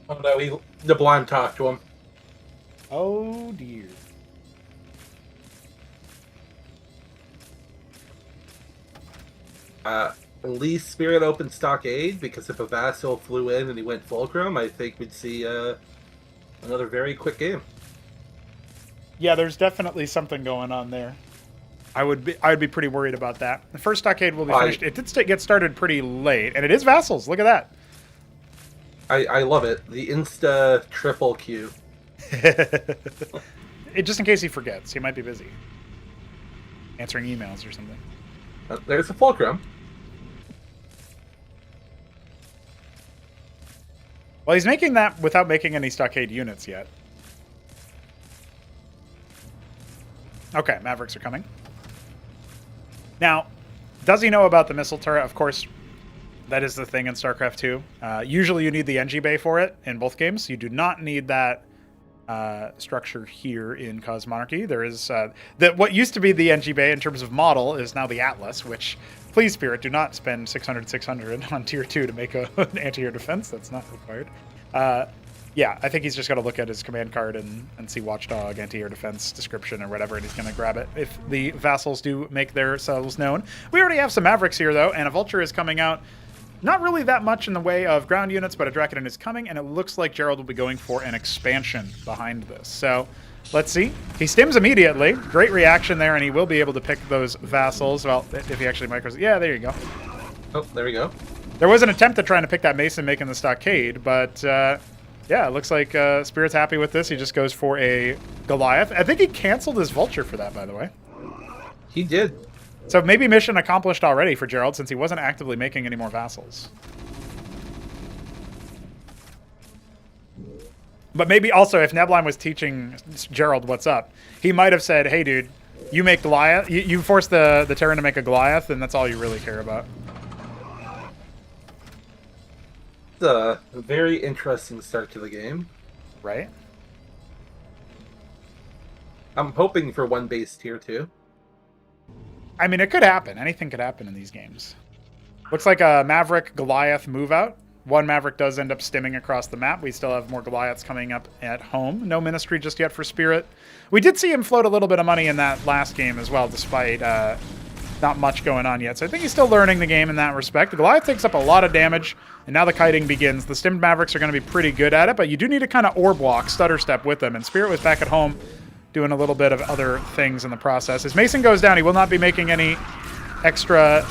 Oh no, the blind talked to him. Oh dear. At least Spirit opened Stockade, because if a Vassal flew in and he went Fulcrum, I think we'd see another very quick game. Yeah, there's definitely something going on there. I would be pretty worried about that. The first Stockade will be finished. It did get started pretty late, and it is Vassals. Look at that. I love it. The Insta triple Q. Just in case he forgets. He might be busy. Answering emails or something. There's a Fulcrum. Well, he's making that without making any Stockade units yet. Okay, Mavericks are coming. Now, does he know about the missile turret? Of course, that is the thing in StarCraft 2. Usually you need the NG Bay for it in both games. You do not need that structure here in Cosmonarchy. There is what used to be the NG Bay in terms of model is now the Atlas, which, please, Spirit, do not spend 600 on Tier 2 to make an anti-air defense. That's not required. Yeah, I think he's just got to look at his command card and see Watchdog, anti-air defense description or whatever, and he's going to grab it if the Vassals do make themselves known. We already have some Mavericks here, though, and a Vulture is coming out. Not really that much in the way of ground units, but a Draconin is coming, and it looks like Gerald will be going for an expansion behind this. So, let's see. He stims immediately. Great reaction there, and he will be able to pick those Vassals. Well, if he actually micros... Yeah, there you go. Oh, there we go. There was an attempt at trying to pick that Mason making the Stockade, but... yeah, it looks like Spirit's happy with this. He just goes for a Goliath. I think he canceled his Vulture for that, by the way. He did. So maybe mission accomplished already for Gerald, since he wasn't actively making any more Vassals. But maybe also, if Nebline was teaching Gerald what's up, he might have said, hey, dude, you make Goliath. You force the Terran to make a Goliath, and that's all you really care about. It's a very interesting start to the game. Right? I'm hoping for one base Tier 2. I mean, it could happen. Anything could happen in these games. Looks like a Maverick Goliath move out. One Maverick does end up stimming across the map. We still have more Goliaths coming up at home. No Ministry just yet for Spirit. We did see him float a little bit of money in that last game as well, despite not much going on yet. So I think he's still learning the game in that respect. The Goliath takes up a lot of damage, and now the kiting begins. The stimmed Mavericks are going to be pretty good at it, but you do need to kind of orb walk, stutter step with them. And Spirit was back at home doing a little bit of other things in the process. As Mason goes down, he will not be making any extra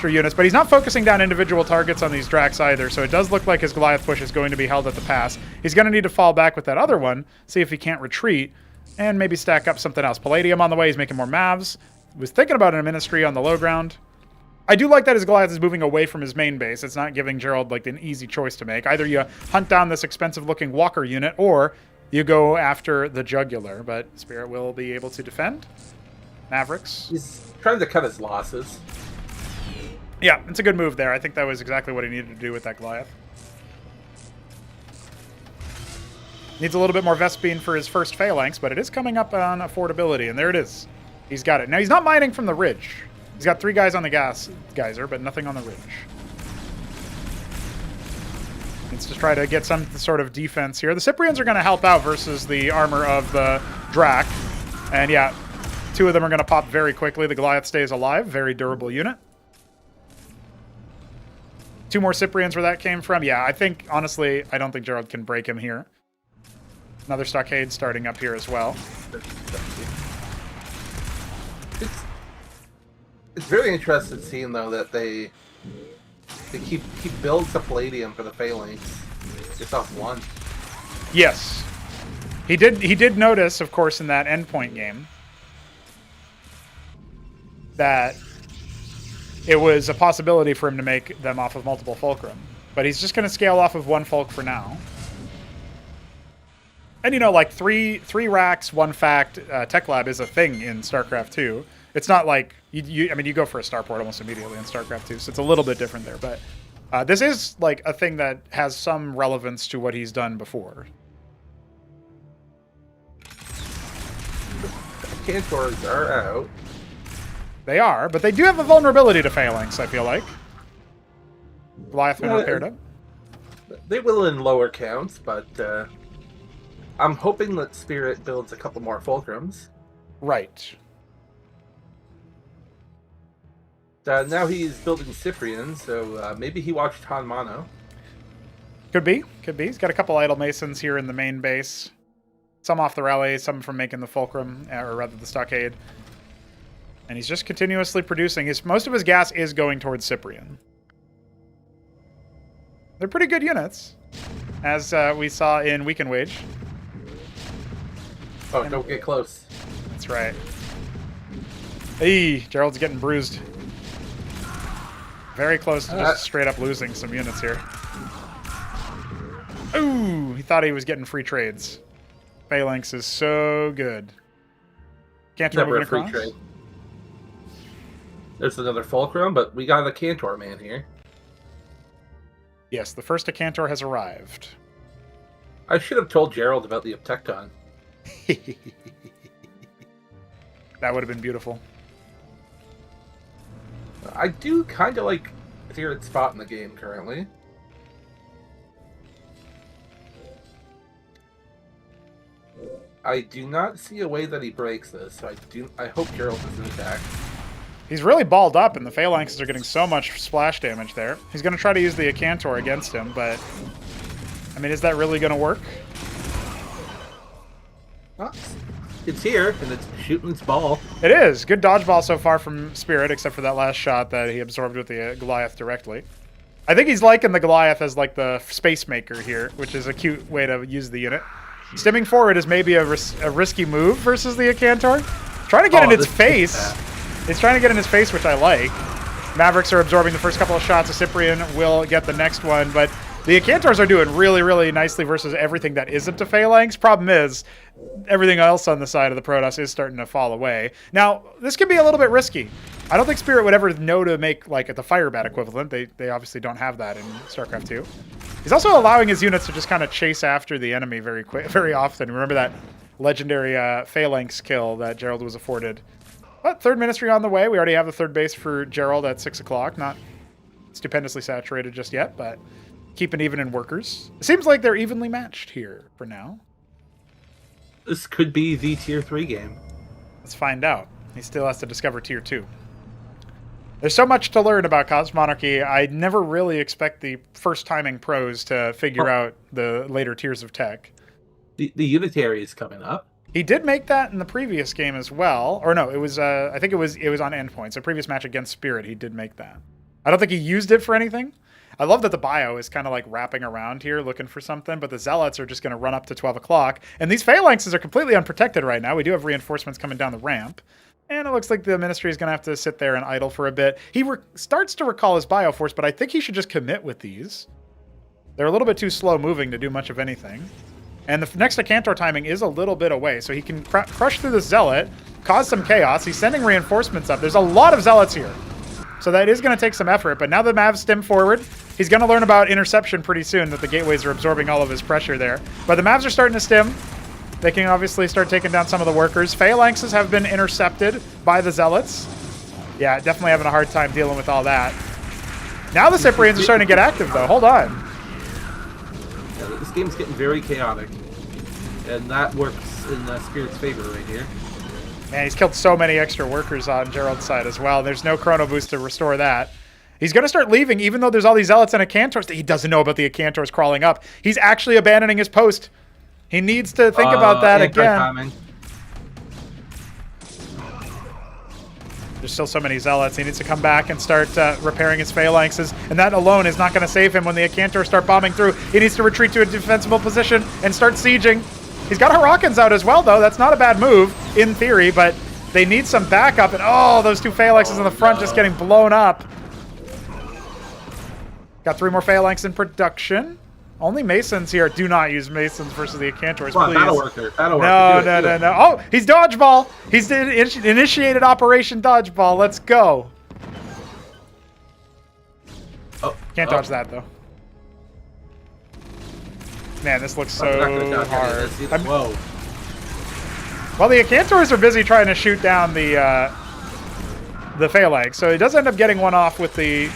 units, but he's not focusing down individual targets on these Drax either, so it does look like his Goliath push is going to be held at the pass. He's going to need to fall back with that other one, see if he can't retreat, and maybe stack up something else. Palladium on the way, he's making more Mavs. Was thinking about a Ministry on the low ground. I do like that his Goliath is moving away from his main base. It's not giving Gerald like an easy choice to make. Either you hunt down this expensive-looking Walker unit, or you go after the Jugular, but Spirit will be able to defend. Mavericks. He's trying to cut his losses. Yeah, it's a good move there. I think that was exactly what he needed to do with that Goliath. Needs a little bit more Vespene for his first Phalanx, but it is coming up on affordability, and there it is. He's got it. Now, he's not mining from the ridge. He's got 3 guys on the gas geyser, but nothing on the ridge. Needs to try to get some sort of defense here. The Cyprians are going to help out versus the armor of the Drak. And yeah, 2 of them are going to pop very quickly. The Goliath stays alive. Very durable unit. 2 more Cyprians where that came from. Yeah, I think, honestly, I don't think Gerald can break him here. Another stockade starting up here as well. It's very interesting seeing, though, that they keep builds the Palladium for the Phalanx just off 1. Yes. He did notice, of course, in that endpoint game that it was a possibility for him to make them off of multiple Fulcrum. But he's just going to scale off of 1 Fulc for now. And, you know, like 3 racks, 1 fact, Tech Lab is a thing in StarCraft 2. It's not like, I mean, you go for a starport almost immediately in StarCraft 2, so it's a little bit different there. But this is, like, a thing that has some relevance to what he's done before. Cantors are out. They are, but they do have a vulnerability to Phalanx, I feel like. Goliath been repaired up. They will in lower counts, but I'm hoping that Spirit builds a couple more Fulcrums. Right. Now he's building Cyprian, so maybe he watched HonMonO. Could be. Could be. He's got a couple Idle Masons here in the main base. Some off the rally, some from making the Fulcrum, or rather the Stockade. And he's just continuously producing. Most of his gas is going towards Cyprian. They're pretty good units, as we saw in Weekend Wage. Oh, and don't get close. That's right. Hey, Gerald's getting bruised. Very close to just straight up losing some units here. Ooh, he thought he was getting free trades. Phalanx is so good. Cantor Never moving a free across. trade. There's another Fulcrum, but we got a Cantor man here. Yes, the first Cantor has arrived. I should have told Gerald about the Obtecton. That would have been beautiful. I do kind of like Spirit's spot in the game currently. I do not see a way that he breaks this. So I hope Gerald doesn't attack. He's really balled up, and the Phalanxes are getting so much splash damage there. He's going to try to use the Acantor against him, but... I mean, is that really going to work? Well, it's here, and it's shooting its ball. It is. Good dodgeball so far from Spirit, except for that last shot that he absorbed with the Goliath directly. I think he's liking the Goliath as like the space maker here, which is a cute way to use the unit. Stimming forward is maybe a risky move versus the Acantor. Trying to get in its face. It's trying to get in his face, which I like. Mavericks are absorbing the first couple of shots. A Cyprian will get the next one, but the Acantors are doing really, really nicely versus everything that isn't a Phalanx. Problem is, everything else on the side of the Protoss is starting to fall away. Now, this could be a little bit risky. I don't think Spirit would ever know to make like the Firebat equivalent. They obviously don't have that in StarCraft 2. He's also allowing his units to just kind of chase after the enemy very often. Remember that legendary Phalanx kill that Gerald was afforded. But third Ministry on the way. We already have the third base for Gerald at 6 o'clock. Not stupendously saturated just yet, but keeping even in workers. It seems like they're evenly matched here for now. This could be the Tier 3 game. Let's find out. He still has to discover Tier 2. There's so much to learn about Cosmonarchy. I never really expect the first timing pros to figure out the later tiers of tech. The Unitary is coming up. He did make that in the previous game as well. Or no, it was I think it was on endpoints. A previous match against Spirit, he did make that. I don't think he used it for anything. I love that the bio is kind of like wrapping around here looking for something, but the Zealots are just going to run up to 12 o'clock. And these Phalanxes are completely unprotected right now. We do have reinforcements coming down the ramp. And it looks like the Ministry is going to have to sit there and idle for a bit. He starts to recall his Bioforce, but I think he should just commit with these. They're a little bit too slow moving to do much of anything. And the next Acantor timing is a little bit away, so he can crush through the Zealot, cause some chaos. He's sending reinforcements up. There's a lot of Zealots here. So that is going to take some effort. But now the Mavs stem forward. He's going to learn about interception pretty soon, that the gateways are absorbing all of his pressure there. But the Mavs are starting to stem. They can obviously start taking down some of the workers. Phalanxes have been intercepted by the Zealots. Yeah, definitely having a hard time dealing with all that. Now the Cyprians are starting to get active, though. Hold on. Yeah, this game's getting very chaotic. And that works in Spirit's favor right here. Man, he's killed so many extra workers on Gerald's side as well. There's no chrono boost to restore that. He's going to start leaving, even though there's all these Zealots and Acantors. He doesn't know about the Acantors crawling up. He's actually abandoning his post. He needs to think about that again. There's still so many Zealots. He needs to come back and start repairing his phalanxes. And that alone is not going to save him when the Acantors start bombing through. He needs to retreat to a defensible position and start sieging. He's got Hurricanes out as well, though. That's not a bad move, in theory, but they need some backup. And, oh, those two phalanxes in the front just getting blown up. Got 3 more phalanx in production. Only Masons here. Do not use Masons versus the Acantors, please. Battle worker. Battle worker. No. Oh, he's Dodgeball. He's initiated Operation Dodgeball. Let's go. Oh, Can't dodge that, though. Man, this looks so hard. Whoa. Well, the Acantors are busy trying to shoot down the phalanx, so he does end up getting one off with the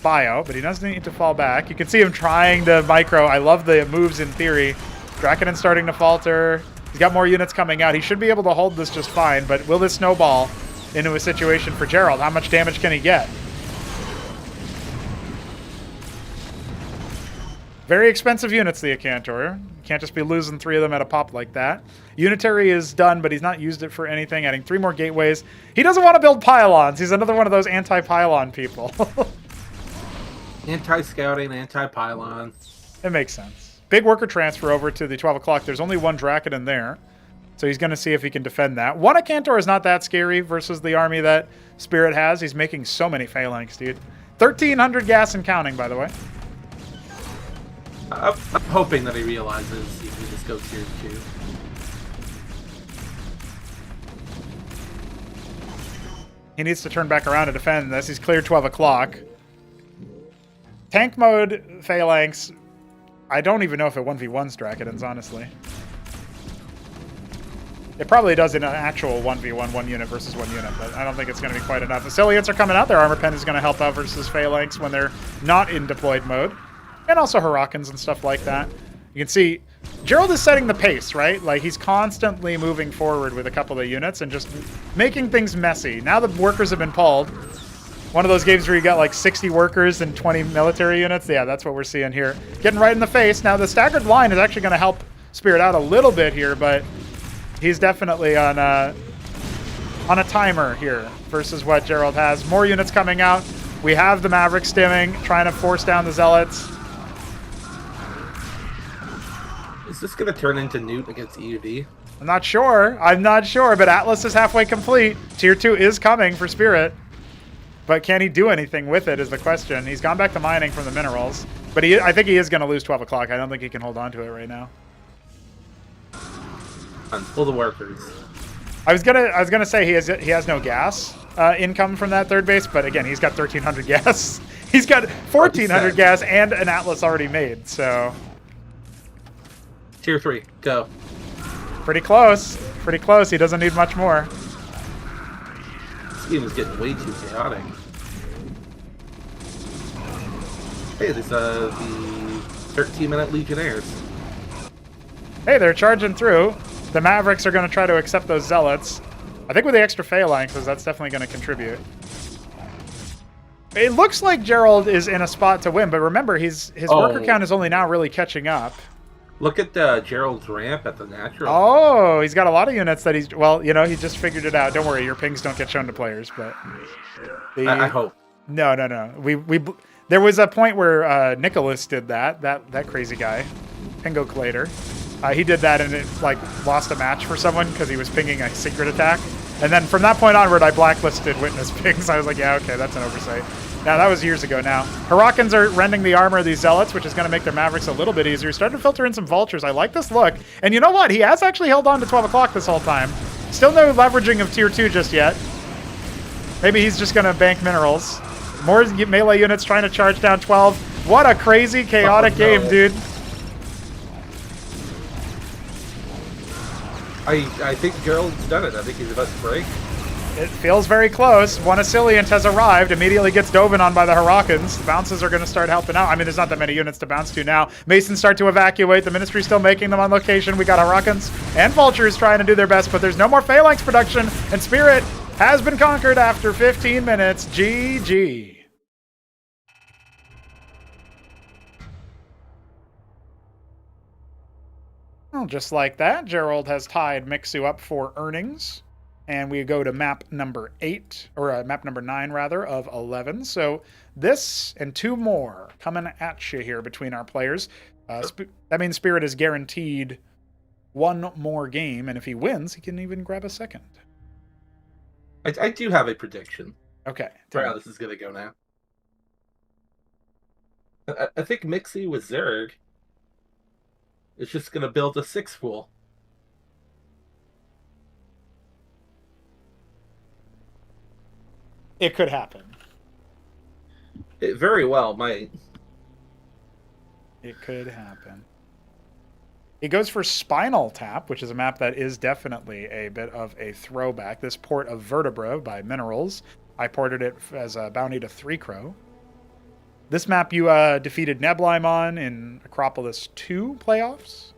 bio, but he doesn't need to fall back. You can see him trying to micro. I love the moves in theory. Draken's starting to falter. He's got more units coming out. He should be able to hold this just fine, but will this snowball into a situation for Gerald? How much damage can he get? Very expensive units, the Acantor. Can't just be losing 3 of them at a pop like that. Unitary is done, but he's not used it for anything, adding 3 more gateways. He doesn't want to build pylons. He's another one of those anti-pylon people. Anti-scouting, anti-pylon. It makes sense. Big worker transfer over to the 12 o'clock. There's only 1 Draken in there, so he's going to see if he can defend that. 1 Acantor is not that scary versus the army that Spirit has. He's making so many phalanx, dude. 1,300 gas and counting, by the way. I'm hoping that he realizes he can just go tier 2. He needs to turn back around to defend this. He's cleared 12 o'clock. Tank mode phalanx. I don't even know if it 1v1s Draken's, honestly. It probably does in an actual 1v1, 1 unit versus 1 unit, but I don't think it's going to be quite enough. The Cillians are coming out. Their armor pen is going to help out versus phalanx when they're not in deployed mode. And also Hurricanes and stuff like that. You can see Gerald is setting the pace, right? Like, he's constantly moving forward with a couple of units and just making things messy. Now the workers have been pulled. One of those games where you got like 60 workers and 20 military units. Yeah, that's what we're seeing here. Getting right in the face. Now the staggered line is actually going to help Spirit out a little bit here, but he's definitely on a timer here versus what Gerald has. More units coming out. We have the Maverick stimming, trying to force down the Zealots. Is this going to turn into Newt against EUD? I'm not sure, but Atlas is halfway complete. Tier 2 is coming for Spirit. But can he do anything with it is the question. He's gone back to mining from the minerals. But I think he is going to lose 12 o'clock. I don't think he can hold on to it right now. Pull the workers. I was gonna say he has no gas income from that third base, but again, he's got 1,300 gas. He's got 1,400 gas and an Atlas already made, so... Tier 3, go. Pretty close. Pretty close. He doesn't need much more. This game is getting way too chaotic. Hey, there's the 13-minute Legionnaires. Hey, they're charging through. The Mavericks are going to try to accept those Zealots. I think with the extra phalanxes, that's definitely going to contribute. It looks like Gerald is in a spot to win, but remember, his worker count is only now really catching up. Look at Gerald's ramp at the natural. Oh, he's got a lot of units that he's... Well, you know, he just figured it out. Don't worry, your pings don't get shown to players, but... I hope. No. There was a point where Nicholas did that crazy guy, Pingo Clater. He did that and it like lost a match for someone because he was pinging a secret attack. And then from that point onward, I blacklisted witness pings. I was like, yeah, okay, that's an oversight. Now, that was years ago now. Hurricanes are rending the armor of these Zealots, which is going to make their Mavericks a little bit easier. Starting to filter in some Vultures. I like this look. And you know what? He has actually held on to 12 o'clock this whole time. Still no leveraging of Tier 2 just yet. Maybe he's just going to bank minerals. More melee units trying to charge down 12. What a crazy, chaotic game, dude. I think Gerald's done it. I think he's about to break. It feels very close. One Asciliant has arrived, immediately gets Doven on by the Hurricanes. The bounces are going to start helping out. I mean, there's not that many units to bounce to now. Masons start to evacuate. The Ministry's still making them on location. We got Hurricanes and Vultures trying to do their best, but there's no more Phalanx production, and Spirit has been conquered after 15 minutes. GG. Well, just like that, Gerald has tied Mixu up for earnings. And we go to map number 8, or map number 9, rather, of 11. So this and 2 more coming at you here between our players. That means Spirit is guaranteed 1 more game, and if he wins, he can even grab a second. I do have a prediction. Okay. For how this is going to go now. I think Mixu with Zerg is just going to build a 6-pool. It could happen. It very well might. It could happen. He goes for Spinal Tap, which is a map that is definitely a bit of a throwback. This port of Vertebra by Minerals. I ported it as a bounty to 3 Crow. This map you defeated Neblime on in Acropolis 2 playoffs.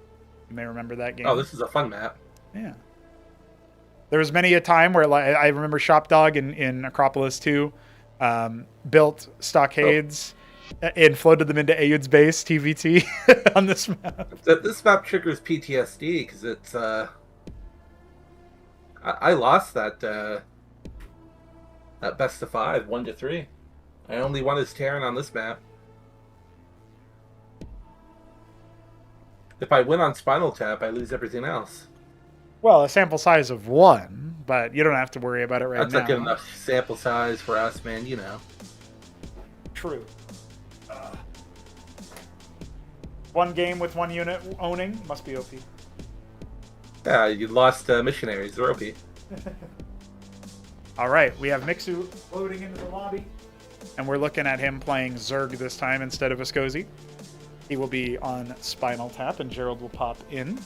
You may remember that game. Oh, this is a fun map. Yeah. There was many a time where, like, I remember Shopdog in Acropolis 2 built stockades and floated them into Ayud's base, TVT, on this map. This map triggers PTSD because it's... I lost that best of 5, 1-3. I only won as Terran on this map. If I win on Spinal Tap, I lose everything else. Well, a sample size of 1, but you don't have to worry about it right now. That's not good enough sample size for us, man, you know. True. 1 game with 1 unit owning must be OP. Yeah, you lost missionaries. They're OP. All right, we have Mixu floating into the lobby, and we're looking at him playing Zerg this time instead of Ascozi. He will be on Spinal Tap, and Gerald will pop in.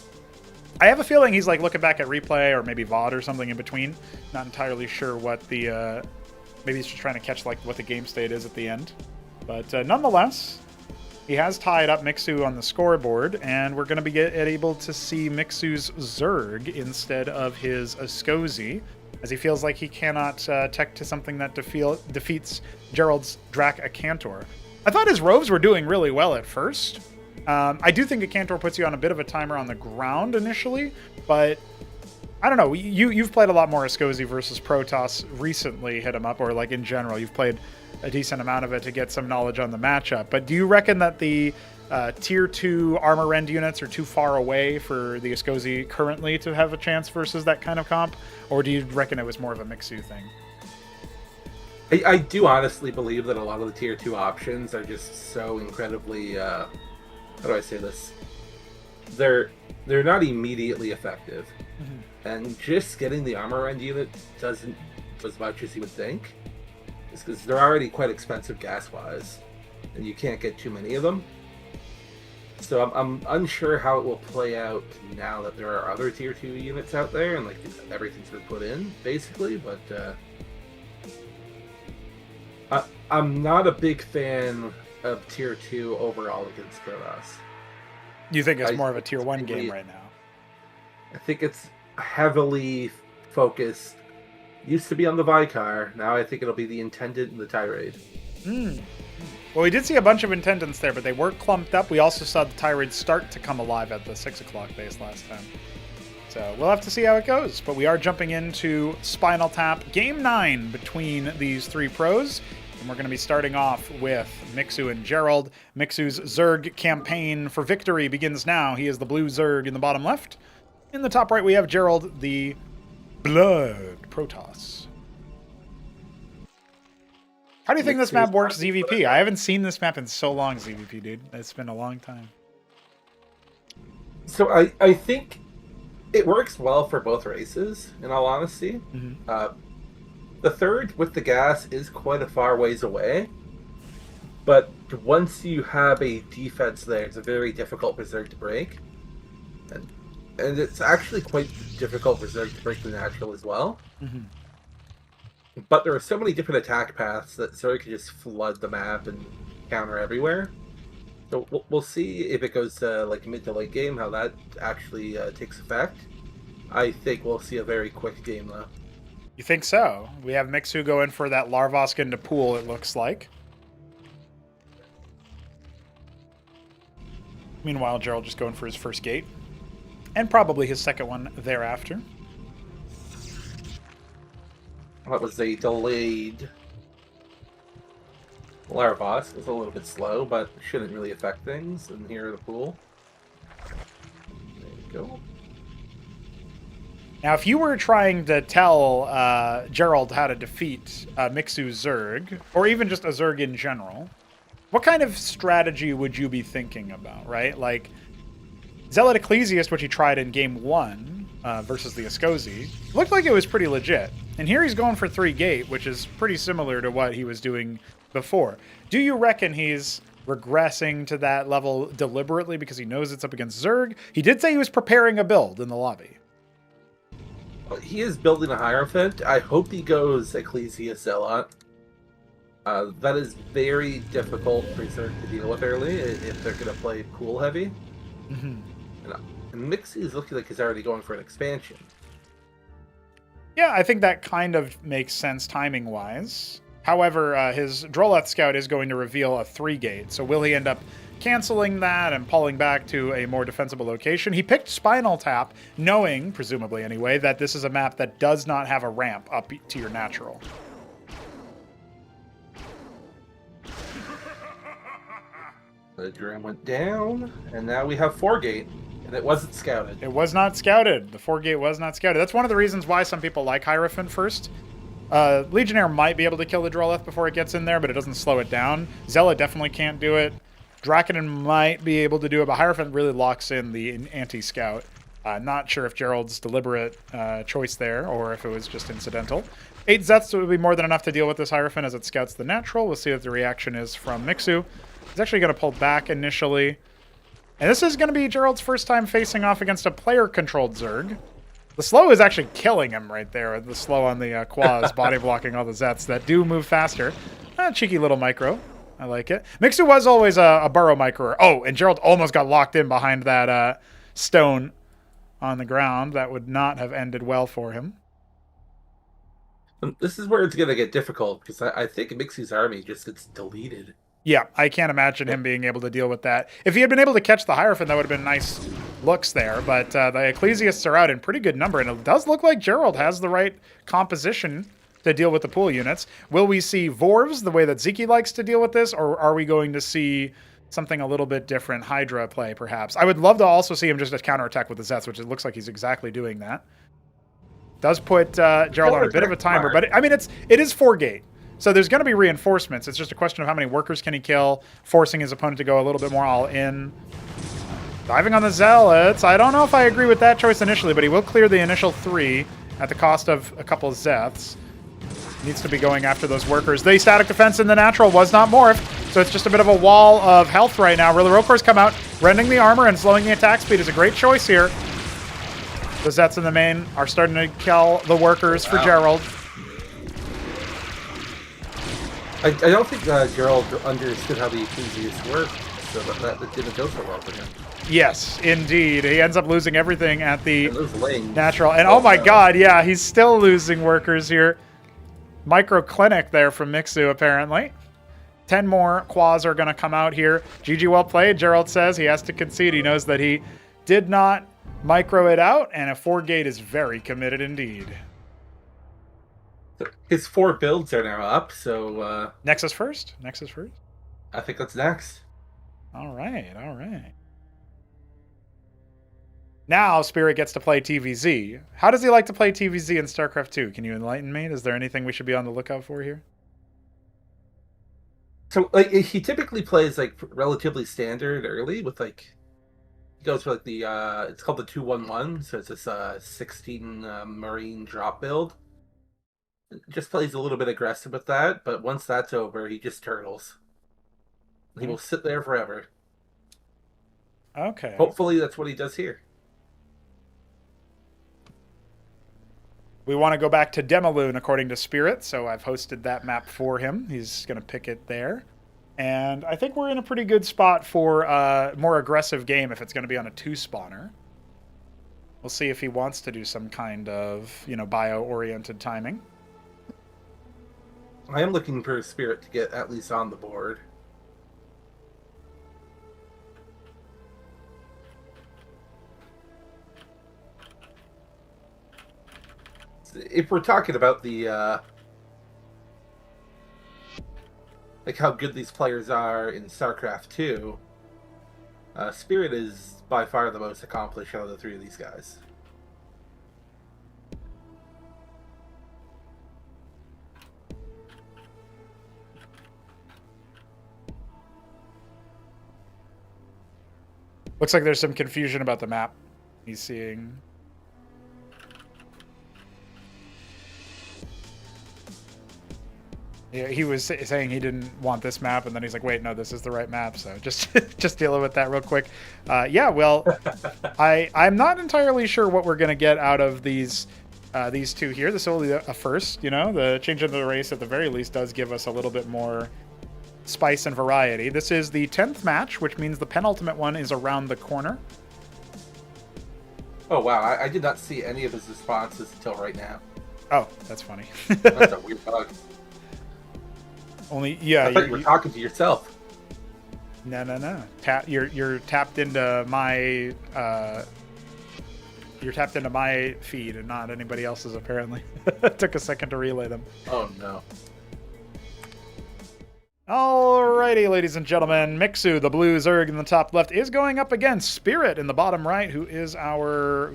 I have a feeling he's like looking back at replay or maybe VOD or something in between. Not entirely sure what the... maybe he's just trying to catch like what the game state is at the end. But nonetheless, he has tied up Mixu on the scoreboard, and we're going to be able to see Mixu's Zerg instead of his Ascozi, as he feels like he cannot tech to something that defeats Gerald's Drac Acantor. I thought his Roves were doing really well at first. I do think a Cantor puts you on a bit of a timer on the ground initially, but I don't know. You've played a lot more Ascozi versus Protoss recently, hit him up, or like in general, you've played a decent amount of it to get some knowledge on the matchup. But do you reckon that the tier 2 armor rend units are too far away for the Ascozi currently to have a chance versus that kind of comp? Or do you reckon it was more of a Mixu thing? I do honestly believe that a lot of the tier 2 options are just so incredibly... how do I say this? They're not immediately effective. Mm-hmm. And just getting the armor end unit doesn't as much as you would think. It's because they're already quite expensive gas-wise, and you can't get too many of them. So I'm unsure how it will play out now that there are other tier 2 units out there, and like everything's been put in, basically, but I'm not a big fan of tier 2 overall against Protoss. You think it's more of a tier 1 game right now? I think it's heavily focused. Used to be on the Vicar, now I think it'll be the Intendant and the Tirade. Well, we did see a bunch of Intendants there, but they were clumped up. We also saw the Tirade start to come alive at the 6 o'clock base last time. So we'll have to see how it goes. But we are jumping into Spinal Tap Game 9 between these 3 pros. And we're going to be starting off with Mixu and Gerald. Mixu's Zerg campaign for victory begins now. He is the blue Zerg in the bottom left. In the top right, we have Gerald, the Blood Protoss. How do you think this map works ZVP? I haven't seen this map in so long, ZVP, dude. It's been a long time. So I think it works well for both races, in all honesty. Mm-hmm. The third with the gas is quite a far ways away, but once you have a defense there, it's a very difficult berserk to break, and it's actually quite difficult berserk to break the natural as well. Mm-hmm. But there are so many different attack paths that Zerg can just flood the map and counter everywhere. So we'll see if it goes to like mid to late game, how that actually takes effect. I think we'll see a very quick game though. You think so? We have Mixu go in for that Larvosk into pool, it looks like. Meanwhile, Gerald just going for his first gate. And probably his second one thereafter. That was a delayed Larvosk. It's a little bit slow, but shouldn't really affect things. And here in the pool. There you go. Now, if you were trying to tell Gerald how to defeat Mixu Zerg, or even just a Zerg in general, what kind of strategy would you be thinking about, right? Like, Zealot Ecclesiast, which he tried in game 1 versus the Ascozi, looked like it was pretty legit. And here he's going for 3 gate, which is pretty similar to what he was doing before. Do you reckon he's regressing to that level deliberately because he knows it's up against Zerg? He did say he was preparing a build in the lobby. He is building a Hierophant. I hope he goes Ecclesia Zealot. That is very difficult for Zerg to deal with early if they're going to play pool heavy. Mm-hmm. And Mixu is looking like he's already going for an expansion. Yeah, I think that kind of makes sense timing-wise. However, his Droleth Scout is going to reveal a 3-gate, so will he end up canceling that and pulling back to a more defensible location? He picked Spinal Tap, knowing, presumably anyway, that this is a map that does not have a ramp up to your natural. The drum went down, and now we have 4-gate, and it wasn't scouted. It was not scouted. The 4-gate was not scouted. That's one of the reasons why some people like Hierophant first. Legionnaire might be able to kill the Droleth before it gets in there, but it doesn't slow it down. Zealot definitely can't do it. Draconin might be able to do it, but Hierophant really locks in the anti-scout. Not sure if Gerald's deliberate choice there, or if it was just incidental. 8 Zeths would be more than enough to deal with this Hierophant as it scouts the natural. We'll see what the reaction is from Mixu. He's actually going to pull back initially. And this is going to be Gerald's first time facing off against a player-controlled Zerg. The slow is actually killing him right there. The slow on the Quaz, body blocking all the Zets that do move faster. Cheeky little micro. I like it. Mixu was always a burrow micro. Oh, and Gerald almost got locked in behind that stone on the ground. That would not have ended well for him. This is where it's going to get difficult, because I think Mixu's army just gets deleted. Yeah, I can't imagine him being able to deal with that. If he had been able to catch the Hierophant, that would have been nice looks there. But the Ecclesiasts are out in pretty good number, and it does look like Gerald has the right composition to deal with the pool units. Will we see Vorvs the way that Sziky likes to deal with this, or are we going to see something a little bit different, Hydra play perhaps? I would love to also see him just counterattack with the Zets, which it looks like he's exactly doing that. Does put Gerald on a bit of a timer, but I mean, it is 4-gate. So there's going to be reinforcements. It's just a question of how many workers can he kill, forcing his opponent to go a little bit more all in. Diving on the Zealots. I don't know if I agree with that choice initially, but he will clear the initial 3 at the cost of a couple of Zeths. Needs to be going after those workers. The static defense in the natural was not morphed, so it's just a bit of a wall of health right now. Really, Rokors come out, rending the armor and slowing the attack speed is a great choice here. The Zets in the main are starting to kill the workers for Gerald. I don't think Gerald understood how the Ecclesiasts work, so that didn't go so well for him. Yes, indeed. He ends up losing everything at the lanes, natural. And oh my god, yeah, he's still losing workers here. Micro clinic there from Mixu, apparently. 10 more Quas are going to come out here. GG, well played. Gerald says he has to concede. He knows that he did not micro it out, and a 4-gate is very committed indeed. His 4 builds are now up, so... Nexus first? Nexus first? I think that's next. All right, all right. Now Spirit gets to play TVZ. How does he like to play TVZ in StarCraft 2? Can you enlighten me? Is there anything we should be on the lookout for here? So, like, he typically plays, like, relatively standard early with, like... He goes for, like, the... it's called the 2-1-1, so it's this 16 Marine drop build. Just plays a little bit aggressive with that, but once that's over, he just turtles. He will sit there forever. Okay. Hopefully, that's what he does here. We want to go back to Demaloon according to Spirit, so I've hosted that map for him. He's going to pick it there. And I think we're in a pretty good spot for a more aggressive game if it's going to be on a 2-spawner. We'll see if he wants to do some kind of, bio-oriented timing. I am looking for Spirit to get at least on the board. If we're talking about the like how good these players are in StarCraft 2, Spirit is by far the most accomplished out of the 3 of these guys. Looks like there's some confusion about the map he's seeing. Yeah, he was saying he didn't want this map, and then he's like, wait, no, this is the right map, so just just dealing with that real quick. Yeah, well, I'm not entirely sure what we're going to get out of these 2 here. This is only a first, The change of the race, at the very least, does give us a little bit more spice and variety. This is the 10th match, which means the penultimate one is around the corner. Oh, wow. I did not see any of his responses until right now. Oh, that's funny. That's a weird bug. Yeah. I thought you were talking to yourself. No. You're tapped into my feed and not anybody else's, apparently. It took a second to relay them. Oh no. Alrighty, ladies and gentlemen, Mixu, the blue Zerg in the top left, is going up against Spirit in the bottom right, who is our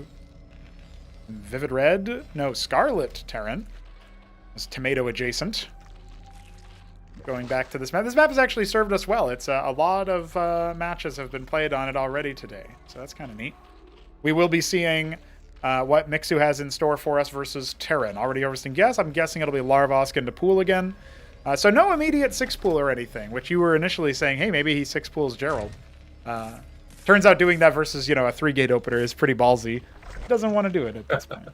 Vivid Red? No, Scarlet Terran. It's tomato adjacent. Going back to this map. This map has actually served us well. It's a lot of matches have been played on it already today, so that's kind of neat. We will be seeing what Mixu has in store for us versus Terran. Already harvesting guess. I'm guessing it'll be Larvosk into pool again. So no immediate 6-pool or anything, which you were initially saying, hey, maybe he 6-pools Gerald. Turns out doing that versus, a 3-gate opener is pretty ballsy. He doesn't want to do it at this point.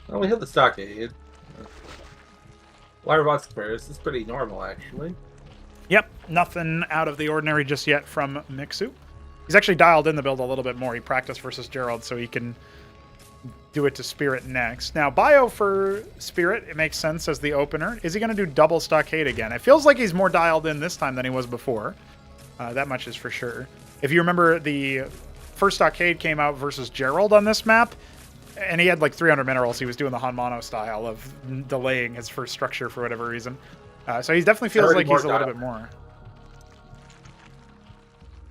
Well, we hit the stockade. Larvosk first is pretty normal, actually. Yep, nothing out of the ordinary just yet from Mixu. He's actually dialed in the build a little bit more. He practiced versus Gerald, so he can do it to Spirit next. Now, bio for Spirit, it makes sense as the opener. Is he going to do double stockade again? It feels like he's more dialed in this time than he was before. That much is for sure. If you remember, the first stockade came out versus Gerald on this map, and he had like 300 minerals. He was doing the HonMonO style of delaying his first structure for whatever reason. So he definitely feels like he's a little bit more.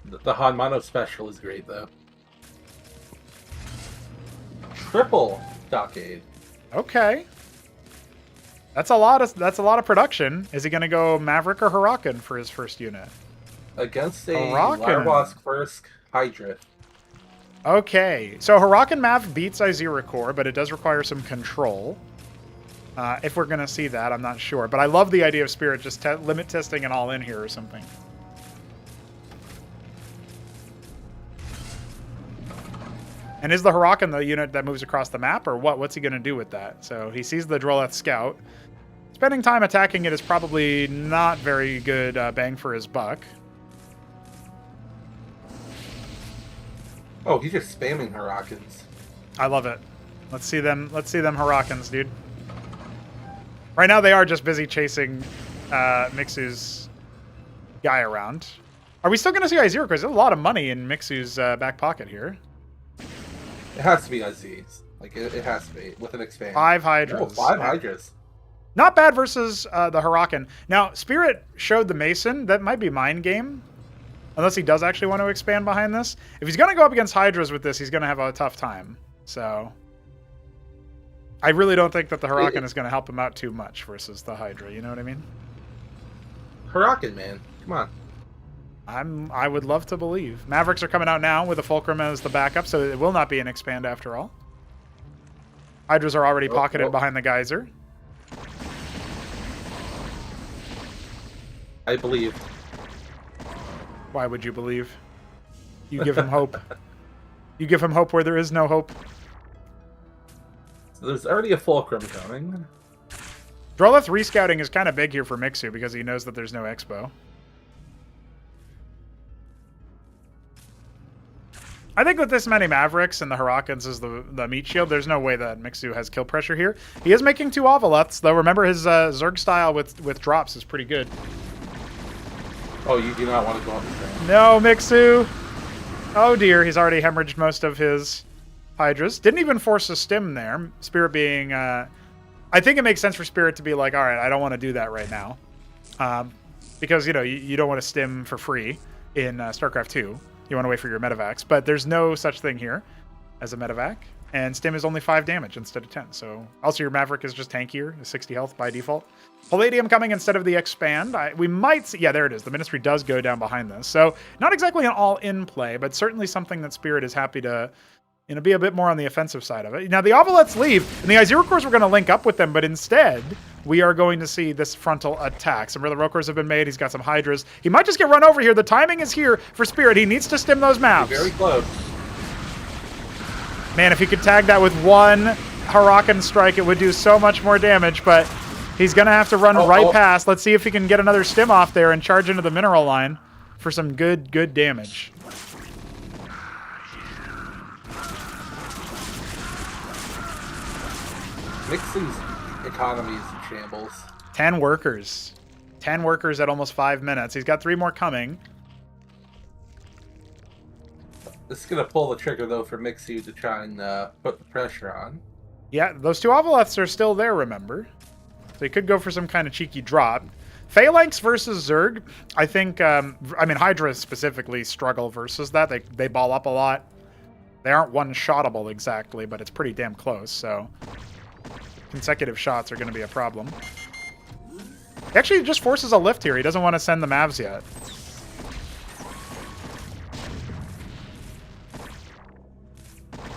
The HonMonO special is great, though. Triple stockade. Okay. That's a lot of production. Is he going to go Maverick or Huracan for his first unit? Against a Larvosk first Hydra. Okay. So Huracan Mav beats Izira Core, but it does require some control. If we're going to see that, I'm not sure. But I love the idea of Spirit just limit testing an all in here or something. And is the Huracan the unit that moves across the map, or what? What's he going to do with that? So he sees the Droleth Scout. Spending time attacking it is probably not very good bang for his buck. Oh, he's just spamming Huracans. I love it. Let's see them Huracans, dude. Right now they are just busy chasing Mixu's guy around. Are we still going to see Izira? Because there's a lot of money in Mixu's back pocket here. It has to be Aziz. Like, it has to be, with an expand. 5 Hydras. Oh, 5 Hydras. Not bad versus the Huracan. Now, Spirit showed the Mason. That might be mind game. Unless he does actually want to expand behind this. If he's going to go up against Hydras with this, he's going to have a tough time. So, I really don't think that the Huracan is going to help him out too much versus the Hydra. You know what I mean? Huracan, man. Come on. I would love to believe. Mavericks are coming out now with a Fulcrum as the backup, so it will not be an expand after all. Hydras are already pocketed oh. behind the geyser. I believe. Why would you believe? You give him hope. You give him hope where there is no hope. So there's already a fulcrum coming. Droleth rescouting is kind of big here for Mixu because he knows that there's no expo. I think with this many Mavericks and the Hurakans as the meat shield, there's no way that Mixu has kill pressure here. He is making 2 Ovoleths, though. Remember, his Zerg style with drops is pretty good. Oh, you do not want to go on this thing. No, Mixu! Oh dear, he's already hemorrhaged most of his Hydras. Didn't even force a stim there. Spirit being... I think it makes sense for Spirit to be like, alright, I don't want to do that right now. Because, you know, you don't want to stim for free in StarCraft 2. You want to wait for your medevacs, but there's no such thing here as a medevac, and stim is only 5 damage instead of 10. So also your Maverick is just tankier, 60 health by default. Palladium coming instead of the expand. We might see, yeah, there it is. The Ministry does go down behind this, so not exactly an all-in play, but certainly something that Spirit is happy to, you know, be a bit more on the offensive side of it. Now the Ovoleths leave, and the Izirokors were going to link up with them, but instead we are going to see this frontal attack. Some Rokors have been made. He's got some Hydras. He might just get run over here. The timing is here for Spirit. He needs to stim those maps. Very close. Man, if he could tag that with 1 Hurakan strike, it would do so much more damage, but he's going to have to run past. Let's see if he can get another stim off there and charge into the mineral line for some good damage. Mixu's economy is in shambles. 10 workers. 10 workers at almost 5 minutes. He's got 3 more coming. This is going to pull the trigger, though, for Mixu to try and put the pressure on. Yeah, those 2 Ovoleths are still there, remember? So he could go for some kind of cheeky drop. Phalanx versus Zerg, I think, I mean, Hydra specifically struggle versus that. They ball up a lot. They aren't one-shottable exactly, but it's pretty damn close, so... consecutive shots are going to be a problem. He actually just forces a lift here. He doesn't want to send the Mavs yet.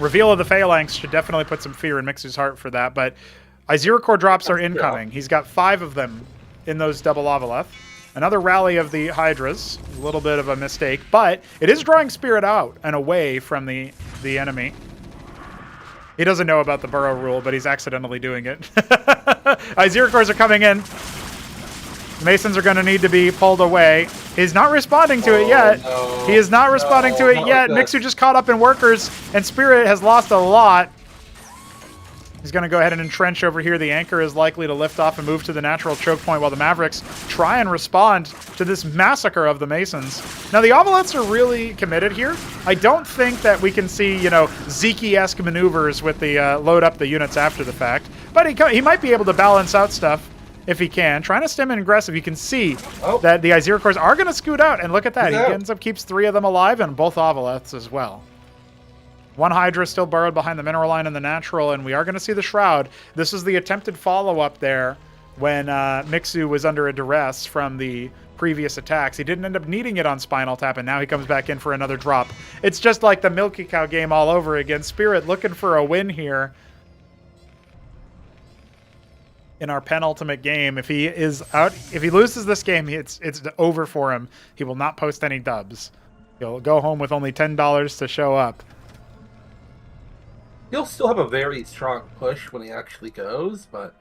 Reveal of the Phalanx should definitely put some fear in Mixu's heart for that, but Izirokor drops are incoming. He's got 5 of them in those double Ovoleth. Another rally of the Hydras. A little bit of a mistake, but it is drawing Spirit out and away from the enemy. He doesn't know about the burrow rule, but he's accidentally doing it. Izirokors are coming in. Masons are going to need to be pulled away. He's not responding to it yet. No, he is not responding to it yet. Like Mixu just caught up in workers, and Spirit has lost a lot. He's going to go ahead and entrench over here. The anchor is likely to lift off and move to the natural choke point while the Mavericks try and respond to this massacre of the Masons. Now, the Ovoleths are really committed here. I don't think that we can see, you know, Sziky-esque maneuvers with the load up the units after the fact. But he might be able to balance out stuff if he can. Trying to stem in aggressive. You can see that the Izirokors are going to scoot out. And look at that. He ends up keeps 3 of them alive and both Ovoleths as well. 1 Hydra still burrowed behind the mineral line in the natural, and we are going to see the Shroud. This is the attempted follow-up there when Mixu was under a duress from the previous attacks. He didn't end up needing it on Spinal Tap, and now he comes back in for another drop. It's just like the milkicow game all over again. Spirit looking for a win here in our penultimate game. If he is out, if he loses this game, it's over for him. He will not post any dubs. He'll go home with only $10 to show up. He'll still have a very strong push when he actually goes, but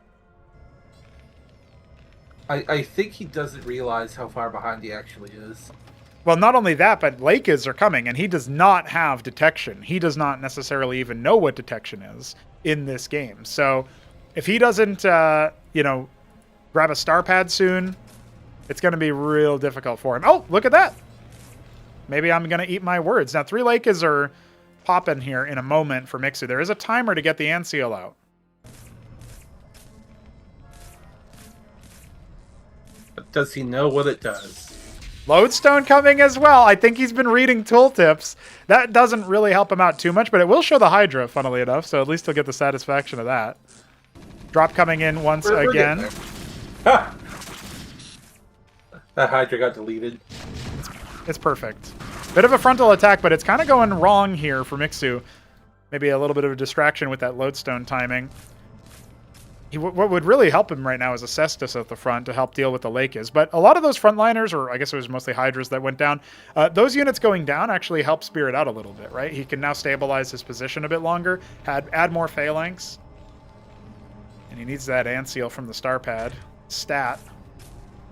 I think he doesn't realize how far behind he actually is. Well, not only that, but Lakers are coming, and he does not have detection. He does not necessarily even know what detection is in this game. So if he doesn't, you know, grab a star pad soon, it's going to be real difficult for him. Oh, look at that. Maybe I'm going to eat my words. Now, 3 Lakers are popping here in a moment for Mixu. There is a timer to get the Anseal out. But does he know what it does? Lodestone coming as well. I think he's been reading tooltips. That doesn't really help him out too much, but it will show the Hydra, funnily enough, so at least he'll get the satisfaction of that. Drop coming in once again. Ha! That Hydra got deleted. It's perfect. Bit of a frontal attack, but it's kind of going wrong here for Mixu. maybe a little bit of a distraction with that lodestone timing. What would really help him right now is a Cestus at the front to help deal with the Lakers. But a lot of those frontliners, or I guess it was mostly Hydras that went down, those units going down actually help Spirit out a little bit, right? He can now stabilize his position a bit longer, add more phalanx. And he needs that Anseal from the star pad. Stat.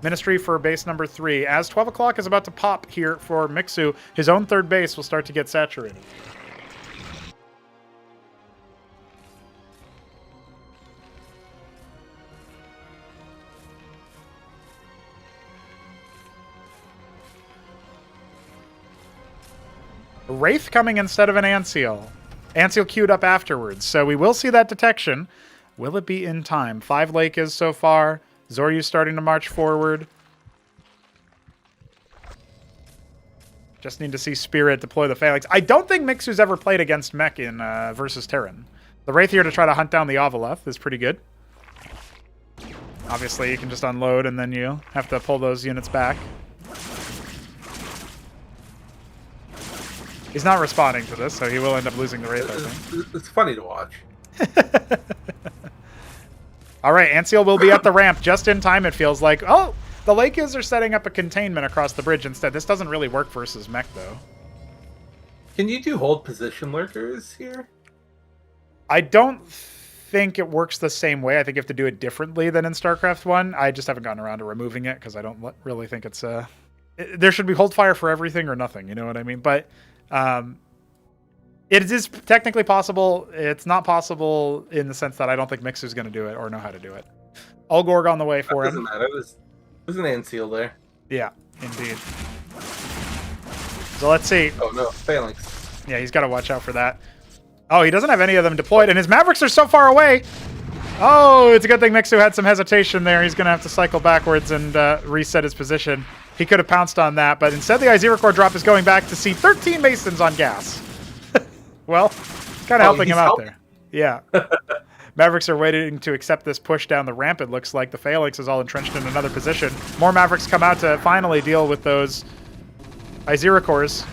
Ministry for base number 3. As 12 o'clock is about to pop here for Mixu, his own third base will start to get saturated. Wraith coming instead of an Anseal. Anseal queued up afterwards, so we will see that detection. Will it be in time? 5 Lakers so far. Zoryu starting to march forward. Just need to see Spirit deploy the Phalanx. I don't think Mixu's ever played against Mech in versus Terran. The Wraith here to try to hunt down the Avaleth is pretty good. Obviously, you can just unload and then you have to pull those units back. He's not responding to this, so he will end up losing the Wraith, I think. It's funny to watch. All right, Anseal will be at the ramp just in time, it feels like. Oh, the Lakers are setting up a containment across the bridge instead. This doesn't really work versus Mech, though. Can you do hold position lurkers here? I don't think it works the same way. I think you have to do it differently than in StarCraft 1. I just haven't gotten around to removing it because I don't really think it's... there should be hold fire for everything or nothing, you know what I mean? But... it is technically possible. It's not possible in the sense that I don't think Mixu's going to do it or know how to do it. Ulgorg on the way for him. Doesn't matter. There's an Anseal there. Yeah, indeed. So let's see. Oh no, Phalanx. Yeah, he's got to watch out for that. Oh, he doesn't have any of them deployed, and his Mavericks are so far away. Oh, it's a good thing Mixu had some hesitation there. He's going to have to cycle backwards and reset his position. He could have pounced on that, but instead the Iziracore drop is going back to see 13 Masons on gas. Well, kind of helping him out there. Yeah. Mavericks are waiting to accept this push down the ramp, it looks like. The Phalanx is all entrenched in another position. More Mavericks come out to finally deal with those Iziracores.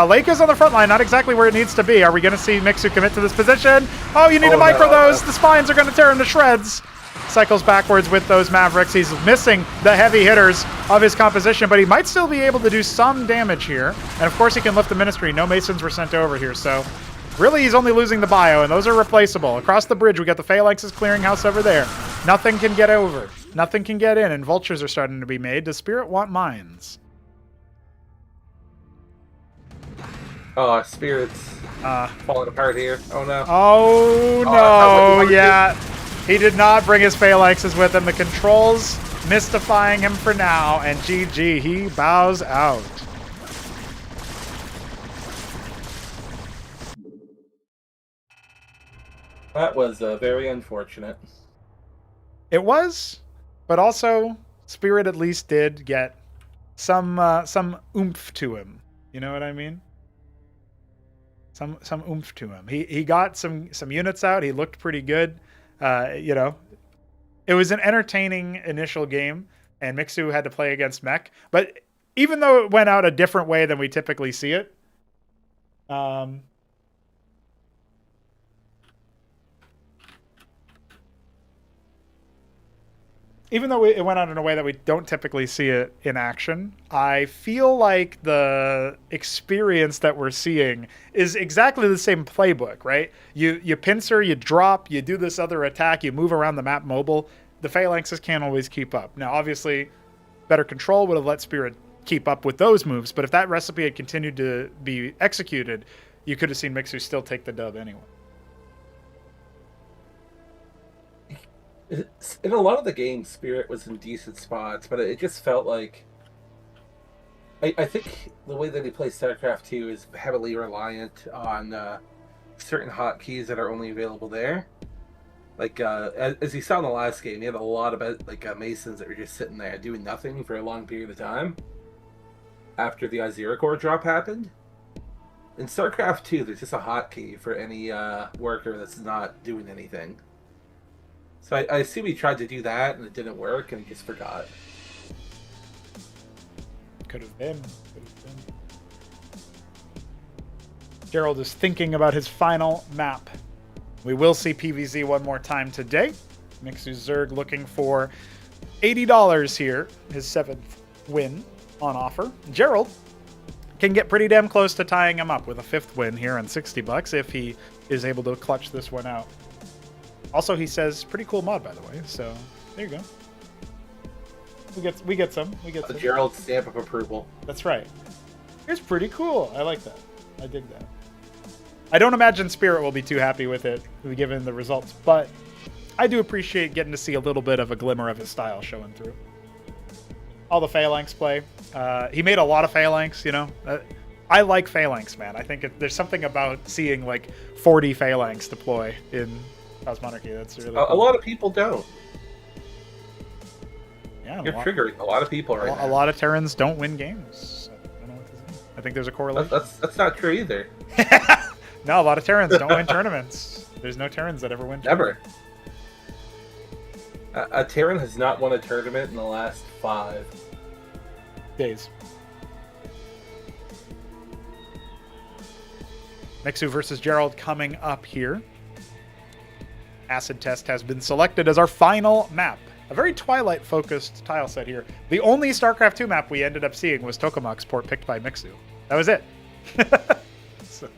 Leica's on the front line, not exactly where it needs to be. Are we going to see Mixu commit to this position? Oh, you need to micro those. The spines are going to tear him to shreds. Cycles backwards with those Mavericks. He's missing the heavy hitters of his composition, but he might still be able to do some damage here. And of course he can lift the Ministry. No Masons were sent over here, so really he's only losing the bio, and those are replaceable. Across the bridge, we got the Phalanx's clearinghouse over there. Nothing can get over. Nothing can get in, and vultures are starting to be made. Does Spirit want mines? Oh, Spirit's falling apart here. Oh no. Oh no, yeah. He did not bring his Phalanxes with him. The controls mystifying him for now, and GG, he bows out. That was very unfortunate. It was, but also Spirit at least did get some oomph to him. You know what I mean? Some oomph to him. He got some units out. He looked pretty good. You know, it was an entertaining initial game, and Mixu had to play against Mech. But even though it went out a different way than we typically see it, even though it went out in a way that we don't typically see it in action, I feel like the experience that we're seeing is exactly the same playbook, right? You pincer, you drop, you do this other attack, you move around the map mobile. The Phalanxes can't always keep up. Now, obviously, better control would have let Spirit keep up with those moves, but if that recipe had continued to be executed, you could have seen Mixu still take the dub anyway. In a lot of the games, Spirit was in decent spots, but it just felt like... I think the way that he plays StarCraft 2 is heavily reliant on certain hotkeys that are only available there. Like, as you saw in the last game, he had a lot of Masons that were just sitting there doing nothing for a long period of time after the Iziracore drop happened. In StarCraft 2, there's just a hotkey for any worker that's not doing anything. So I assume he tried to do that and it didn't work and he just forgot. Could have been. Gerald is thinking about his final map. We will see PVZ one more time today. Mixu Zerg looking for $80 here, his 7th win on offer. Gerald can get pretty damn close to tying him up with a 5th win here on $60 if he is able to clutch this one out. Also, he says pretty cool mod, by the way. So there you go. We get some. The Gerald stamp of approval. That's right. It's pretty cool. I like that. I dig that. I don't imagine Spirit will be too happy with it, given the results, but I do appreciate getting to see a little bit of a glimmer of his style showing through. All the Phalanx play. He made a lot of Phalanx, you know. I like Phalanx, man. I think there's something about seeing like 40 Phalanx deploy in Cosmonarchy. That's really cool. A lot of people don't. Yeah, you're triggering a lot of people right now. A lot of Terrans don't win games. I don't know what to say. I think there's a correlation. That's not true either. No, a lot of Terrans don't win tournaments. There's no Terrans that ever win. Never. A Terran has not won a tournament in the last 5 days. Mixu versus Gerald coming up here. Acid Test has been selected as our final map. A very Twilight-focused tile set here. The only StarCraft 2 map we ended up seeing was Tokamak's port picked by Mixu. That was it. So.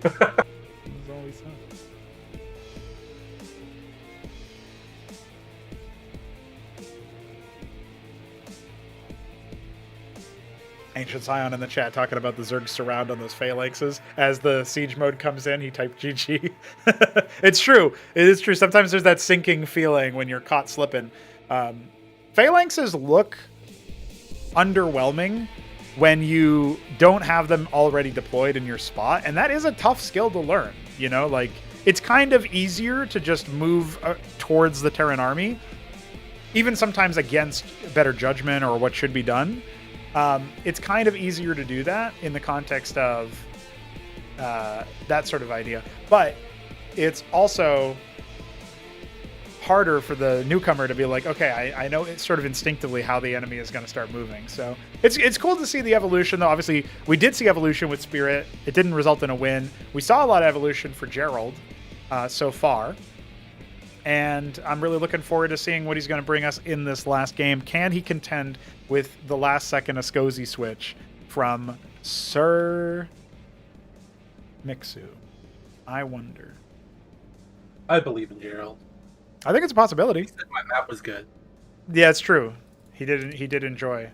That was all we saw. Ancient Scion in the chat talking about the Zerg surround on those phalanxes. As the siege mode comes in, he typed GG. It's true. It is true. Sometimes there's that sinking feeling when you're caught slipping. Phalanxes look underwhelming when you don't have them already deployed in your spot. And that is a tough skill to learn. You know, like, it's kind of easier to just move towards the Terran army, even sometimes against better judgment or what should be done. It's kind of easier to do that in the context of that sort of idea. But it's also harder for the newcomer to be like, okay, I know it's sort of instinctively how the enemy is going to start moving. So it's cool to see the evolution, though. Obviously, we did see evolution with Spirit. It didn't result in a win. We saw a lot of evolution for Gerald so far. And I'm really looking forward to seeing what he's going to bring us in this last game. Can he contend with the last second Ascozi switch from Sir Mixu? I wonder. I believe in Gerald. I think it's a possibility. He said my map was good. Yeah, it's true. He did enjoy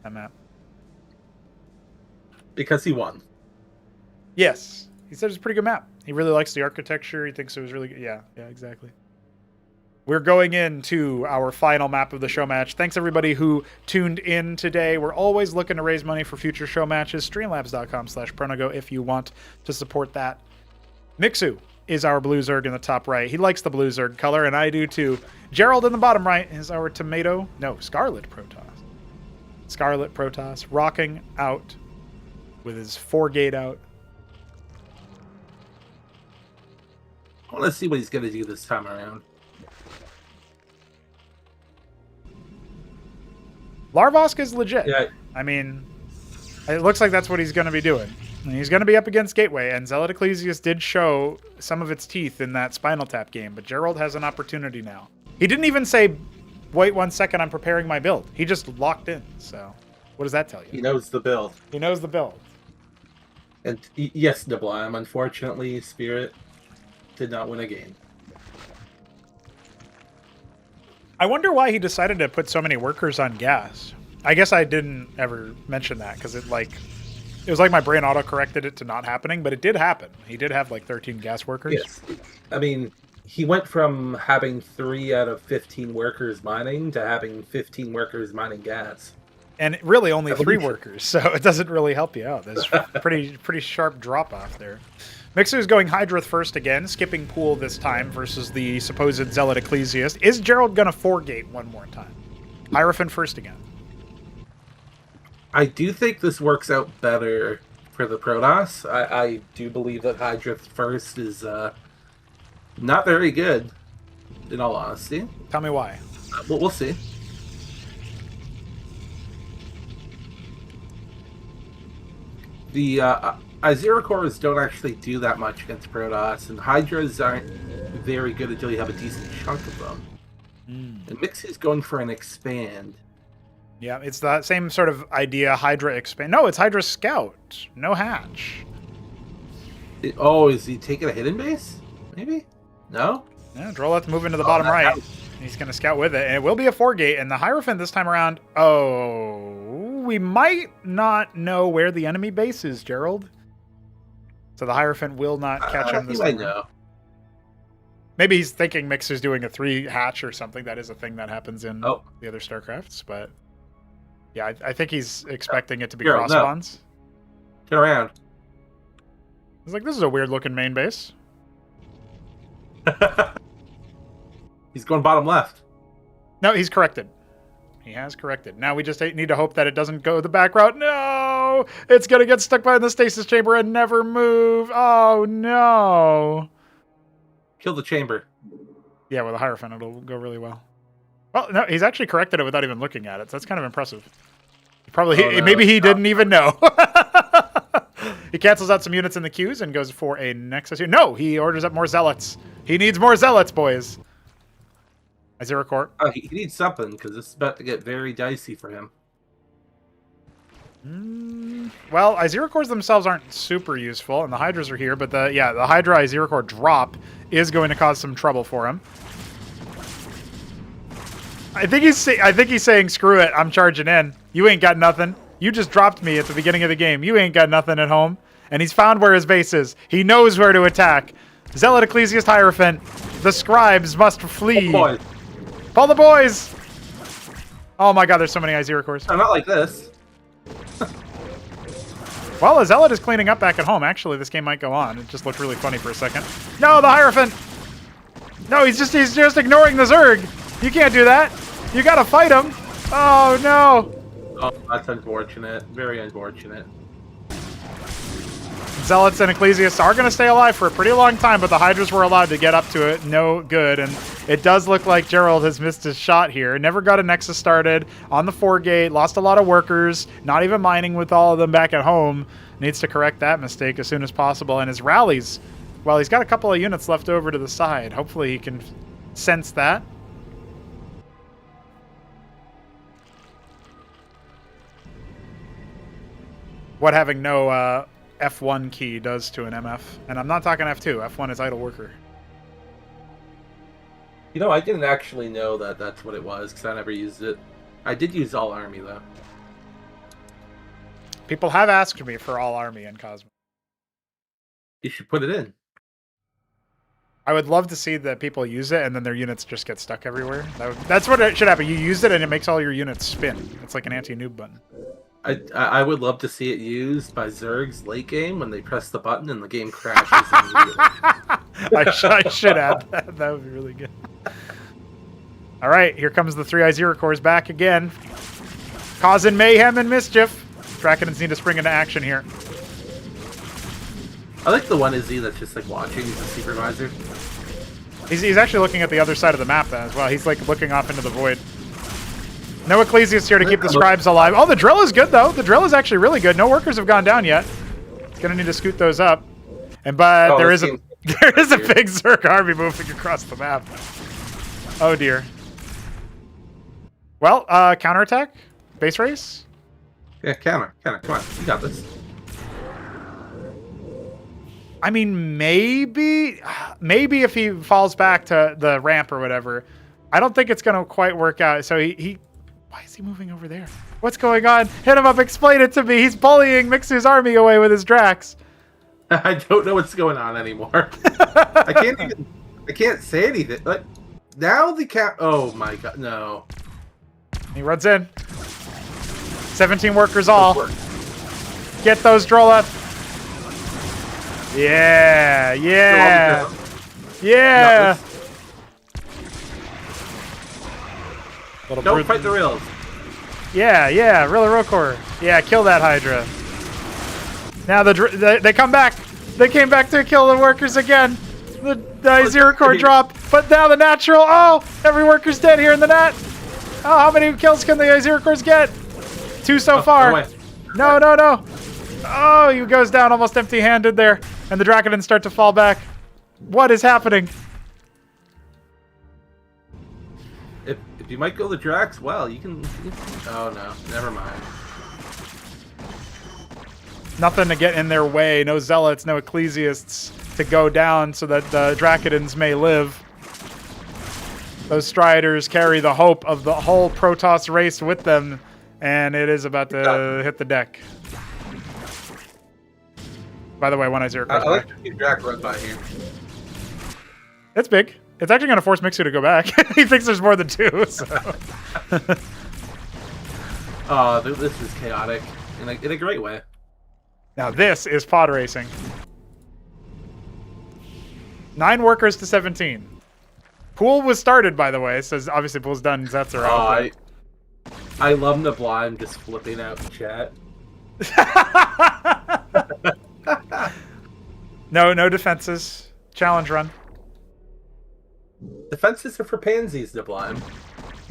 that map. Because he won. Yes. He said it's a pretty good map. He really likes the architecture. He thinks it was really good. Yeah, exactly. We're going into our final map of the show match. Thanks, everybody who tuned in today. We're always looking to raise money for future show matches. Streamlabs.com/Pronogo if you want to support that. Mixu is our blue Zerg in the top right. He likes the blue Zerg color, and I do too. Gerald in the bottom right is our Scarlet Protoss. Scarlet Protoss rocking out with his 4-gate out. I want to see what he's going to do this time around. Larvosk is legit. Yeah. I mean, it looks like that's what he's going to be doing. And he's going to be up against Gateway, and Zealot Ecclesias did show some of its teeth in that Spinal Tap game, but Gerald has an opportunity now. He didn't even say, wait 1 second, I'm preparing my build. He just locked in, so what does that tell you? He knows the build. He knows the build. And yes, Niblam, unfortunately, Spirit did not win a game. I wonder why he decided to put so many workers on gas. I guess I didn't ever mention that because it was like my brain auto-corrected it to not happening, but it did happen. He did have like 13 gas workers. Yes. I mean, he went from having 3 out of 15 workers mining to having 15 workers mining gas. And really only 3 workers, so it doesn't really help you out. There's pretty sharp drop-off there. Mixu is going Hydroth first again, skipping pool this time versus the supposed Zealot Ecclesiast. Is Gerald going to 4-gate one more time? Hierophant first again. I do think this works out better for the Protoss. I do believe that Hydroth first is not very good, in all honesty. Tell me why. We'll see. Zero cores don't actually do that much against Protoss, and Hydras aren't very good until you have a decent chunk of them. And Mixu's going for an expand. Yeah, it's the same sort of idea. Hydra expand. No, it's Hydra Scout. No hatch. Is he taking a hidden base? Maybe? No? Yeah, Droleth's moving to the bottom right. He's going to scout with it, and it will be a 4-gate, and the Hierophant this time around... Oh, we might not know where the enemy base is, Gerald. So the Hierophant will not catch him this time. Know. Maybe he's thinking Mixer's doing a 3 hatch or something. That is a thing that happens in the other StarCrafts, but... Yeah, I think he's expecting it to be cross spawns. Turn around. He's like, this is a weird-looking main base. He's going bottom left. No, he's corrected. He has corrected. Now we just need to hope that it doesn't go the back route. No! It's going to get stuck behind the stasis chamber and never move. Oh, no. Kill the chamber. Yeah, with a Hierophant, it'll go really well. Well, no, he's actually corrected it without even looking at it, so that's kind of impressive. Maybe he didn't even know. He cancels out some units in the queues and goes for a Nexus. No, he orders up more Zealots. He needs more Zealots, boys. Zero Core. He needs something, because this is about to get very dicey for him. Well, Izero Cores themselves aren't super useful, and the Hydras are here, but the Hydra Izero Core drop is going to cause some trouble for him. I think he's saying, screw it, I'm charging in. You ain't got nothing. You just dropped me at the beginning of the game. You ain't got nothing at home. And he's found where his base is. He knows where to attack. Zealot Ecclesiast Hierophant. The scribes must flee. Oh, Follow the boys! Oh my god, there's so many Izero Cores. No, not like this. Well, a Zealot is cleaning up back at home. Actually, this game might go on. It just looked really funny for a second. No, the Hierophant! No, he's just ignoring the Zerg. You can't do that. You gotta fight him. Oh, no. Oh, that's unfortunate. Very unfortunate. Zealots and Ecclesiasts are going to stay alive for a pretty long time, but the Hydras were allowed to get up to it. No good. And it does look like Gerald has missed his shot here. Never got a Nexus started on the 4-gate. Lost a lot of workers. Not even mining with all of them back at home. Needs to correct that mistake as soon as possible. And his rallies, well, he's got a couple of units left over to the side. Hopefully he can sense that. What having no F1 key does to an MF. And I'm not talking F2. F1 is idle worker. You know, I didn't actually know that that's what it was, because I never used it. I did use all army, though. People have asked me for all army in Cosmo. You should put it in. I would love to see that people use it and then their units just get stuck everywhere. That's what it should happen. You use it and it makes all your units spin. It's like an anti-noob button. I would love to see it used by Zergs late game when they press the button and the game crashes immediately. I should add that. That would be really good. All right, here comes the 3 Izero Cores back again. Causing mayhem and mischief. Drakenons need to spring into action here. I like the one Izzy that's just like watching. He's a supervisor. He's actually looking at the other side of the map then as well. He's like looking off into the void. No Ecclesiast here to keep the scribes alive. Oh, the drill is good though. The drill is actually really good. No workers have gone down yet. It's gonna need to scoot those up. But there is a big Zerg army moving across the map. Oh dear. Well, counterattack? Base race? Yeah, counter. Come on, you got this. I mean, maybe if he falls back to the ramp or whatever. I don't think it's going to quite work out. So he why is he moving over there? What's going on? Hit him up, explain it to me. He's bullying Mixu's army away with his Drax. I don't know what's going on anymore. I can't say anything. Like, now the cat. Oh my god, no. He runs in. 17 workers all. Get those Droleth. Yeah. Yeah. Don't fight the rails. Yeah. Really Rocore. Yeah, kill that Hydra. Now they come back. They came back to kill the workers again. The Izero Core drop, but now the natural. Oh, every worker's dead here in the net. Oh, how many kills can the Izero Cores get? 2 so far. No. Oh, he goes down almost empty-handed there, and the Dracodons start to fall back. What is happening? If you might go the Drax, well, you can... Oh, no. Never mind. Nothing to get in their way. No Zealots, no Ecclesiasts to go down so that the Dracodons may live. Those Striders carry the hope of the whole Protoss race with them, and it is about to hit the deck. By the way, 1-0 I like to see Drac run by here. It's big. It's actually going to force Mixu to go back. He thinks there's more than 2. So. Oh, this is chaotic in a great way. Now this is pod racing. 9 workers to 17. Pool was started, by the way. So obviously Pool's done. Zets are out. I love Nablime just flipping out in chat. No defenses. Challenge run. Defenses are for pansies, Nablime.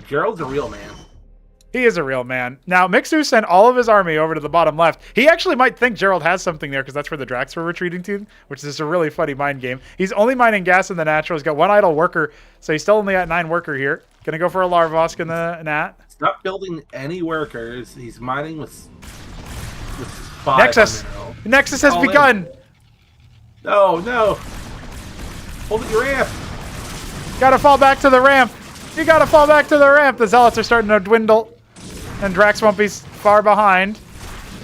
Gerald's a real man. He is a real man. Now, Mixu sent all of his army over to the bottom left. He actually might think Gerald has something there because that's where the Dracs were retreating to, which is a really funny mind game. He's only mining gas in the natural. He's got 1 idle worker, so he's still only at 9 worker here. Gonna go for a Larvosk in the Nat. He's not building any workers. He's mining with 5. Nexus! Nexus has begun! No. Hold it, your ramp! Gotta fall back to the ramp! You gotta fall back to the ramp! The Zealots are starting to dwindle. And Drax won't be far behind.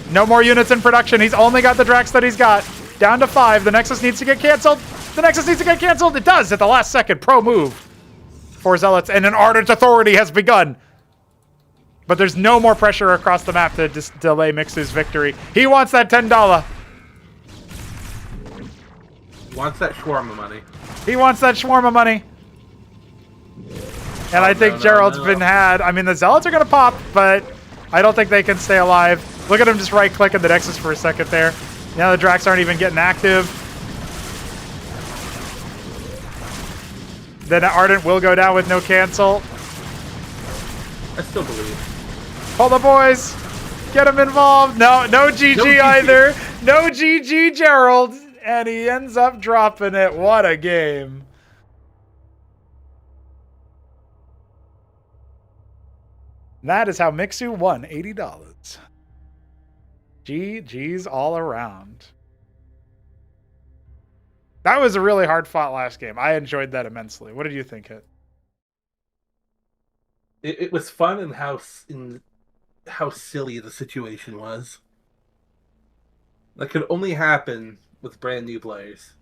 No more units in production. He's only got the Drax that he's got. Down to 5. The Nexus needs to get canceled. The Nexus needs to get canceled. It does at the last second. Pro move for Zealots. And an ardent authority has begun. But there's no more pressure across the map to delay Mixu's victory. He wants that $10. He wants that shawarma money. He wants that shawarma money. And I think Gerald's been had. I mean, the Zealots are going to pop, but I don't think they can stay alive. Look at him just right-clicking the Nexus for a second there. Now the Dracs aren't even getting active. Then Ardent will go down with no cancel. I still believe. Hold the boys. Get him involved. No GG either. No GG, Gerald. And he ends up dropping it. What a game. That is how Mixu won $80. GG's all around. That was a really hard-fought last game. I enjoyed that immensely. What did you think, Hit? It was fun in how silly the situation was. That could only happen with brand new players.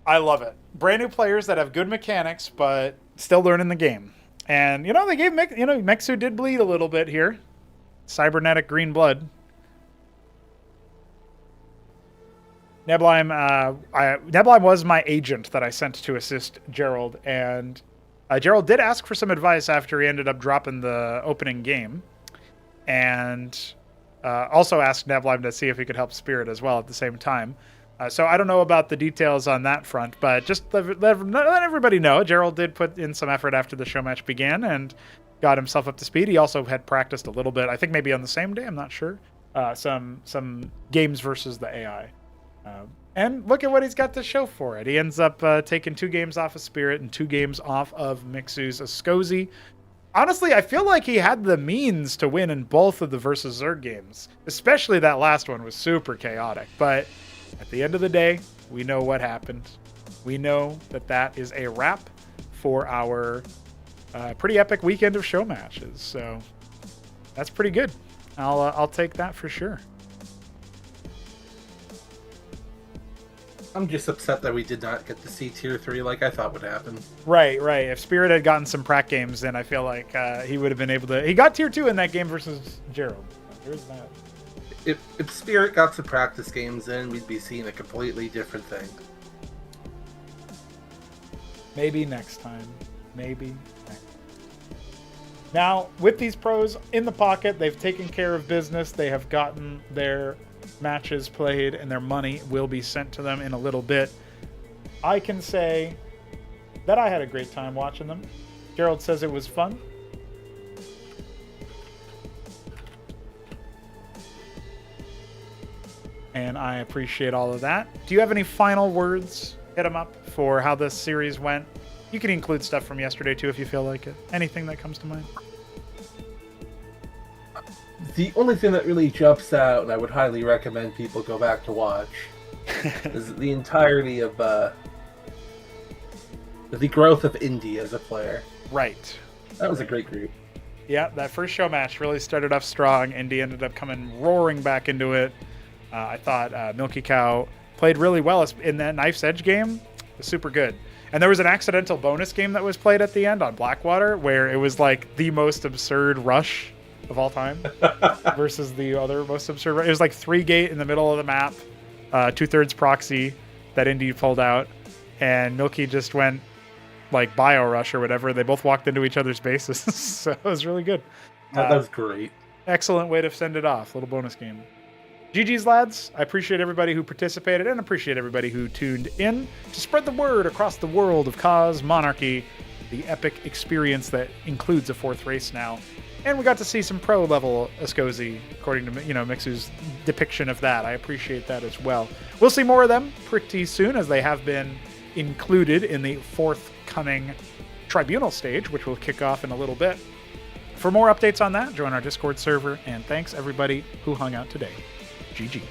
I love it. Brand new players that have good mechanics, but still learning the game. And, you know, they gave Mixu did bleed a little bit here. Cybernetic green blood. Neblime was my agent that I sent to assist Gerald, and Gerald did ask for some advice after he ended up dropping the opening game, and also asked Neblime to see if he could help Spirit as well at the same time. So I don't know about the details on that front, but just let everybody know, Gerald did put in some effort after the show match began and got himself up to speed. He also had practiced a little bit, I think maybe on the same day, I'm not sure, some games versus the AI. And look at what he's got to show for it. He ends up taking 2 games off of Spirit and 2 games off of Mixu's Ascozi. Honestly, I feel like he had the means to win in both of the versus Zerg games. Especially that last one was super chaotic. But at the end of the day, we know what happened. We know that that is a wrap for our pretty epic weekend of show matches. So that's pretty good. I'll take that for sure. I'm just upset that we did not get to see Tier 3 like I thought would happen. Right. If Spirit had gotten some prac games, then I feel like he would have been able to... He got Tier 2 in that game versus Gerald. There's that. If Spirit got some practice games in, we'd be seeing a completely different thing. Maybe next time. Maybe next. Now, with these pros in the pocket, they've taken care of business. They have gotten their matches played, and their money will be sent to them in a little bit. I can say that I had a great time watching them. Gerald says it was fun. and I appreciate all of that. Do you have any final words? Hit them up for how this series went. You can include stuff from yesterday too if you feel like it. Anything that comes to mind? The only thing that really jumps out, and I would highly recommend people go back to watch, is the entirety of the growth of Indy as a player. Right. That was a great group. Yeah, that first show match really started off strong. Indy ended up coming roaring back into it. I thought milkicow played really well in that Knife's Edge game. It was super good. And there was an accidental bonus game that was played at the end on Blackwater where it was like the most absurd rush of all time versus the other most absurd rush. It was like 3-gate in the middle of the map, 2/3 proxy that Indy pulled out, and Milky just went like bio rush or whatever. They both walked into each other's bases. So it was really good. That was great. Excellent way to send it off. Little bonus game. GG's, lads. I appreciate everybody who participated and appreciate everybody who tuned in to spread the word across the world of Cosmonarchy, the epic experience that includes a 4th race now. And we got to see some pro level Ascozi, according to Mixu's depiction of that. I appreciate that as well. We'll see more of them pretty soon, as they have been included in the forthcoming tribunal stage, which will kick off in a little bit. For more updates on that, join our Discord server, and thanks everybody who hung out today. GG.